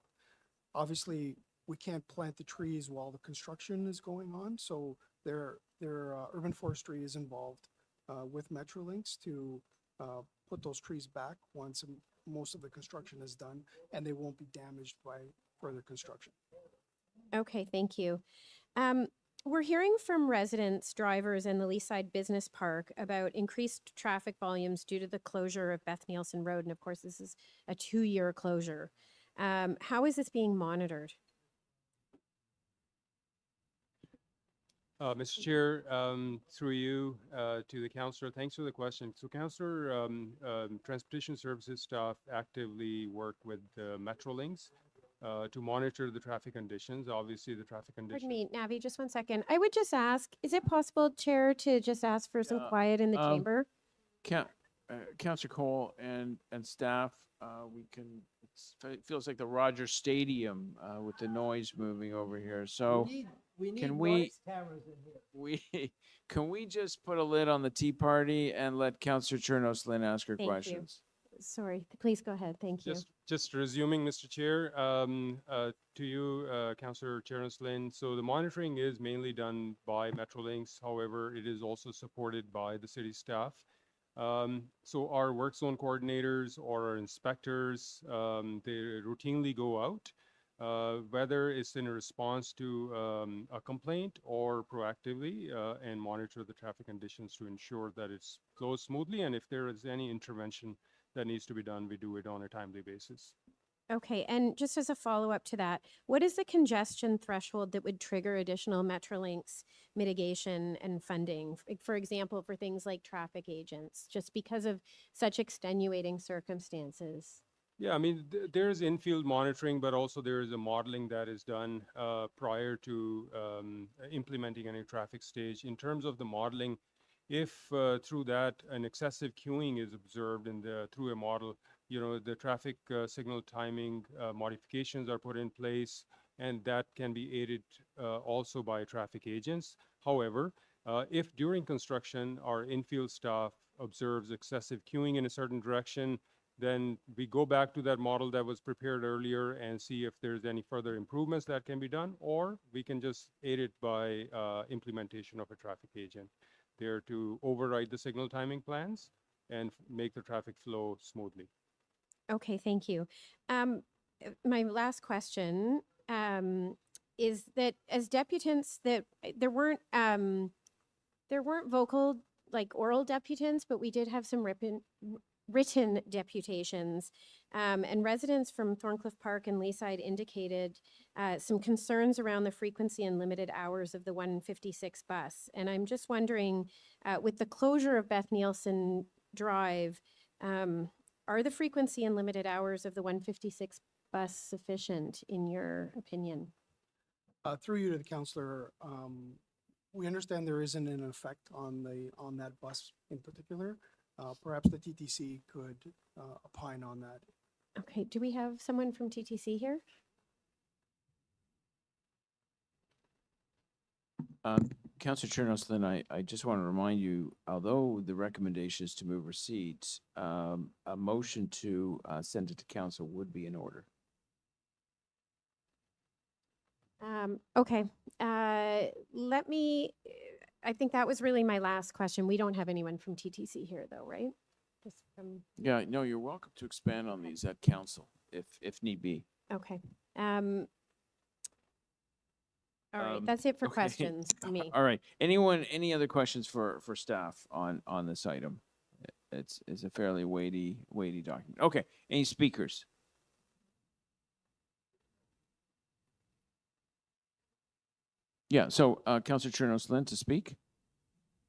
Obviously, we can't plant the trees while the construction is going on. So urban forestry is involved with Metrolinx to put those trees back once most of the construction is done, and they won't be damaged by further construction. Okay, thank you. We're hearing from residents, drivers, and the Leaside Business Park about increased traffic volumes due to the closure of Beth Nielsen Road. And of course, this is a 2-year closure. How is this being monitored? Mr. Chair, through you to the councillor, thanks for the question. So councillor, transportation services staff actively work with Metrolinx to monitor the traffic conditions. Obviously, the traffic conditions. Pardon me, Navi, just one second. I would just ask, is it possible, Chair, to just ask for some quiet in the chamber? Councillor Cole and staff, it feels like the Rogers Stadium with the noise moving over here. So We need can noise cameras in here. can we just put a lid on the tea party and let Councillor Chernos Lynn ask her Thank you. questions? Sorry, please go ahead. Thank you. Just resuming, Mr. Chair, to you, Councillor Chernos-Lynn. So the monitoring is mainly done by Metrolinx. However, it is also supported by the city staff. So our work zone coordinators or our inspectors, they routinely go out, whether it's in response to a complaint or proactively, and monitor the traffic conditions to ensure that it's flows smoothly. And if there is any intervention that needs to be done, we do it on a timely basis. Okay, and just as a follow-up to that, what is the congestion threshold that would trigger additional Metrolinx mitigation and funding? For example, for things like traffic agents, just because of such extenuating circumstances? Yeah, I mean, there is in-field monitoring, but also there is a modeling that is done prior to implementing any traffic stage. In terms of the modeling, if through that an excessive queuing is observed through a model, the traffic signal timing modifications are put in place, and that can be aided also by traffic agents. However, if during construction our infield staff observes excessive queuing in a certain direction, then we go back to that model that was prepared earlier and see if there's any further improvements that can be done, or we can just aid it by implementation of a traffic agent there to override the signal timing plans and make the traffic flow smoothly. Okay, thank you. My last question is that as deputants, that there weren't vocal, like oral deputants, but we did have some written deputations. And residents from Thorncliffe Park and Leaside indicated some concerns around the frequency and limited hours of the 156 bus. And I'm just wondering, with the closure of Beth Nielsen Drive, are the frequency and limited hours of the 156 bus sufficient, in your opinion? Through you to the councillor, we understand there isn't an effect on that bus in particular. Perhaps the TTC could opine on that. Okay, do we have someone from TTC here? Councillor Chernos-Lynn, I just want to remind you, although the recommendation is to move receipts, a motion to send it to council would be in order. Okay, I think that was really my last question. We don't have anyone from TTC here though, right? Just from, Yeah, no, you're welcome to expand on these at council if need be. okay. All right, that's it for okay. questions for me. All right. Any other questions for staff on this item? It's a fairly weighty document. Okay. Any speakers? Yeah. So, Councillor Chernos-Lynn to speak.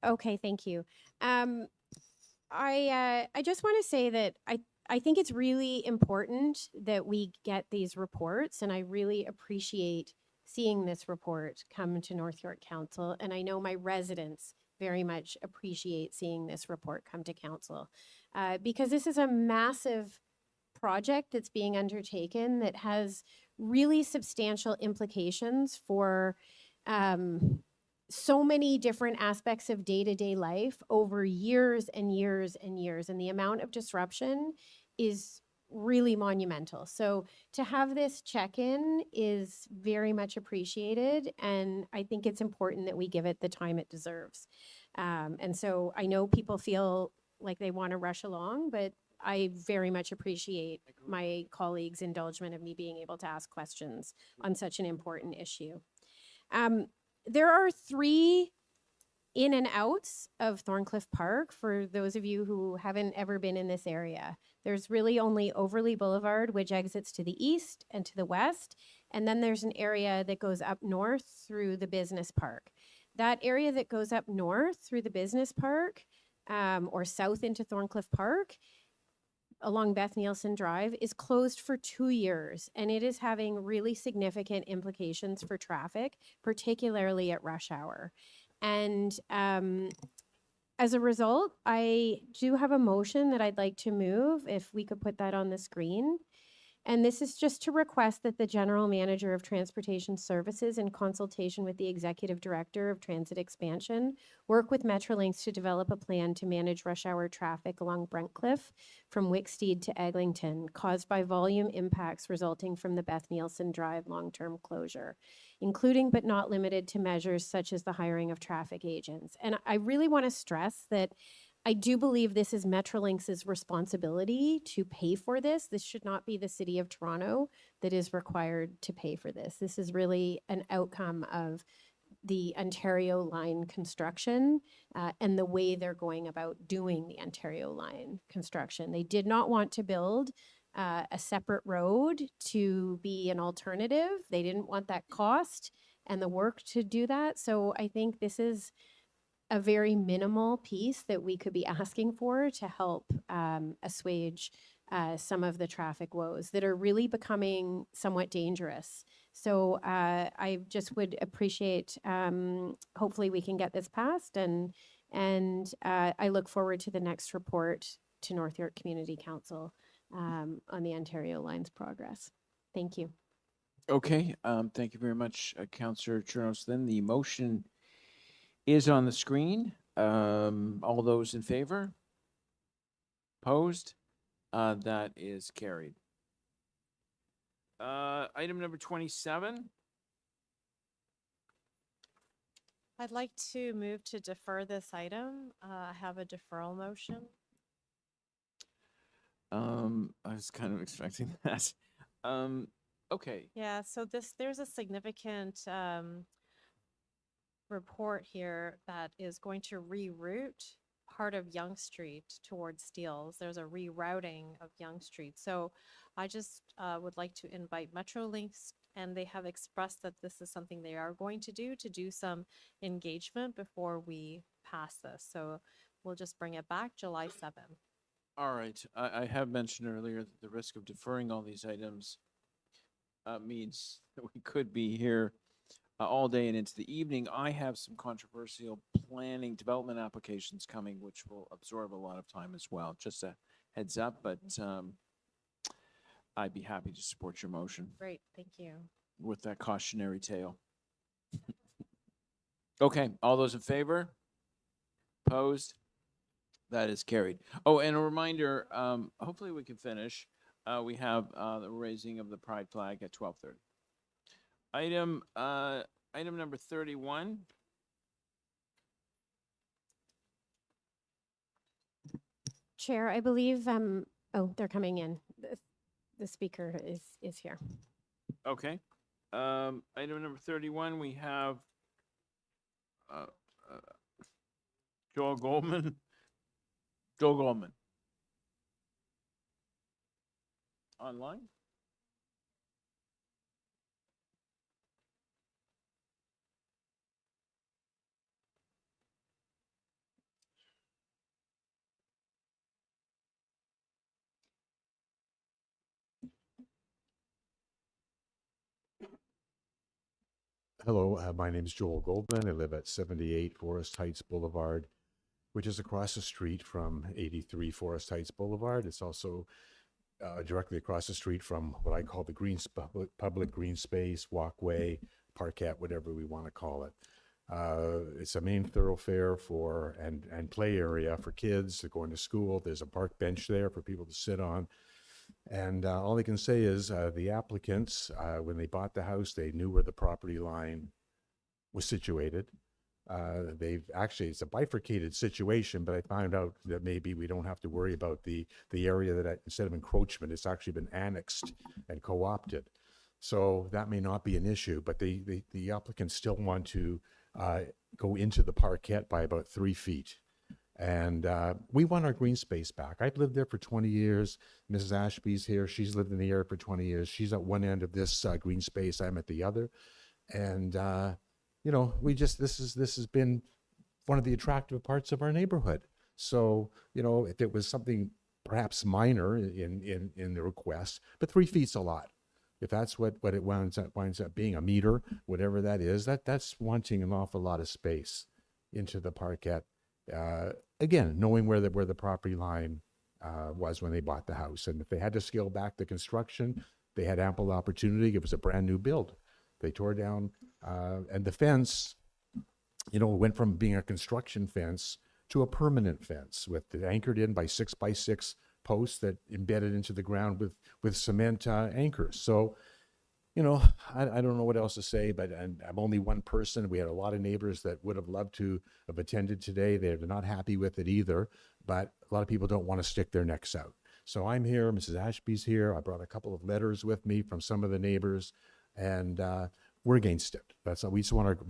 Okay, thank you. I just want to say that I think it's really important that we get these reports, and I really appreciate seeing this report come to North York Council. And I know my residents very much appreciate seeing this report come to council, because this is a massive project that's being undertaken that has really substantial implications for so many different aspects of day-to-day life over years and years and years. And the amount of disruption is really monumental. So to have this check-in is very much appreciated. And I think it's important that we give it the time it deserves. And so I know people feel like they want to rush along, but I very much appreciate my colleagues' indulgence of me being able to ask questions on such an important issue. There are 3 in and outs of Thorncliffe Park for those of you who haven't ever been in this area. There's really only Overley Boulevard, which exits to the east and to the west. And then there's an area that goes up north through the business park. That area that goes up north through the business park, or south into Thorncliffe Park, along Beth Nielsen Drive, is closed for 2 years, and it is having really significant implications for traffic, particularly at rush hour. And as a result, I do have a motion that I'd like to move, if we could put that on the screen. And this is just to request that the General Manager of Transportation Services, in consultation with the Executive Director of Transit Expansion, work with Metrolinx to develop a plan to manage rush hour traffic along Brentcliffe from Wicksteed to Eglinton, caused by volume impacts resulting from the Beth Nielsen Drive long-term closure, including but not limited to measures such as the hiring of traffic agents. And I really want to stress that I do believe this is Metrolinx's responsibility to pay for this. This should not be the City of Toronto that is required to pay for this. This is really an outcome of the Ontario line construction and the way they're going about doing the Ontario line construction. They did not want to build a separate road to be an alternative. They didn't want that cost and the work to do that. So I think this is a very minimal piece that we could be asking for to help assuage some of the traffic woes that are really becoming somewhat dangerous. So I just would appreciate, hopefully we can get this passed, and I look forward to the next report to North York Community Council on the Ontario Line's progress. Thank you. Okay. Thank you very much, Councillor Chernos-Lynn. The motion is on the screen. All those in favor? Opposed? That is carried. Item number 27. I'd like to move to defer this item. I have a deferral motion. I was kind of expecting that. Okay. Yeah, so there's a significant report here that is going to reroute part of Young Street towards Steeles. There's a rerouting of Young Street. So I just would like to invite Metrolinx, and they have expressed that this is something they are going to do some engagement before we pass this. So we'll just bring it back July 7th. All right. I have mentioned earlier that the risk of deferring all these items means that we could be here all day and into the evening. I have some controversial planning development applications coming, which will absorb a lot of time as well. Just a heads up, but I'd be happy to support your motion Great, thank you. with that cautionary tale. Okay, all those in favor? Opposed? That is carried. Oh, and a reminder, hopefully we can finish. We have the raising of the pride flag at 12:30. Item number 31. Chair, I believe, oh, they're coming in. The speaker is here. Okay. Item number 31, we have Joel Goldman. Joel Goldman. Online? Hello, my name is Joel Goldman. I live at 78 Forest Heights Boulevard, which is across the street from 83 Forest Heights Boulevard. It's also directly across the street from what I call the public green space, walkway, parkette, whatever we want to call it. It's a main thoroughfare for and play area for kids that go into school. There's a park bench there for people to sit on. And all I can say is the applicants, when they bought the house, they knew where the property line was situated. It's a bifurcated situation, but I found out that maybe we don't have to worry about the area that instead of encroachment, it's actually been annexed and co-opted. So that may not be an issue, but the applicants still want to go into the parkette by about 3 feet. And we want our green space back. I've lived there for 20 years. Mrs. Ashby's here. She's lived in the area for 20 years. She's at one end of this green space. I'm at the other. And, you know, this has been one of the attractive parts of our neighborhood. So, you know, if it was something perhaps minor in the request, but 3 feet's a lot. If that's what it winds up being, a meter, whatever that is, that's wanting an awful lot of space into the parkette. Again, knowing where the property line was when they bought the house. And if they had to scale back the construction, they had ample opportunity. It was a brand new build. They tore down, and the fence, you know, went from being a construction fence to a permanent fence anchored in by 6x6 posts that embedded into the ground with cement anchors. So, you know, I don't know what else to say, but I'm only one person. We had a lot of neighbors that would have loved to have attended today. They're not happy with it either, but a lot of people don't want to stick their necks out. So I'm here, Mrs. Ashby's here. I brought a couple of letters with me from some of the neighbors, and we're against it. We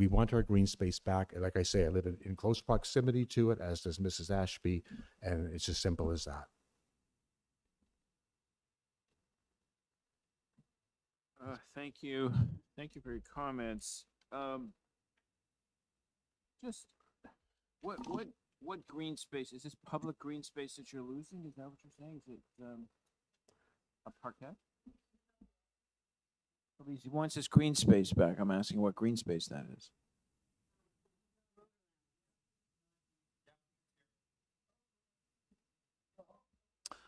want our green space back. And like I say, I live in close proximity to it, as does Mrs. Ashby, and it's as simple as that. Thank you. Thank you for your comments. Just what green space is this? Public green space that you're losing? Is that what you're saying? Is it a parkette? Well, he wants his green space back. I'm asking what green space that is.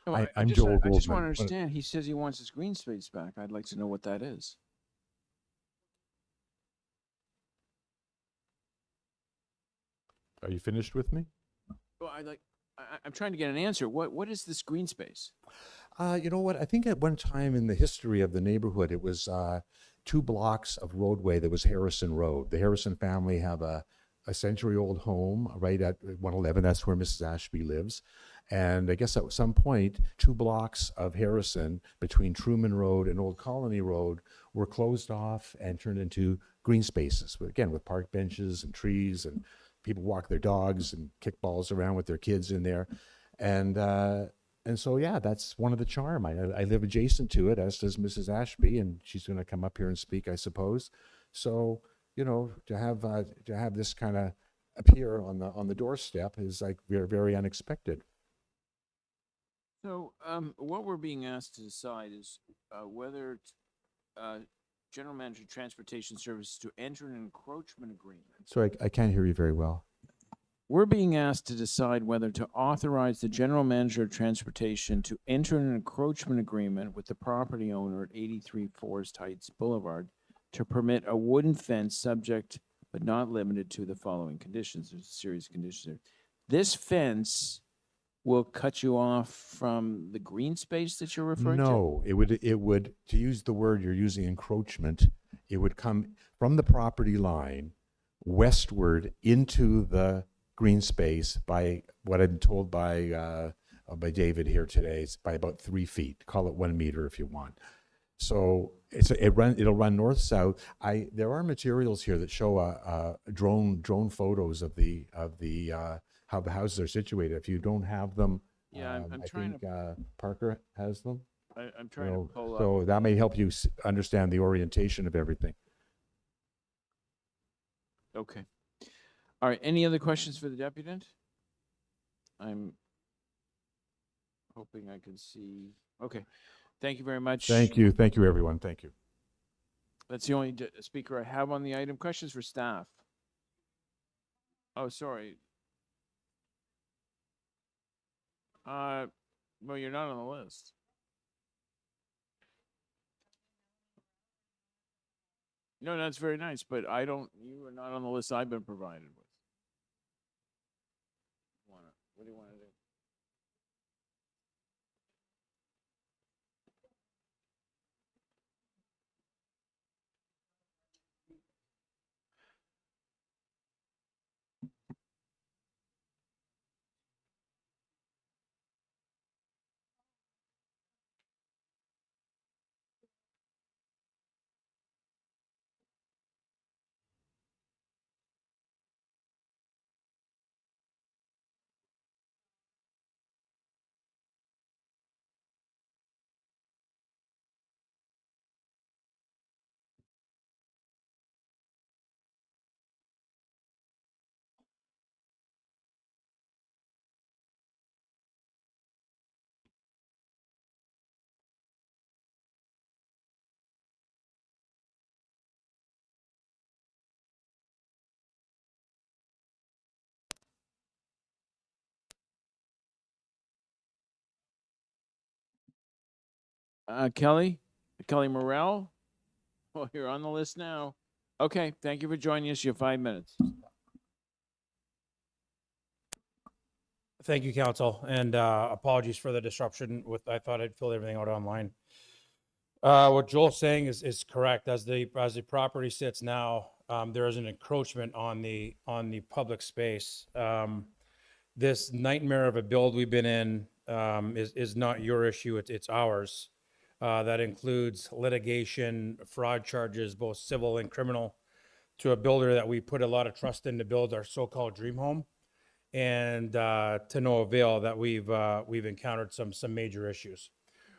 No, I'm just, Joel I just want to Goldman. understand. He says he wants his green space back. I'd like to know what that is. Are you finished with me? Well, I'm trying to get an answer. What is this green space? You know what? I think at one time in the history of the neighborhood, it was 2 blocks of roadway that was Harrison Road. The Harrison family have a century-old home right at 111. That's where Mrs. Ashby lives. And I guess at some point, 2 blocks of Harrison between Truman Road and Old Colony Road were closed off and turned into green spaces, again, with park benches and trees, and people walk their dogs and kick balls around with their kids in there. And so, yeah, that's one of the charm. I live adjacent to it, as does Mrs. Ashby, and she's going to come up here and speak, I suppose. So, you know, to have this kind of appear on the doorstep is like very, very unexpected. So, what we're being asked to decide is whether General Manager Transportation Services to enter an encroachment agreement. Sorry, I can't hear you very well. We're being asked to decide whether to authorize the General Manager of Transportation to enter an encroachment agreement with the property owner at 83 Forest Heights Boulevard to permit a wooden fence subject but not limited to the following conditions. There's a series of conditions there. This fence will cut you off from the green space that you're referring to? No, it would, to use the word you're using, encroachment, it would come from the property line westward into the green space by what I'm told by David here today. It's by about 3 feet. Call it 1 meter if you want. So it'll run north-south. There are materials here that show drone photos of the how the houses are situated. If you don't have them, Yeah, I'm I trying think Parker has them. I'm trying to pull up. So that may help you understand the orientation of everything. Okay. All right, any other questions for the deputant? I'm hoping I can see. Okay, thank you very much. Thank you, everyone. Thank you. That's the only speaker I have on the item. Questions for staff? Oh, sorry. Well, you're not on the list. No, that's very nice, but you are not on the list I've been provided with. What do you want to do? Kelly Morrell? Well, you're on the list now. Okay, thank you for joining us. You have 5 minutes. Thank you, Council, and apologies for the disruption. I thought I'd fill everything out online. What Joel's saying is correct. As the property sits now, there is an encroachment on the public space. This nightmare of a build we've been in is not your issue; it's ours. That includes litigation, fraud charges, both civil and criminal, to a builder that we put a lot of trust in to build our so-called dream home, and to no avail that we've encountered some major issues.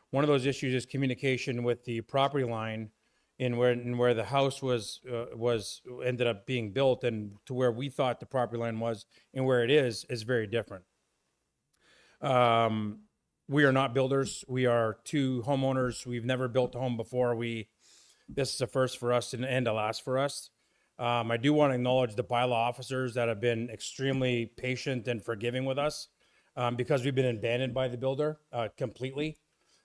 One of those issues is communication with the property line in where the house was ended up being built, and to where we thought the property line was and where it is very different. We are not builders. We are 2 homeowners. We've never built a home before. This is a first for us and a last for us. I do want to acknowledge the bylaw officers that have been extremely patient and forgiving with us because we've been abandoned by the builder completely.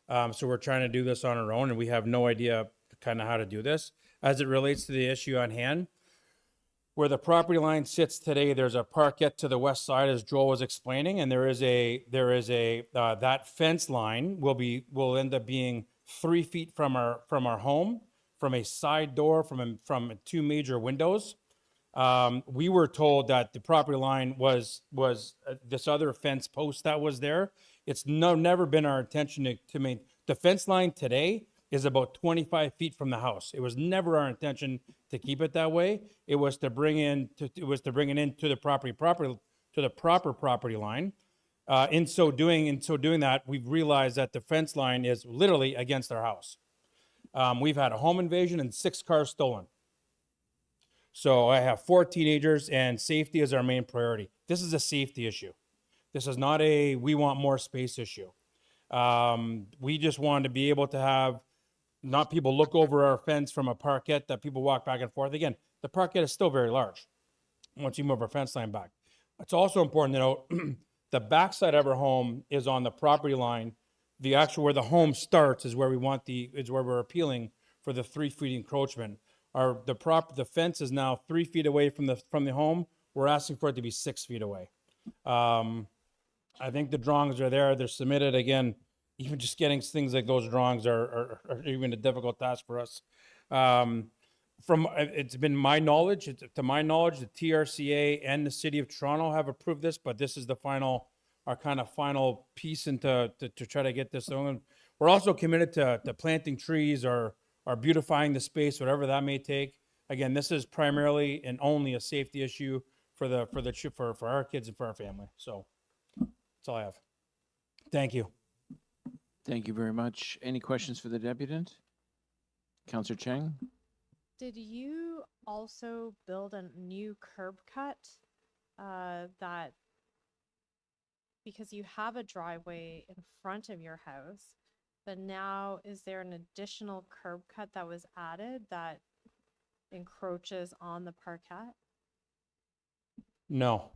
So we're trying to do this on our own, and we have no idea kind of how to do this. As it relates to the issue on hand, where the property line sits today, there's a parkette to the west side, as Joel was explaining, and there is that fence line will end up being 3 feet from our home, from a side door, from 2 major windows. We were told that the property line was this other fence post that was there. It's never been our intention to make, the fence line today is about 25 feet from the house. It was never our intention to keep it that way. It was to bring it into the to the proper property line. In so doing that, we've realized that the fence line is literally against our house. We've had a home invasion and 6 cars stolen. So I have 4 teenagers, and safety is our main priority. This is a safety issue. This is not a we want more space issue. We just wanted to be able to have not people look over our fence from a parkette that people walk back and forth. Again, the parkette is still very large once you move our fence line back. It's also important to note the backside of our home is on the property line. The actual where the home starts is where we want is where we're appealing for the 3 feet encroachment. The fence is now 3 feet away from the home. We're asking for it to be 6 feet away. I think the drawings are there. They're submitted. Again, even just getting things like those drawings are even a difficult task for us. It's been my knowledge, to my knowledge, the TRCA and the City of Toronto have approved this, but this is our kind of final piece into to try to get this going. We're also committed to planting trees or beautifying the space, whatever that may take. Again, this is primarily and only a safety issue for our kids and for our family. So that's all I have. Thank you. Thank you very much. Any questions for the deputant? Councillor Cheng? Did you also build a new curb cut that, because you have a driveway in front of your house, but now is there an additional curb cut that was added that encroaches on the parkette? No,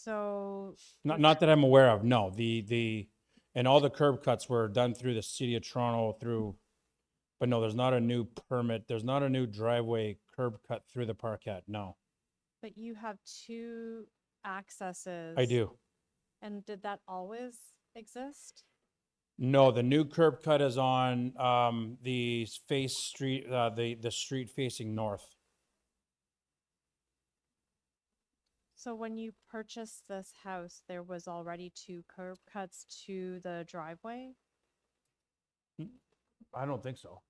So not that I'm aware of. No, and all the curb cuts were done through the City of Toronto but no, there's not a new permit. There's not a new driveway curb cut through the parkette. No, but you have 2 accesses. I do. And did that always exist? No, the new curb cut is on the street facing north. So when you purchased this house, there was already 2 curb cuts to the driveway? I don't think so.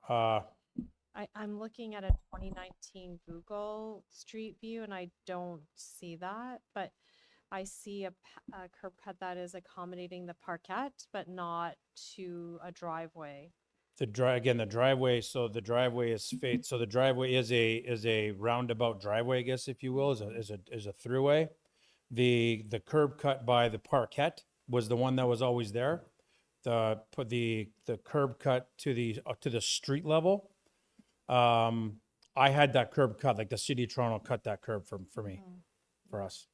I'm looking at a 2019 Google Street View and I don't see that, but I see a curb cut that is accommodating the parkette, but not to a driveway. The driveway. So the driveway is So the driveway is a roundabout driveway, I guess, if you will, is a throughway. The curb cut by the parkette was the one that was always there. The curb cut to the street level. I had that curb cut, like the City of Toronto cut that curb for me, for us.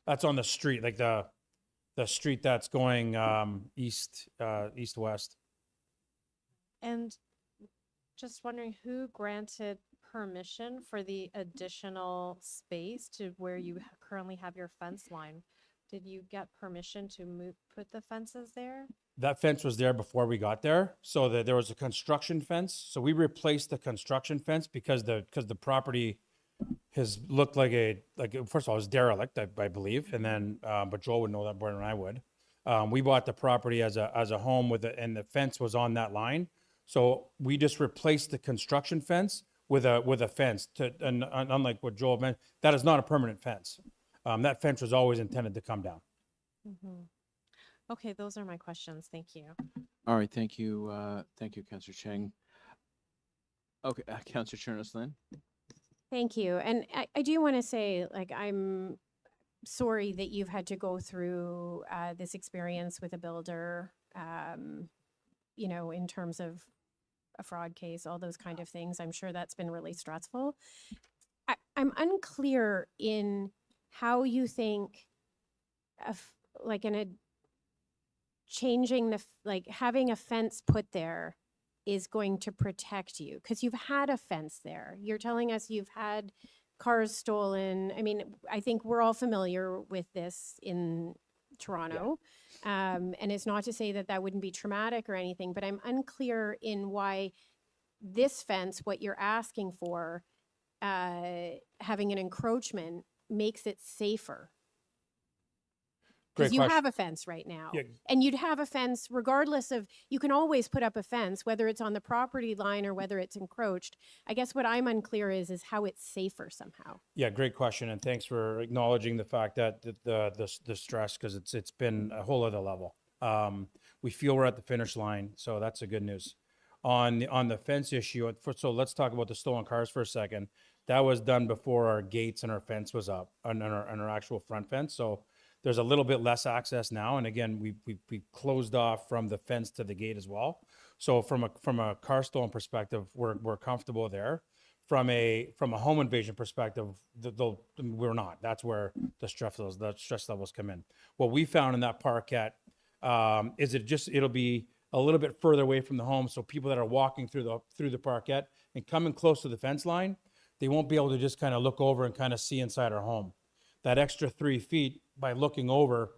That's on the street, like the street that's going east-west. And just wondering who granted permission for the additional space to where you currently have your fence line? Did you get permission to put the fences there? That fence was there before we got there, so that there was a construction fence. So we replaced the construction fence because the property has looked like first of all, it was derelict, I believe, and then but Joel would know that more than I would. We bought the property as a home and the fence was on that line, so we just replaced the construction fence with a fence. And unlike what Joel meant, that is not a permanent fence. That fence was always intended to come down. Mm-hmm. Okay, those are my questions. Thank you. All right, thank you. Thank you, Councillor Cheng. Okay, Councillor Chernos-Lynn. Thank you. And I do want to say, like, I'm sorry that you've had to go through this experience with a builder, in terms of a fraud case, all those kind of things. I'm sure that's been really stressful. I'm unclear in how you think of, having a fence put there is going to protect you, because you've had a fence there. You're telling us you've had cars stolen. I mean, I think we're all familiar with this in Toronto. And it's not to say that that wouldn't be traumatic or anything, but I'm unclear in why this fence, what you're asking for, having an encroachment makes it safer. Great Because you question. have a fence right now. Yeah. And you'd have a fence regardless of, you can always put up a fence, whether it's on the property line or whether it's encroached. I guess what I'm unclear is how it's safer somehow. Yeah, great question, and thanks for acknowledging the fact that the stress, because it's been a whole other level. We feel we're at the finish line, so that's a good news. On the fence issue, so let's talk about the stolen cars for a second. That was done before our gates and our fence was up, on our actual front fence. So there's a little bit less access now, and again, we closed off from the fence to the gate as well. So from a car stolen perspective, we're comfortable there. From a home invasion perspective, we're not. That's where the stress levels come in. What we found in that parkette is it'll be a little bit further away from the home, so people that are walking through the parkette and coming close to the fence line, they won't be able to just kind of look over and kind of see inside our home. That extra 3 feet, by looking over,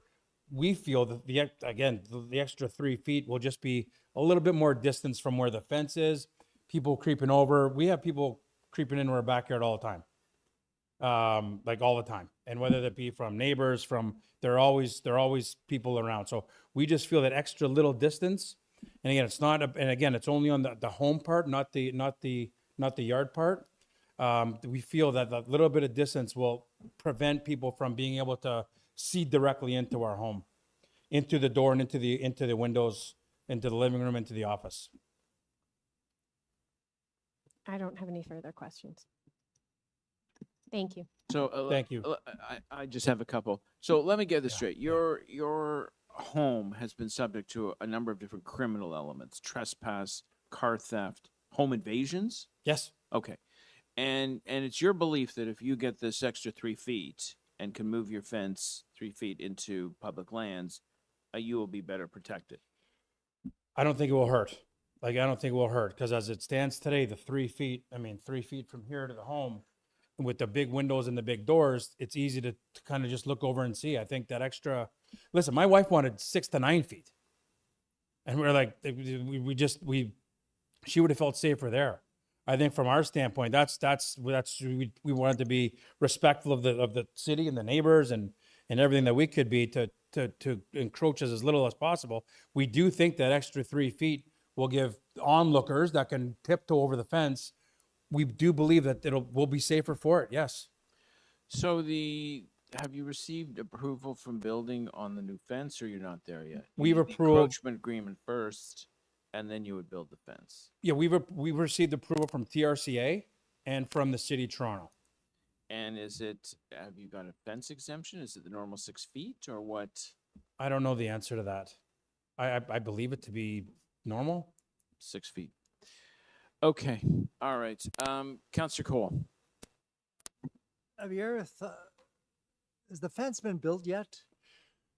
we feel that the extra 3 feet will just be a little bit more distance from where the fence is. People creeping over. We have people creeping into our backyard all the time, like all the time. And whether that be from neighbors, there are always people around. So we just feel that extra little distance. And again, it's only on the home part, not the yard part. We feel that that little bit of distance will prevent people from being able to see directly into our home, into the door and into the windows, into the living room, into the office. I don't have any further questions. Thank you. So Thank you. I just have a couple. So let me get this straight. Your home has been subject to a number of different criminal elements: trespass, car theft, home invasions. Yes. Okay. And it's your belief that if you get this extra 3 feet and can move your fence 3 feet into public lands, you will be better protected. I don't think it will hurt. I don't think it will hurt, because as it stands today, the 3 feet, 3 feet from here to the home, with the big windows and the big doors, it's easy to kind of just look over and see. I think that extra, listen, my wife wanted 6 to 9 feet. And we're like, she would have felt safer there. I think from our standpoint, we wanted to be respectful of the city and the neighbors and everything that we could be to encroach as little as possible. We do think that extra 3 feet will give onlookers that can tiptoe over the fence. We do believe that we'll be safer for it. Yes. So have you received approval from building on the new fence, or you're not there yet? You We've need the approved- encroachment agreement first, and then you would build the fence. Yeah, we've received approval from TRCA and from the City of Toronto. And have you got a fence exemption? Is it the normal 6 feet, or what? I don't know the answer to that. I believe it to be normal. 6 feet. Okay. All right. Councillor Cole. Have you ever thought, has the fence been built yet?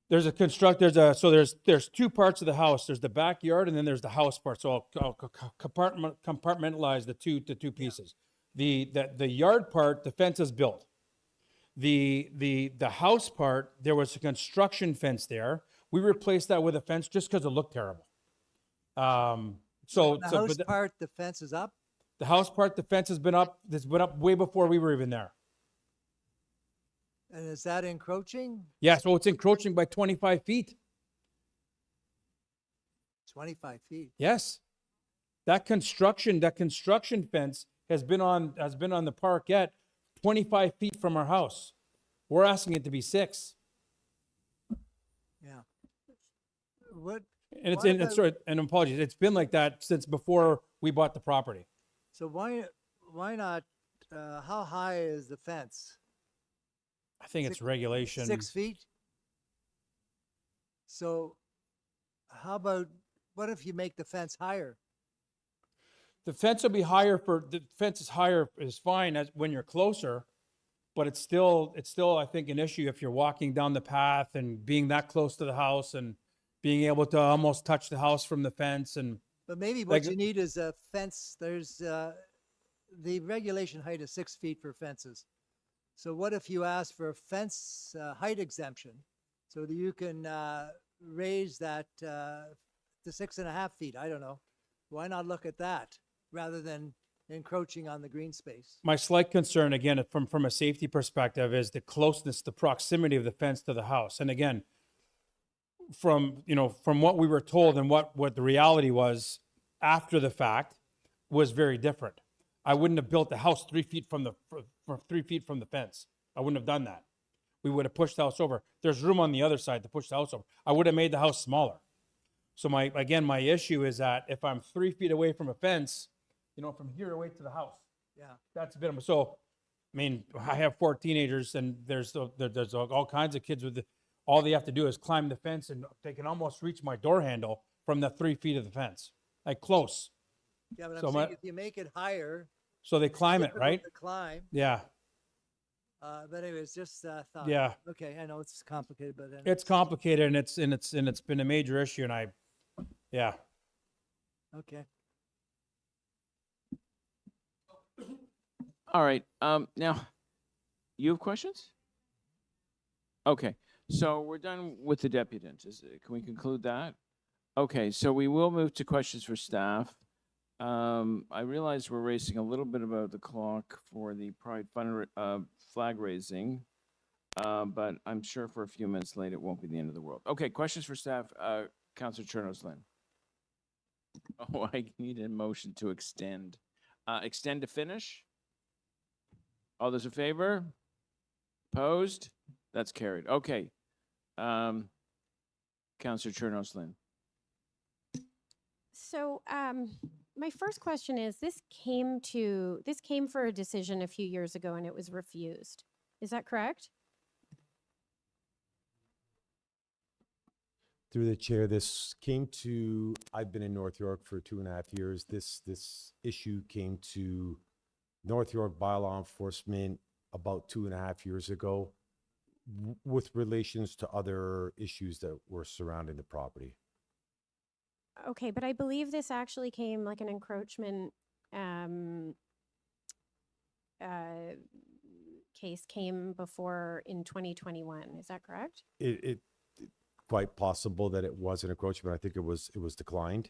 There's 2 parts of the house. There's the backyard and then there's the house part. So I'll compartmentalize the two pieces. The yard part, the fence is built. The house part, there was a construction fence there. We replaced that with a fence just because it looked terrible. The house part, the fence is up? The house part, the fence has been up. It's been up way before we were even there. And is that encroaching? Yeah, so it's encroaching by 25 feet. 25 feet. Yes. That construction fence has been on the parkette 25 feet from our house. We're asking it to be 6. Yeah. What? And apologies, it's been like that since before we bought the property. So why not, how high is the fence? I think it's regulation. 6 feet? So how about, what if you make the fence higher? The fence will be higher the fence is fine when you're closer, but it's still, I think, an issue if you're walking down the path and being that close to the house and being able to almost touch the house from the fence. But maybe what you need is a fence. There's, the regulation height is 6 feet for fences. So what if you ask for a fence height exemption so that you can raise that to 6.5 feet. I don't know. Why not look at that rather than encroaching on the green space? My slight concern, again, from a safety perspective, is the closeness, the proximity of the fence to the house. And again, from what we were told and what the reality was after the fact was very different. I wouldn't have built the house 3 feet from the 3 feet from the fence. I wouldn't have done that. We would have pushed the house over. There's room on the other side to push the house over. I would have made the house smaller. So my issue is that if I'm 3 feet away from a fence, from here away to the house, Yeah. that's a bit of a, so, I mean, I have 4 teenagers and there's all kinds of kids all they have to do is climb the fence and they can almost reach my door handle from the 3 feet of the fence, like close. Yeah, but So I'm saying if you make it higher. So they it's climb it, difficult right? to climb. Yeah, But anyways, just thought. Yeah. Okay, I know it's complicated, but. it's complicated and it's been a major issue and yeah. Okay. All right, now, you have questions? Okay, so we're done with the deputant. Can we conclude that? Okay, so we will move to questions for staff. I realize we're racing a little bit about the clock for the Pride flag raising, but I'm sure for a few minutes late, it won't be the end of the world. Okay, questions for staff, Councillor Chernos-Lynn. Oh, I need a motion to extend. Extend to finish? All those in favor? Opposed? That's carried. Okay. Councillor Chernos-Lynn. So, my first question is, this came for a decision a few years ago and it was refused. Is that correct? Through the chair, I've been in North York for 2.5 years. This issue came to North York bylaw enforcement about 2.5 years ago with relations to other issues that were surrounding the property. Okay, but I believe this actually came like an encroachment case came before in 2021. Is that correct? It quite possible that it was an encroachment. I think it was declined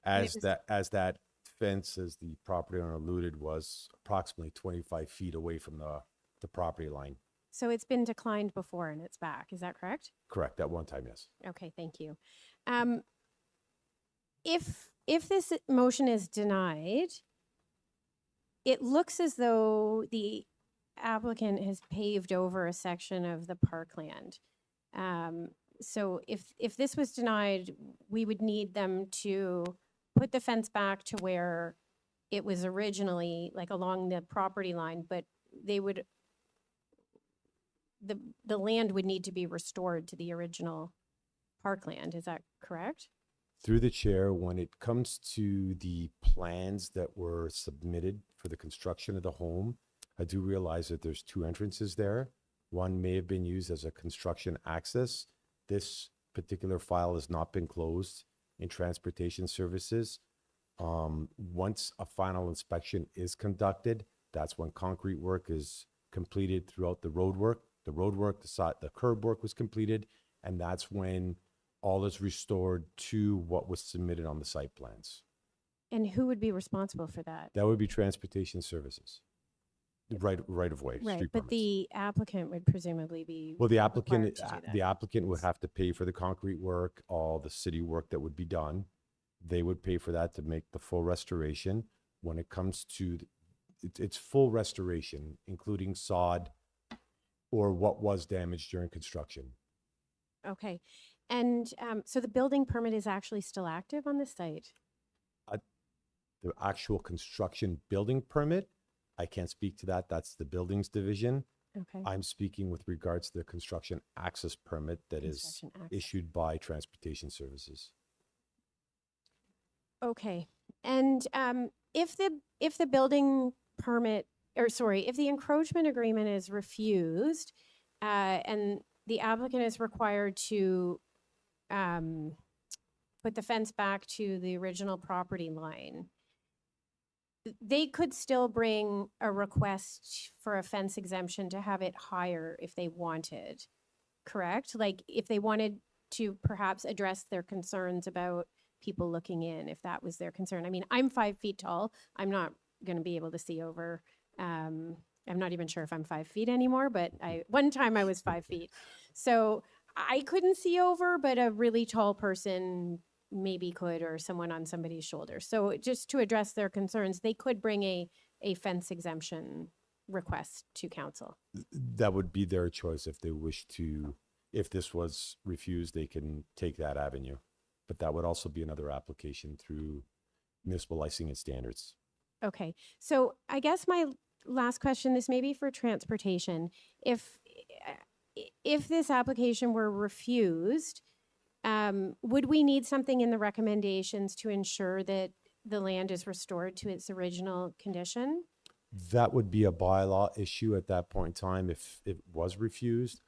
as that fence, as the property owner alluded, was approximately 25 feet away from the property line. So it's been declined before and it's back. Is that correct? Correct. At one time, yes. Okay, thank you. If this motion is denied, it looks as though the applicant has paved over a section of the parkland. So if this was denied, we would need them to put the fence back to where it was originally, like along the property line, but they would, the land would need to be restored to the original parkland. Is that correct? Through the chair, when it comes to the plans that were submitted for the construction of the home, I do realize that there's 2 entrances there. One may have been used as a construction access. This particular file has not been closed in transportation services. Once a final inspection is conducted, that's when concrete work is completed throughout the road work. The road work, the curb work was completed, and that's when all is restored to what was submitted on the site plans. And who would be responsible for that? That would be transportation services. Right of way. Right, street but permits. the applicant would presumably be Well, the required to do that. applicant would have to pay for the concrete work, all the city work that would be done. They would pay for that to make the full restoration. When it comes to, it's full restoration, including sod or what was damaged during construction. Okay, and so the building permit is actually still active on the site? The actual construction building permit, I can't speak to that. That's the buildings division. Okay. I'm speaking with regards to the construction access permit that is Construction access. issued by transportation services. Okay, and if the building permit, or sorry, if the encroachment agreement is refused, and the applicant is required to put the fence back to the original property line, they could still bring a request for a fence exemption to have it higher if they wanted. correct? Like if they wanted to perhaps address their concerns about people looking in, if that was their concern. I mean, I'm 5 feet tall. I'm not going to be able to see over. I'm not even sure if I'm 5 feet anymore, but one time I was 5 feet. So I couldn't see over, but a really tall person maybe could, or someone on somebody's shoulder. So just to address their concerns, they could bring a fence exemption request to council. That would be their choice if they wish to. If this was refused, they can take that avenue. But that would also be another application through municipal licensing and standards. Okay, so I guess my last question, this may be for transportation. If this application were refused, would we need something in the recommendations to ensure that the land is restored to its original condition? That would be a bylaw issue at that point in time. If it was refused,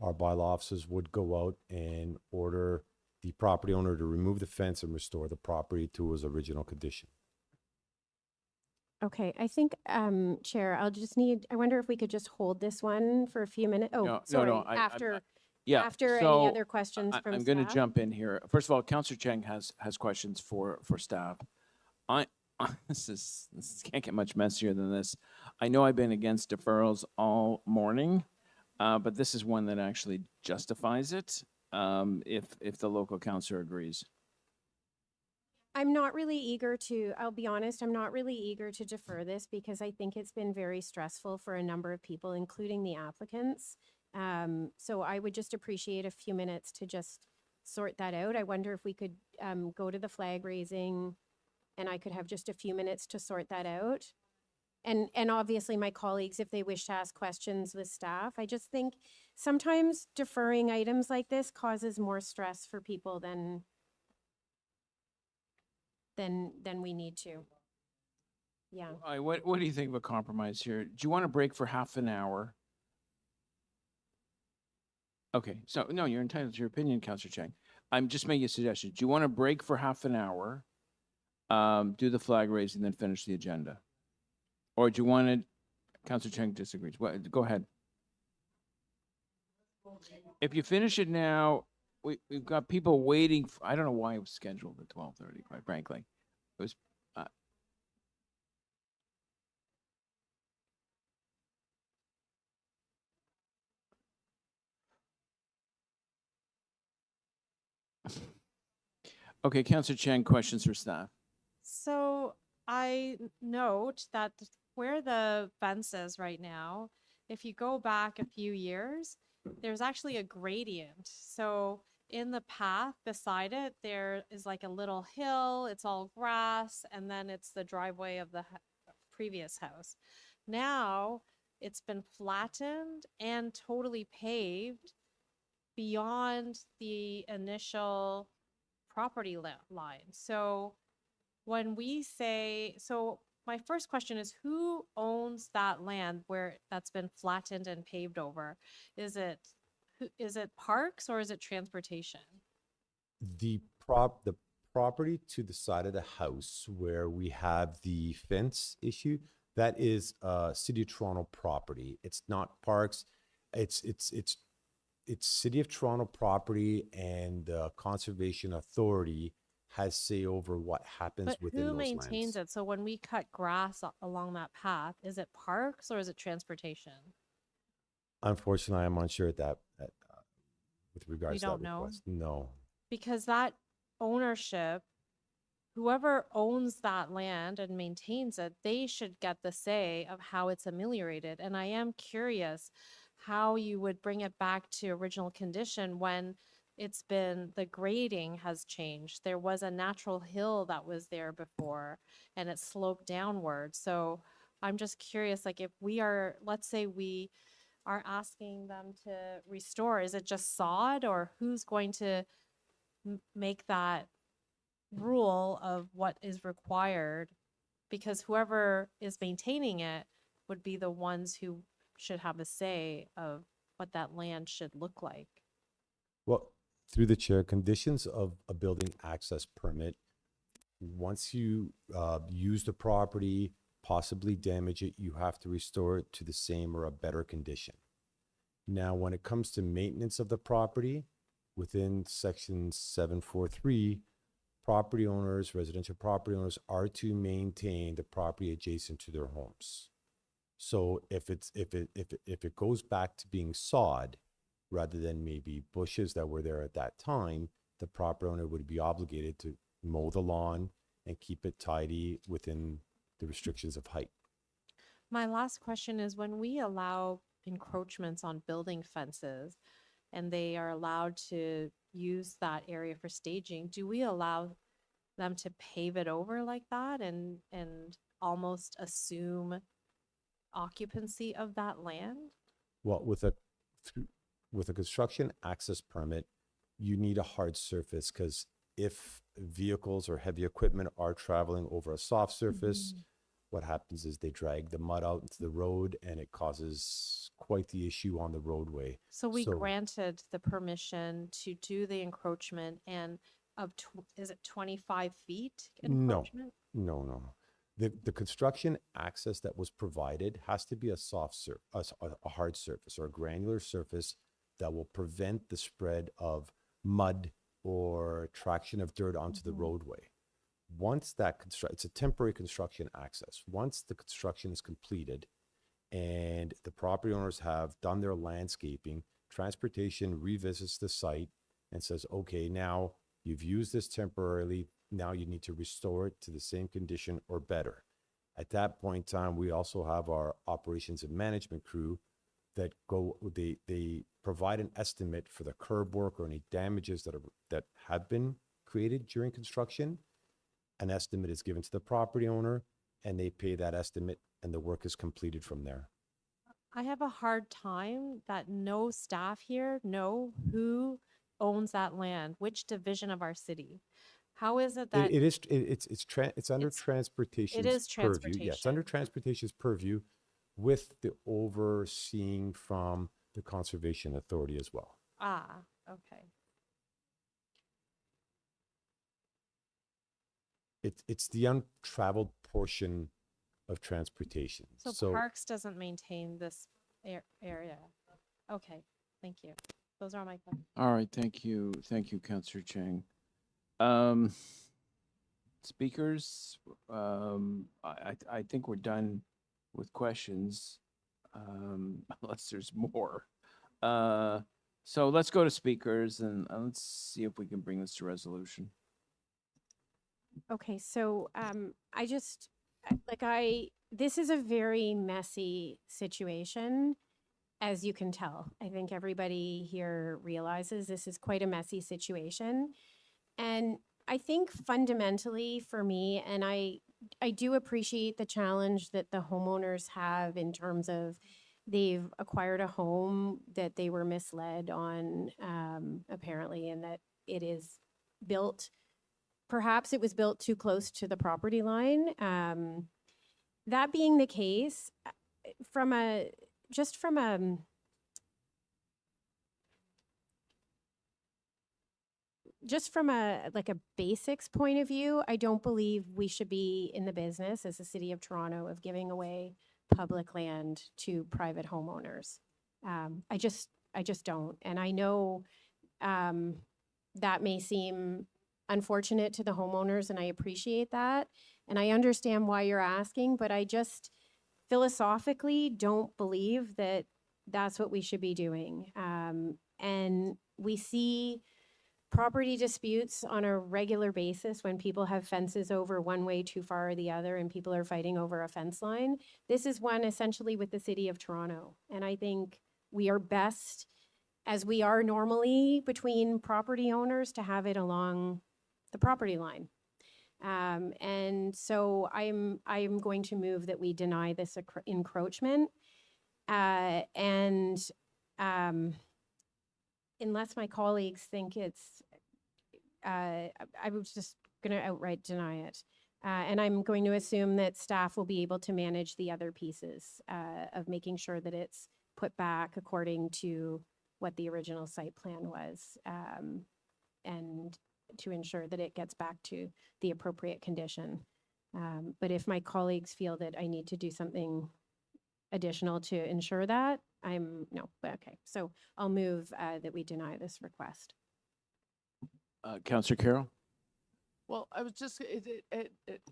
our bylaw officers would go out and order the property owner to remove the fence and restore the property to its original condition. Okay, I think, Chair, I wonder if we could just hold this one for a few minutes. Oh, No, sorry, no, after Yeah. any other questions from I'm going to staff? jump in here. First of all, Councillor Cheng has questions for staff. This can't get much messier than this. I know I've been against deferrals all morning, but this is one that actually justifies it, if the local councillor agrees. I'm not really eager to, I'll be honest, I'm not really eager to defer this because I think it's been very stressful for a number of people, including the applicants. So I would just appreciate a few minutes to just sort that out. I wonder if we could go to the flag raising and I could have just a few minutes to sort that out. And obviously my colleagues, if they wish to ask questions with staff, I just think sometimes deferring items like this causes more stress for people than we need to. Yeah. All right, what do you think of a compromise here? Do you want to break for half an hour? Okay, so no, you're entitled to your opinion, Councillor Cheng. I'm just making a suggestion. Do you want to break for half an hour, do the flag raising, then finish the agenda? Or do you want to, Councillor Cheng disagrees. Go ahead. If you finish it now, we've got people waiting. I don't know why it was scheduled at 12:30, quite frankly. It was, okay, Councillor Cheng, questions for staff. So I note that where the fence is right now, if you go back a few years, there's actually a gradient. So in the path beside it, there is like a little hill, it's all grass, and then it's the driveway of the previous house. Now it's been flattened and totally paved beyond the initial property line. So when we say, so my first question is, who owns that land where that's been flattened and paved over? Is it parks or is it transportation? The property to the side of the house where we have the fence issue, that is City of Toronto property. It's not parks. It's City of Toronto property, and the Conservation Authority has say over what happens within those lands. But who maintains it? So when we cut grass along that path, is it parks or is it transportation? Unfortunately, I'm unsure at that with regards You to don't that know? request. No. Because that ownership, whoever owns that land and maintains it, they should get the say of how it's ameliorated. And I am curious how you would bring it back to original condition when the grading has changed. There was a natural hill that was there before and it sloped downward. So I'm just curious, like if let's say we are asking them to restore, is it just sod, or who's going to make that rule of what is required? Because whoever is maintaining it would be the ones who should have a say of what that land should look like. Well, through the chair, conditions of a building access permit, once you use the property, possibly damage it, you have to restore it to the same or a better condition. Now, when it comes to maintenance of the property, within section 743, property owners, residential property owners are to maintain the property adjacent to their homes. So if it goes back to being sod, rather than maybe bushes that were there at that time, the property owner would be obligated to mow the lawn and keep it tidy within the restrictions of height. My last question is, when we allow encroachments on building fences and they are allowed to use that area for staging, do we allow them to pave it over like that and almost assume occupancy of that land? Well, with a construction access permit, you need a hard surface, because if vehicles or heavy equipment are traveling over a soft surface, what happens is they drag the mud out into the road and it causes quite the issue on the roadway. So we granted the permission to do the encroachment and is it 25 feet encroachment? No. The construction access that was provided has to be a a hard surface or a granular surface that will prevent the spread of mud or traction of dirt onto the roadway. Once that it's a temporary construction access. Once the construction is completed and the property owners have done their landscaping, transportation revisits the site and says, okay, now you've used this temporarily. Now you need to restore it to the same condition or better. At that point in time, we also have our operations and management crew that they provide an estimate for the curb work or any damages that have been created during construction. An estimate is given to the property owner and they pay that estimate and the work is completed from there. I have a hard time that no staff here know who owns that land, which division of our city. How is it that it's under transportation's it is purview. Yeah, it's under transportation. transportation's purview with the overseeing from the Conservation Authority as well. Okay. It's the untraveled portion of transportation. So Parks doesn't maintain this area. Okay, thank you. Those are my questions. All right, thank you, Councillor Chang. Speakers, I think we're done with questions, unless there's more. So let's go to speakers and let's see if we can bring this to resolution. Okay, so this is a very messy situation, as you can tell. I think everybody here realizes this is quite a messy situation. And I think fundamentally for me, and I do appreciate the challenge that the homeowners have in terms of they've acquired a home that they were misled on, apparently, and that it is built, perhaps it was built too close to the property line. That being the case, from a basics point of view, I don't believe we should be in the business as a city of Toronto of giving away public land to private homeowners. I just don't. And I know that may seem unfortunate to the homeowners, and I appreciate that. And I understand why you're asking, but I just philosophically don't believe that that's what we should be doing. And we see property disputes on a regular basis when people have fences over one way too far or the other and people are fighting over a fence line. This is one essentially with the city of Toronto. And I think we are best, as we are normally between property owners, to have it along the property line. And so I'm going to move that we deny this encroachment. Unless my colleagues think it's, I was just going to outright deny it. And I'm going to assume that staff will be able to manage the other pieces of making sure that it's put back according to what the original site plan was, and to ensure that it gets back to the appropriate condition. But if my colleagues feel that I need to do something additional to ensure that, No, but okay. So I'll move that we deny this request. Counselor Carroll? Well, I was just,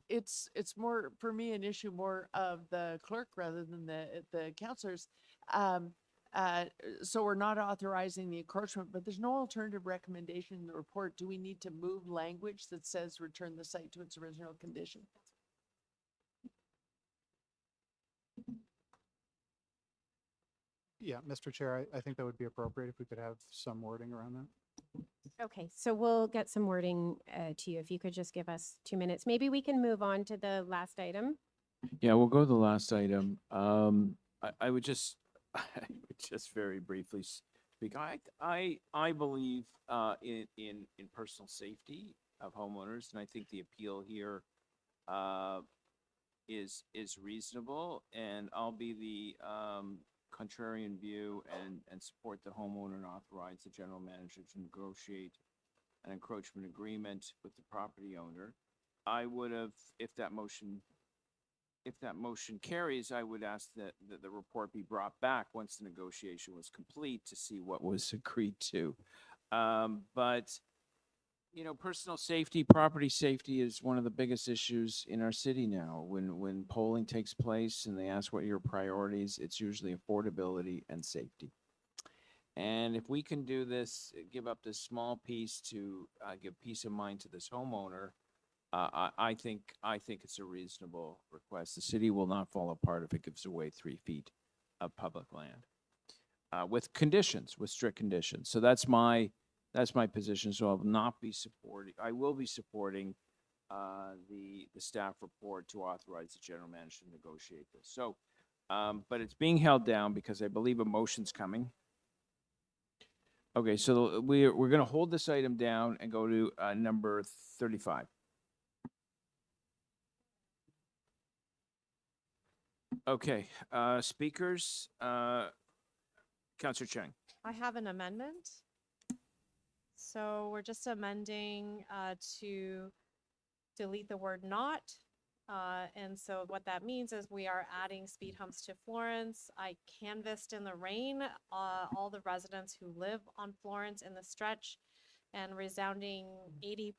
it's more, for me, an issue more of the clerk rather than the counselors. So we're not authorizing the encroachment, but there's no alternative recommendation in the report. Do we need to move language that says return the site to its original condition? Yeah, Mr. Chair, I think that would be appropriate if we could have some wording around that. Okay, so we'll get some wording to you. If you could just give us 2 minutes. Maybe we can move on to the last item. Yeah, we'll go to the last item. I would just, I would just very briefly speak. I believe in personal safety of homeowners, and I think the appeal here is reasonable. And I'll be the contrarian view and support the homeowner and authorize the general manager to negotiate an encroachment agreement with the property owner. I would have, if that motion carries, I would ask that the report be brought back once the negotiation was complete to see what was agreed to. But, you know, personal safety, property safety is one of the biggest issues in our city now. When polling takes place and they ask what are your priorities, it's usually affordability and safety. And if we can do this, give up this small piece to give peace of mind to this homeowner, I think it's a reasonable request. The city will not fall apart if it gives away 3 feet of public land with conditions, with strict conditions. So that's my position. So I will not be supporting. I will be supporting the staff report to authorize the general manager to negotiate this. So, but it's being held down because I believe a motion's coming. Okay, so we're going to hold this item down and go to number 35. Okay, speakers, Councillor Cheng. I have an amendment. So we're just amending to delete the word not. And so what that means is we are adding speed humps to Florence. I canvassed in the rain all the residents who live on Florence in the stretch, and resounding 80%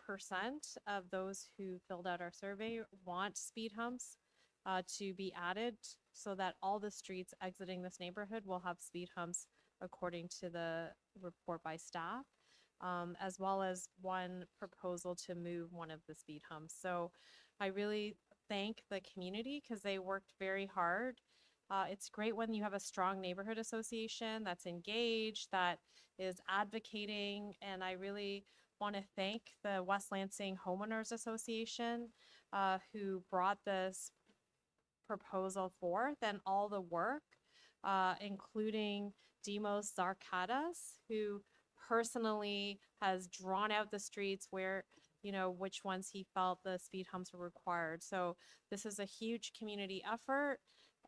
of those who filled out our survey want speed humps to be added so that all the streets exiting this neighborhood will have speed humps according to the report by staff, as well as one proposal to move one of the speed humps. So I really thank the community because they worked very hard. It's great when you have a strong neighborhood association that's engaged, that is advocating, and I really want to thank the West Lansing Homeowners Association who brought this proposal forth, and all the work, including Demos Zarkadas, who personally has drawn out the streets where, you know, which ones he felt the speed humps were required. So this is a huge community effort,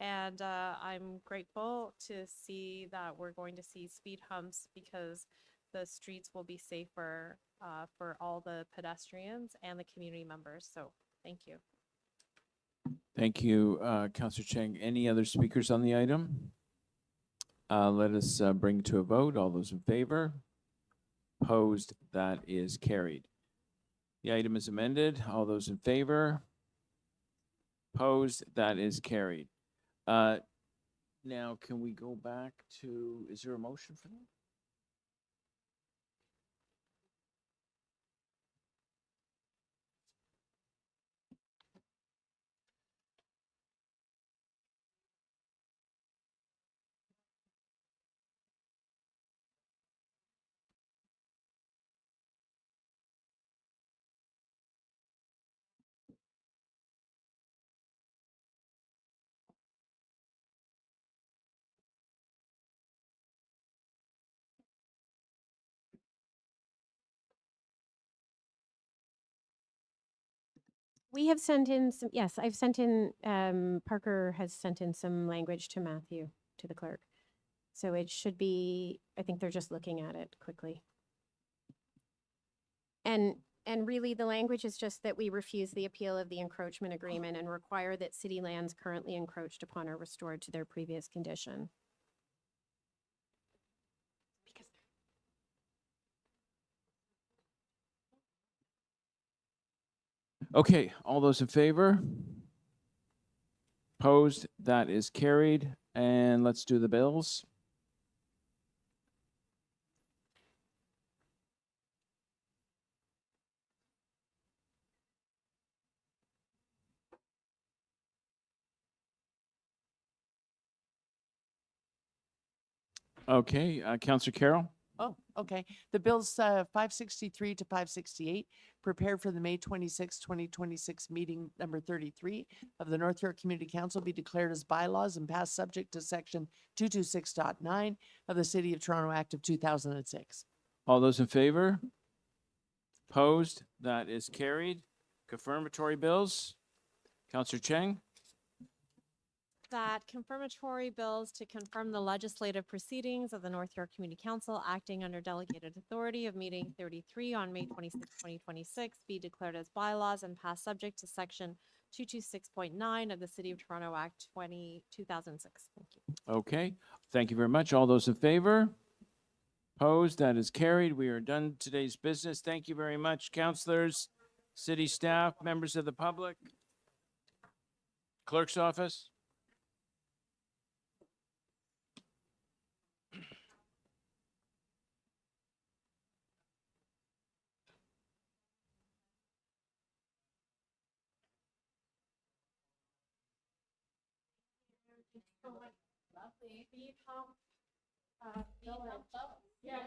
and I'm grateful to see that we're going to see speed humps because the streets will be safer for all the pedestrians and the community members. So thank you. Thank you, Councillor Cheng. Any other speakers on the item? Let us bring to a vote. All those in favor? Opposed? That is carried. The item is amended. All those in favor? Opposed? That is carried. Now, can we go back to, is there a motion for that? We have sent in some, yes, I've sent in, Parker has sent in some language to Matthew, to the clerk. So it should be, I think they're just looking at it quickly. And really the language is just that we refuse the appeal of the encroachment agreement and require that city lands currently encroached upon are restored to their previous condition. Okay, all those in favor? Opposed? That is carried. And let's do the bills. Okay, Counselor Carroll? Oh, okay. The bills 563 to 568, prepared for the May 26, 2026 meeting number 33 of the North York Community Council, be declared as bylaws and passed subject to section 226.9 of the City of Toronto Act of 2006. All those in favor? Opposed? That is carried. Confirmatory bills. Counselor Cheng? That confirmatory bills to confirm the legislative proceedings of the North York Community Council acting under delegated authority of meeting 33 on May 26, 2026 be declared as bylaws and passed subject to section 226.9 of the City of Toronto Act 2006. Thank you. Okay, thank you very much. All those in favor? Opposed? That is carried. We are done today's business. Thank you very much, councilors, city staff, members of the public, clerk's office. Lovely. Beef hump. Yeah.